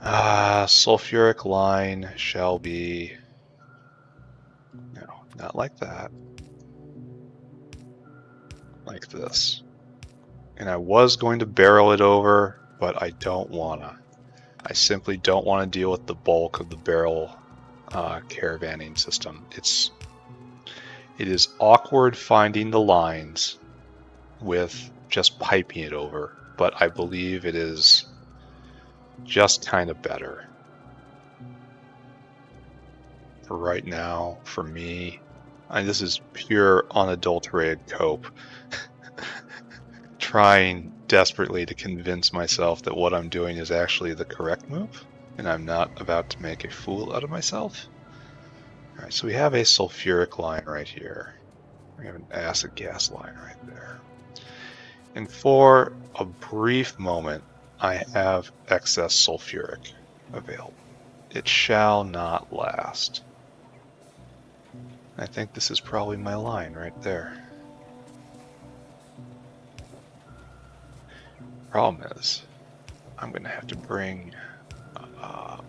Sulfuric line shall be... No, not like that. Like this. And I was going to barrel it over, but I don't wanna. I simply don't want to deal with the bulk of the barrel caravanning system. It is awkward finding the lines with just piping it over, but I believe it is just kind of better. For right now, for me, this is pure unadulterated cope. Trying desperately to convince myself that what I'm doing is actually the correct move, and I'm not about to make a fool out of myself. Alright, so we have a sulfuric line right here. We have an acid gas line right there. And for a brief moment, I have excess sulfuric available. It shall not last. I think this is probably my line right there. Problem is, I'm going to have to bring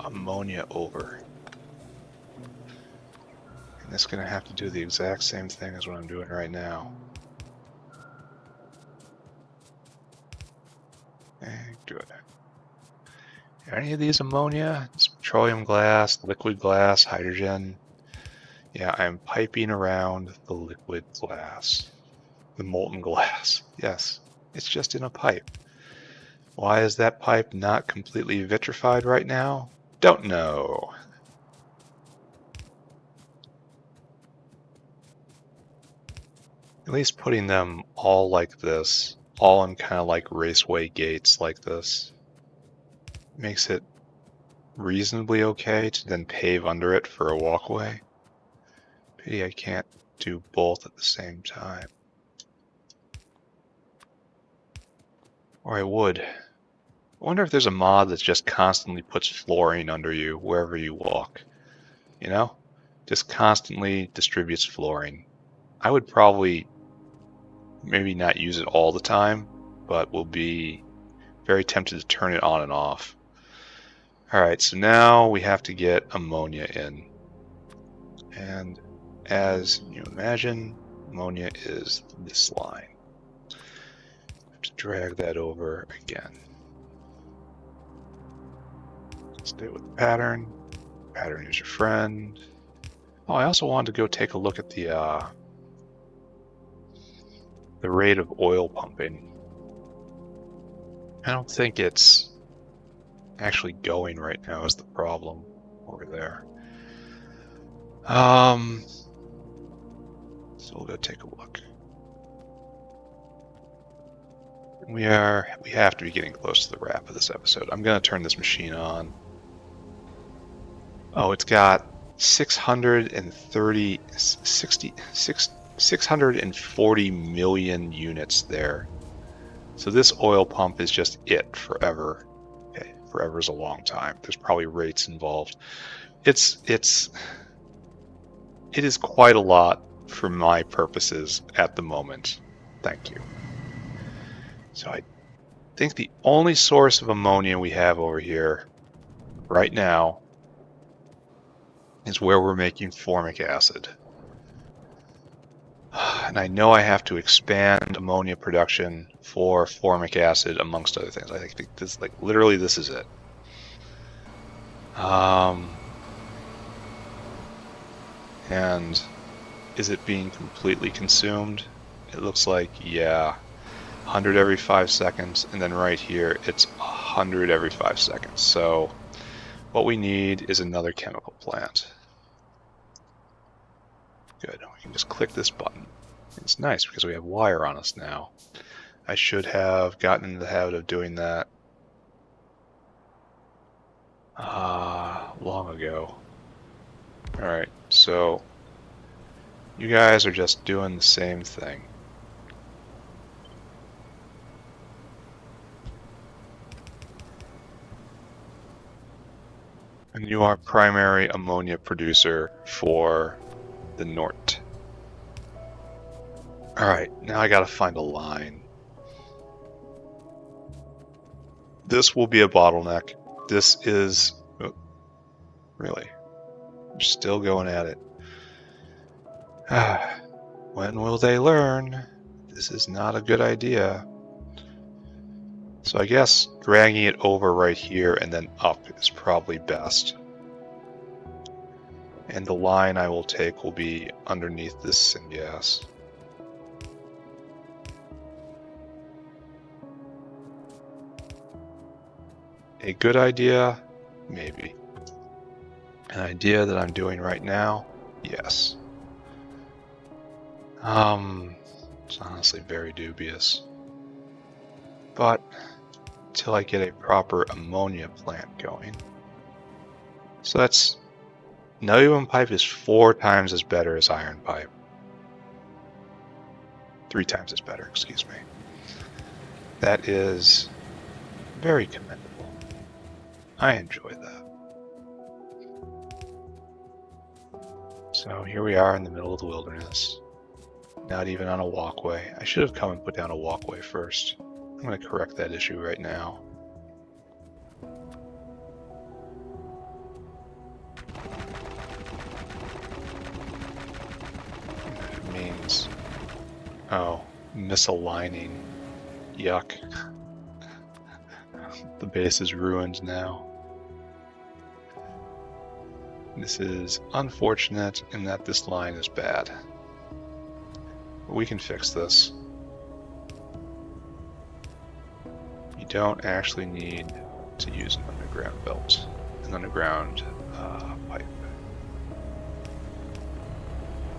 ammonia over. And it's going to have to do the exact same thing as what I'm doing right now. Good. Any of these ammonia? It's petroleum glass, liquid glass, hydrogen. Yeah, I'm piping around the liquid glass. The molten glass. Yes, it's just in a pipe. Why is that pipe not completely vitrified right now? Don't know. At least putting them all like this, all in kind of like raceway gates like this, makes it reasonably okay to then pave under it for a walkway. Pity I can't do both at the same time. Or I would. I wonder if there's a mod that just constantly puts fluorine under you wherever you walk. You know? Just constantly distributes fluorine. I would probably maybe not use it all the time, but will be very tempted to turn it on and off. Alright, so now we have to get ammonia in. And as you imagine, ammonia is this line. To drag that over again. Stay with the pattern. Pattern is your friend. Oh, I also wanted to go take a look at the rate of oil pumping. I don't think it's actually going right now is the problem over there. So we'll go take a look. We have to be getting close to the wrap of this episode. I'm going to turn this machine on. Oh, it's got 640 million units there. So this oil pump is just it forever. Okay, forever is a long time. There's probably rates involved. It is quite a lot for my purposes at the moment. Thank you. So I think the only source of ammonia we have over here right now is where we're making formic acid. And I know I have to expand ammonia production for formic acid, amongst other things. I think this, like, literally this is it. And is it being completely consumed? It looks like, yeah, 100 every 5 seconds, and then right here it's 100 every 5 seconds. So what we need is another chemical plant. Good, we can just click this button. It's nice because we have wire on us now. I should have gotten into the habit of doing that long ago. Alright, so you guys are just doing the same thing. And you are primary ammonia producer for the Nort. Alright, now I gotta find a line. This will be a bottleneck. This is... Oh, really? We're still going at it. When will they learn? This is not a good idea. So I guess dragging it over right here and then up is probably best. And the line I will take will be underneath this syngas. A good idea? Maybe. An idea that I'm doing right now? Yes. It's honestly very dubious. But until I get a proper ammonia plant going. So that's... Niobium pipe is 4 times as better as iron pipe. 3 times as better, excuse me. That is very commendable. I enjoy that. So here we are in the middle of the wilderness. Not even on a walkway. I should have come and put down a walkway first. I'm going to correct that issue right now. It means... Oh, misaligning. Yuck. The base is ruined now. This is unfortunate in that this line is bad. But we can fix this. You don't actually need to use an underground belt, an underground pipe.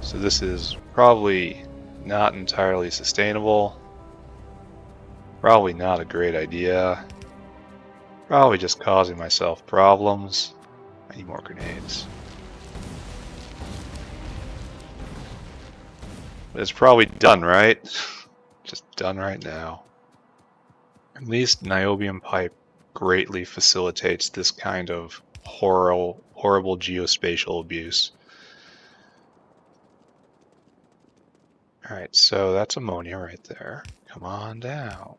So this is probably not entirely sustainable. Probably not a great idea. Probably just causing myself problems. I need more grenades. But it's probably done, right? Just done right now. At least niobium pipe greatly facilitates this kind of horrible geospatial abuse. Alright, so that's ammonia right there. Come on down.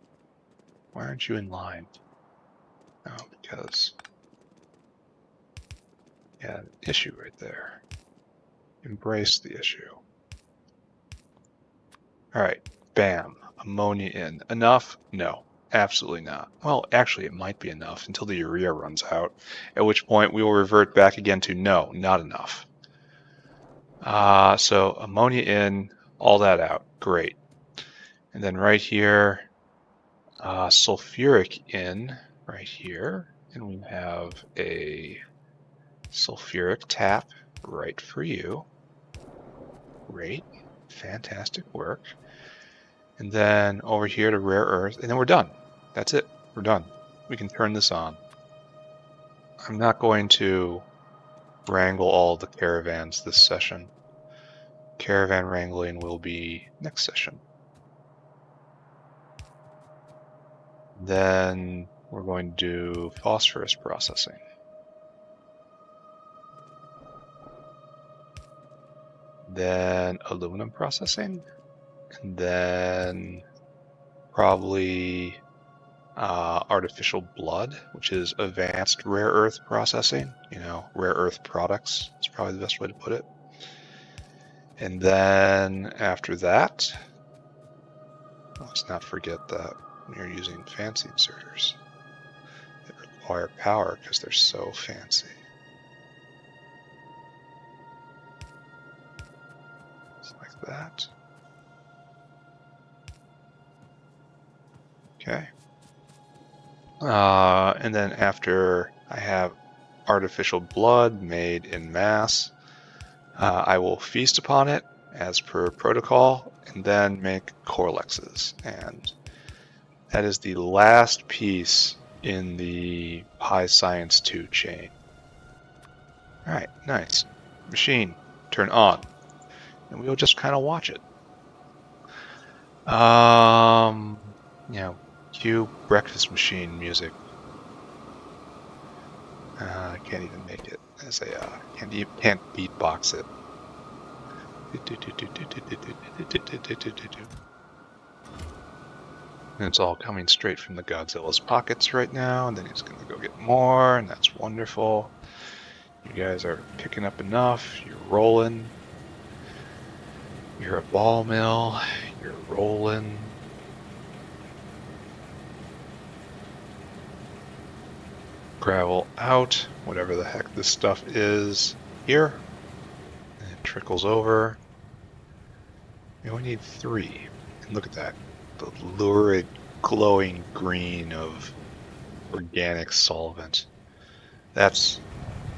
Why aren't you in line? Oh, because... Yeah, an issue right there. Embrace the issue. Alright, bam. Ammonia in. Enough? No, absolutely not. Well, actually, it might be enough until the urea runs out, at which point we will revert back again to no, not enough. So ammonia in, all that out. Great. And then right here, sulfuric in, right here. And we have a sulfuric tap right for you. Great. Fantastic work. And then over here to rare earth, and then we're done. That's it. We're done. We can turn this on. I'm not going to wrangle all the caravans this session. Caravan wrangling will be next session. Then we're going to do phosphorus processing. Then aluminum processing. And then probably artificial blood, which is advanced rare earth processing. You know, rare earth products is probably the best way to put it. And then after that, let's not forget that you're using fancy inserters that require power because they're so fancy. Just like that. Okay. And then after I have artificial blood made in mass, I will feast upon it as per protocol and then make Corlexes. And that is the last piece in the Pi Science 2 chain. Alright, nice. Machine, turn on. And we'll just kind of watch it. You know, cue breakfast machine music. I can't even make it as a can't beatbox it. And it's all coming straight from the Godzilla's pockets right now, and then he's gonna go get more, and that's wonderful. You guys are picking up enough, you're rolling. You're a ball mill, you're rolling. Gravel out, whatever the heck this stuff is here. And it trickles over. We only need 3. And look at that. The lurid glowing green of organic solvent. That's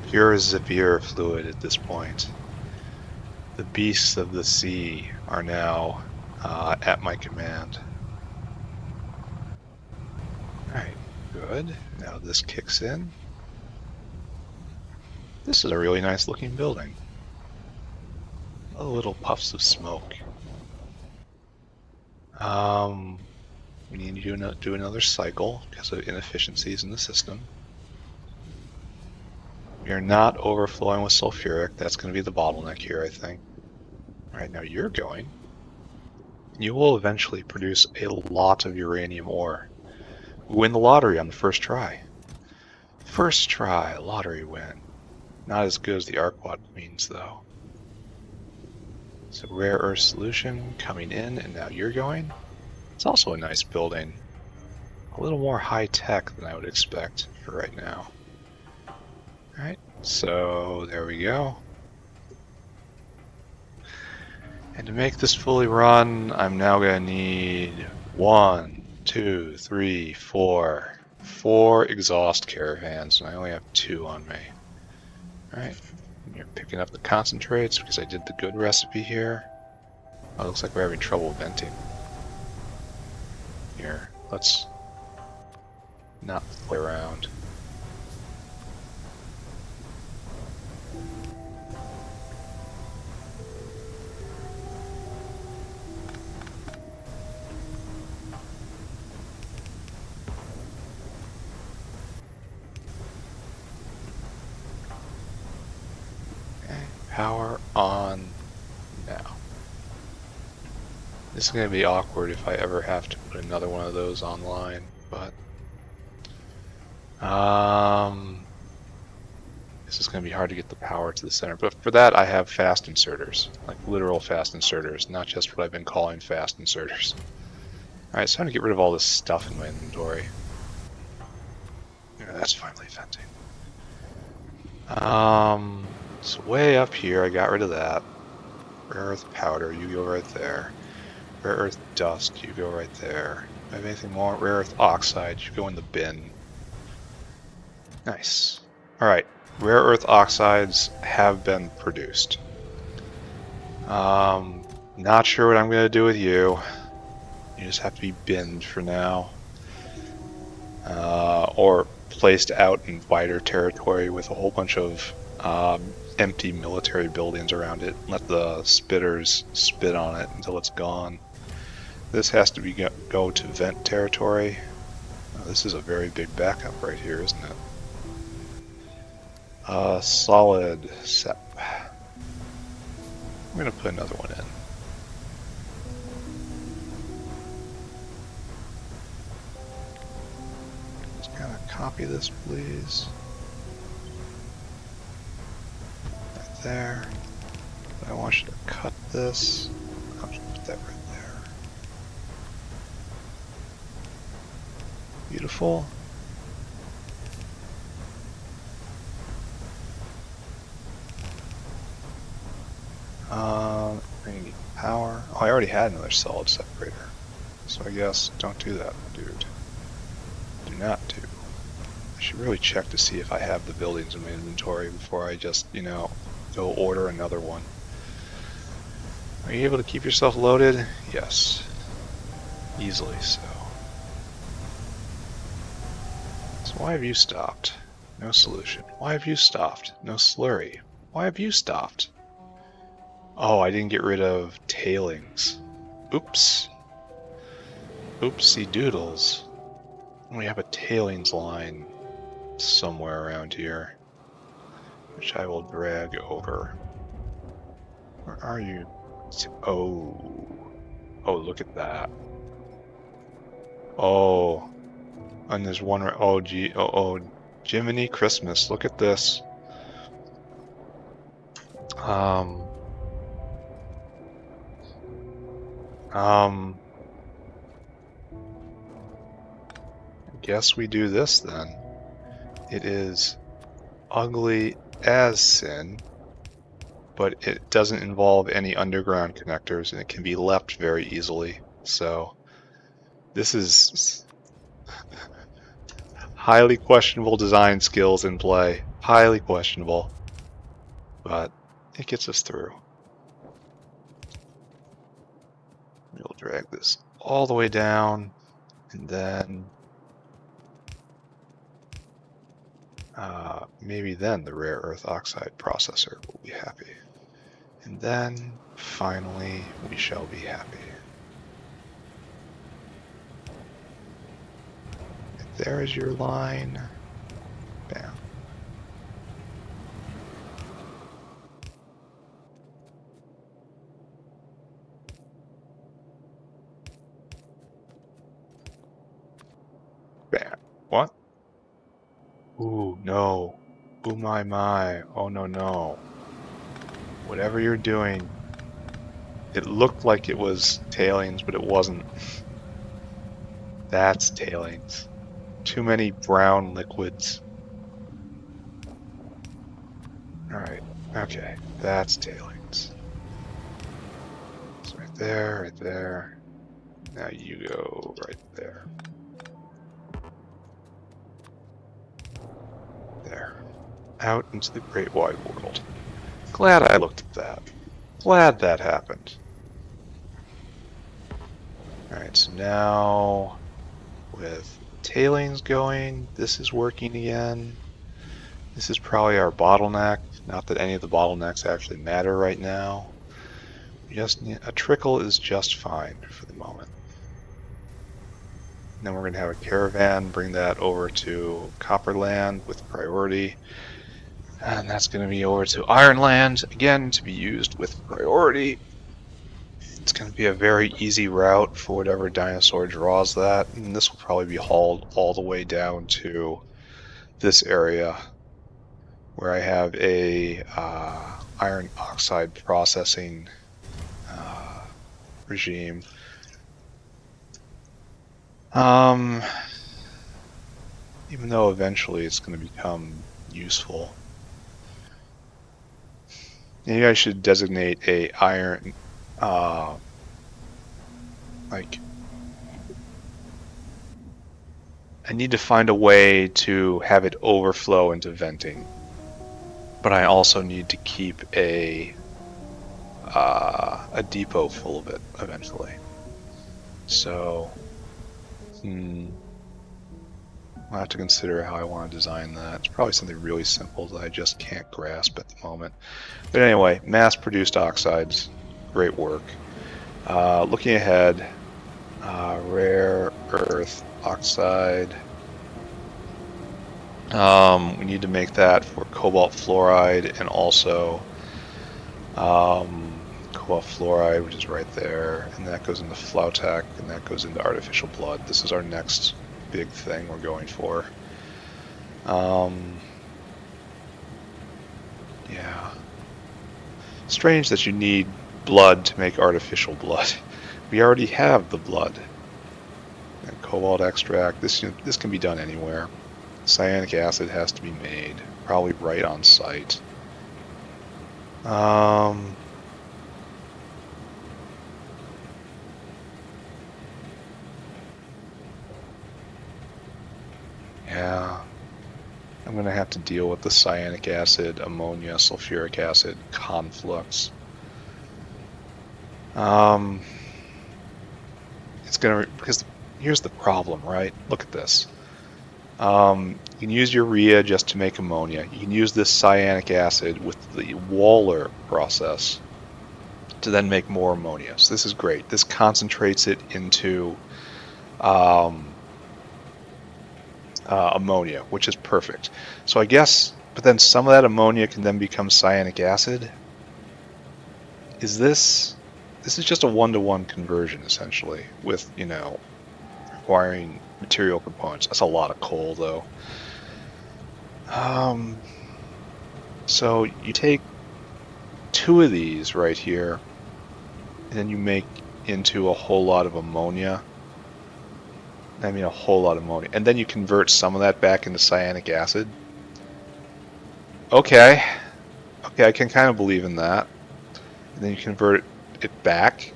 pure Zapir fluid at this point. The beasts of the sea are now at my command. Alright, good. Now this kicks in. This is a really nice looking building. A little puffs of smoke. We need to do another cycle because of inefficiencies in the system. We are not overflowing with sulfuric. That's going to be the bottleneck here, I think. Alright, now you're going. You will eventually produce a lot of uranium ore. We win the lottery on the first try. First try, lottery win. Not as good as the Arquad means, though. So rare earth solution coming in, and now you're going. It's also a nice building. A little more high-tech than I would expect for right now. Alright, so there we go. And to make this fully run, I'm now going to need 1, 2, 3, 4. 4 exhaust caravans, and I only have 2 on me. Alright, you're picking up the concentrates because I did the good recipe here. Oh, it looks like we're having trouble venting. Here, let's not play around. Power on now. This is going to be awkward if I ever have to put another one of those online, but this is going to be hard to get the power to the center. But for that, I have fast inserters, like literal fast inserters, not just what I've been calling fast inserters. All right, so I'm going to get rid of all this stuff in my inventory. Yeah, that's finally venting. So way up here, I got rid of that. Rare earth powder, you go right there. Rare earth dust, you go right there. Do I have anything more? Rare earth oxide, you go in the bin. Nice. Alright, rare earth oxides have been produced. Not sure what I'm going to do with you. You just have to be binned for now. Or placed out in wider territory with a whole bunch of empty military buildings around it. Let the spitters spit on it until it's gone. This has to be go to vent territory. Oh, this is a very big backup right here, isn't it? Solid sep. I'm gonna put another one in. Just gotta copy this, please. Right there. I want you to cut this. I'll just put that right there. Beautiful. I need power. Oh, I already had another solid separator. So I guess don't do that, dude. Do not do. I should really check to see if I have the buildings in my inventory before I just, you know, go order another one. Are you able to keep yourself loaded? Yes. Easily so. So why have you stopped? No solution. Why have you stopped? No slurry. Why have you stopped? Oh, I didn't get rid of tailings. Oops. Oopsie doodles. We have a tailings line somewhere around here, which I will drag over. Where are you? Oh. Oh, look at that. Oh. And there's one. Oh, gee. Oh, Jiminy Christmas. Look at this. I guess we do this then. It is ugly as sin, but it doesn't involve any underground connectors, and it can be left very easily. So this is highly questionable design skills in play. Highly questionable, but it gets us through. We'll drag this all the way down, and then maybe then the rare earth oxide processor will be happy. And then, finally, we shall be happy. And there is your line. Bam. Bam. What? Ooh, no. Ooh, my. Oh, no. Whatever you're doing, it looked like it was tailings, but it wasn't. That's tailings. Too many brown liquids. Alright, okay, that's tailings. It's right there. Now you go right there. There. Out into the great wide world. Glad I looked at that. Glad that happened. Alright, so now with tailings going, this is working again. This is probably our bottleneck. Not that any of the bottlenecks actually matter right now. We just need, a trickle is just fine for the moment. And then we're going to have a caravan bring that over to Copperland with priority. And that's going to be over to Ironland, again, to be used with priority. It's going to be a very easy route for whatever dinosaur draws that. And this will probably be hauled all the way down to this area where I have a iron oxide processing regime. Even though eventually it's going to become useful. Maybe I should designate a iron, like, I need to find a way to have it overflow into venting, but I also need to keep a depot full of it eventually. So, I'll have to consider how I want to design that. It's probably something really simple that I just can't grasp at the moment. But anyway, mass-produced oxides, great work. Looking ahead, rare earth oxide We need to make that for cobalt fluoride and also cobalt fluoride, which is right there, and that goes into Flautec, and that goes into artificial blood. This is our next big thing we're going for. Yeah. Strange that you need blood to make artificial blood. We already have the blood. And cobalt extract, this can be done anywhere. Cyanic acid has to be made, probably right on site. Yeah. I'm going to have to deal with the cyanic acid, ammonia, sulfuric acid conflux. It's going to, because here's the problem, right? Look at this. You can use urea just to make ammonia. You can use this cyanic acid with the Waller process to then make more ammonia. So this is great. This concentrates it into ammonia, which is perfect. So I guess, but then some of that ammonia can then become cyanic acid. This is just a one-to-one conversion, essentially, with, requiring material components. That's a lot of coal, though. So you take 2 of these right here, and then you make into a whole lot of ammonia. I mean, a whole lot of ammonia. And then you convert some of that back into cyanic acid. Okay, I can kind of believe in that. And then you convert it back.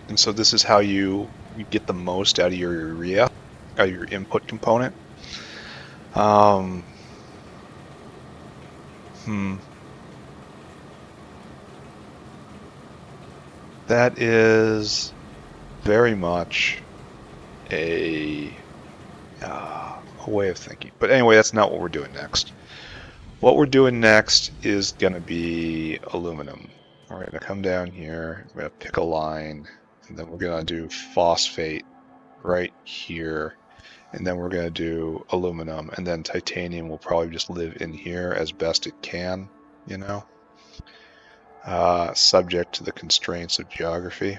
And so this is how you get the most out of your urea, out of your input component. That is very much a way of thinking. But anyway, that's not what we're doing next. What we're doing next is going to be aluminum. We're going to come down here, we're going to pick a line, and then we're going to do phosphate right here, and then we're going to do aluminum, and then titanium will probably just live in here as best it can, subject to the constraints of geography.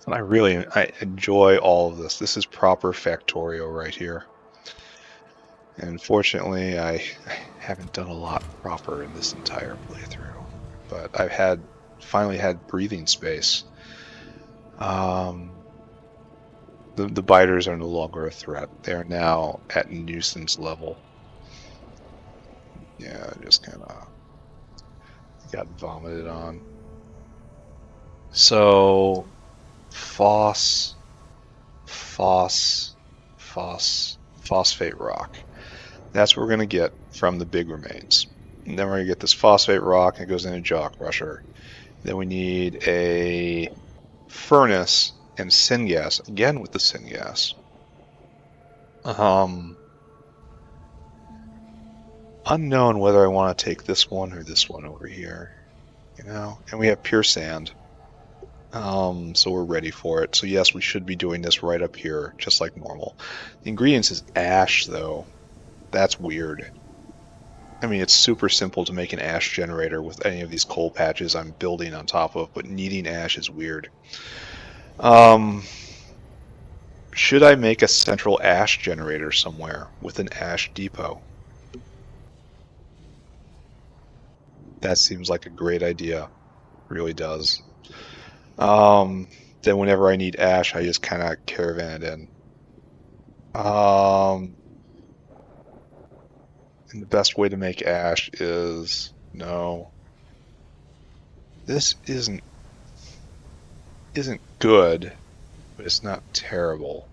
And I enjoy all of this. This is proper Factorio right here. And unfortunately, I haven't done a lot proper in this entire playthrough, but I've finally had breathing space. The biters are no longer a threat. They are now at nuisance level. Yeah, just kind of got vomited on. So, phosphate rock. That's what we're going to get from the big remains. And then we're going to get this phosphate rock, and it goes into jaw crusher. Then we need a furnace and syngas, again with the syngas. Unknown whether I want to take this one or this one over here, and we have pure sand. So we're ready for it. So yes, we should be doing this right up here, just like normal. The ingredients is ash, though. That's weird. I mean, it's super simple to make an ash generator with any of these coal patches I'm building on top of, but needing ash is weird. Should I make a central ash generator somewhere with an ash depot? That seems like a great idea. It really does. Then whenever I need ash, I just kind of caravan it in. And the best way to make ash is... No. This isn't good, but it's not terrible.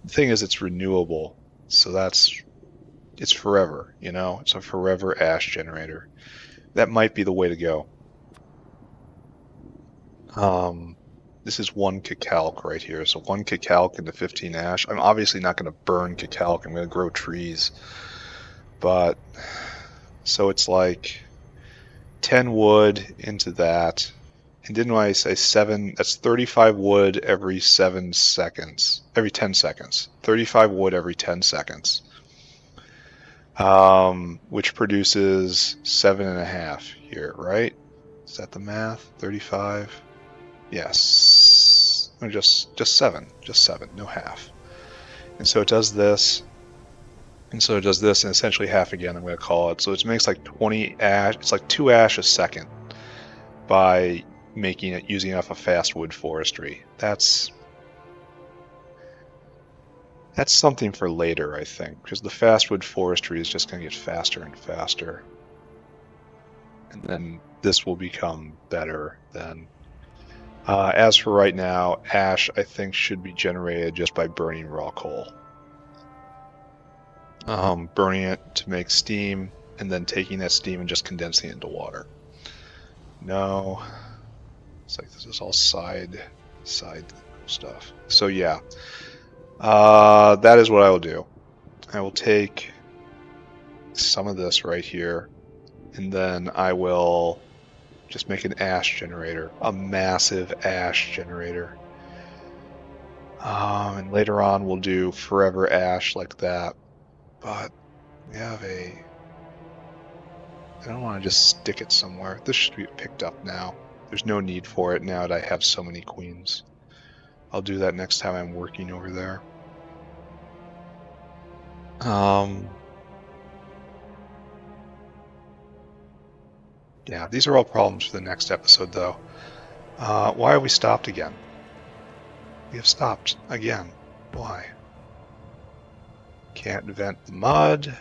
The thing is, it's renewable, so it's forever, It's a forever ash generator. That might be the way to go. This is 1 cacalc right here, so 1 cacalc into 15 ash. I'm obviously not going to burn cacalc, I'm going to grow trees. But, so it's like 10 wood into that, And didn't I say 7? That's 35 wood every 7 seconds. Every 10 seconds. 35 wood every 10 seconds. Which produces 7.5 here, right? Is that the math? 35? Yes. No, just 7. Just 7, no half. And so it does this. And so it does this, and essentially half again, I'm going to call it. So it makes like 20 ash. It's like 2 ash a second by making it using enough of fast wood forestry. That's something for later, I think, because the fast wood forestry is just going to get faster and faster. And then this will become better then. As for right now, ash, I think, should be generated just by burning raw coal. Burning it to make steam, and then taking that steam and just condensing it into water. No. It's like this is all side stuff. So yeah. That is what I will do. I will take some of this right here, and then I will just make an ash generator, a massive ash generator. And later on we'll do forever ash like that. But we have I don't want to just stick it somewhere. This should be picked up now. There's no need for it now that I have so many queens. I'll do that next time I'm working over there. Yeah, these are all problems for the next episode, though. Why have we stopped again? We have stopped again. Why? Can't vent the mud.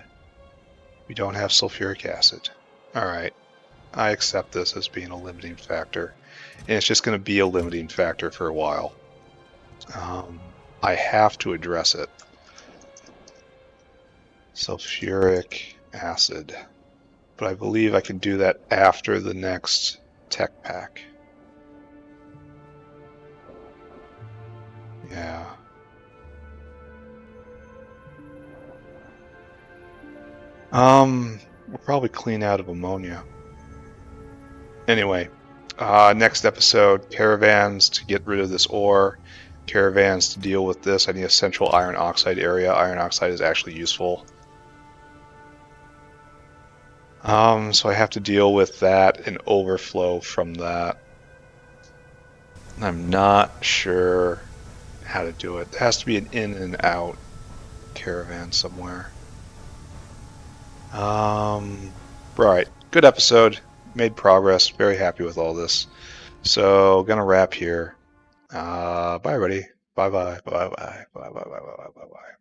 We don't have sulfuric acid. Alright, I accept this as being a limiting factor. And it's just going to be a limiting factor for a while. I have to address it. Sulfuric acid. But I believe I can do that after the next tech pack. Yeah. We'll probably clean out of ammonia. Anyway, next episode, caravans to get rid of this ore, caravans to deal with this. I need a central iron oxide area. Iron oxide is actually useful. So I have to deal with that and overflow from that. I'm not sure how to do it. There has to be an in and out caravan somewhere. Right. Good episode. Made progress. Very happy with all this. So gonna wrap here. Bye everybody. Bye bye. Bye bye. Bye bye. Bye bye. Bye bye.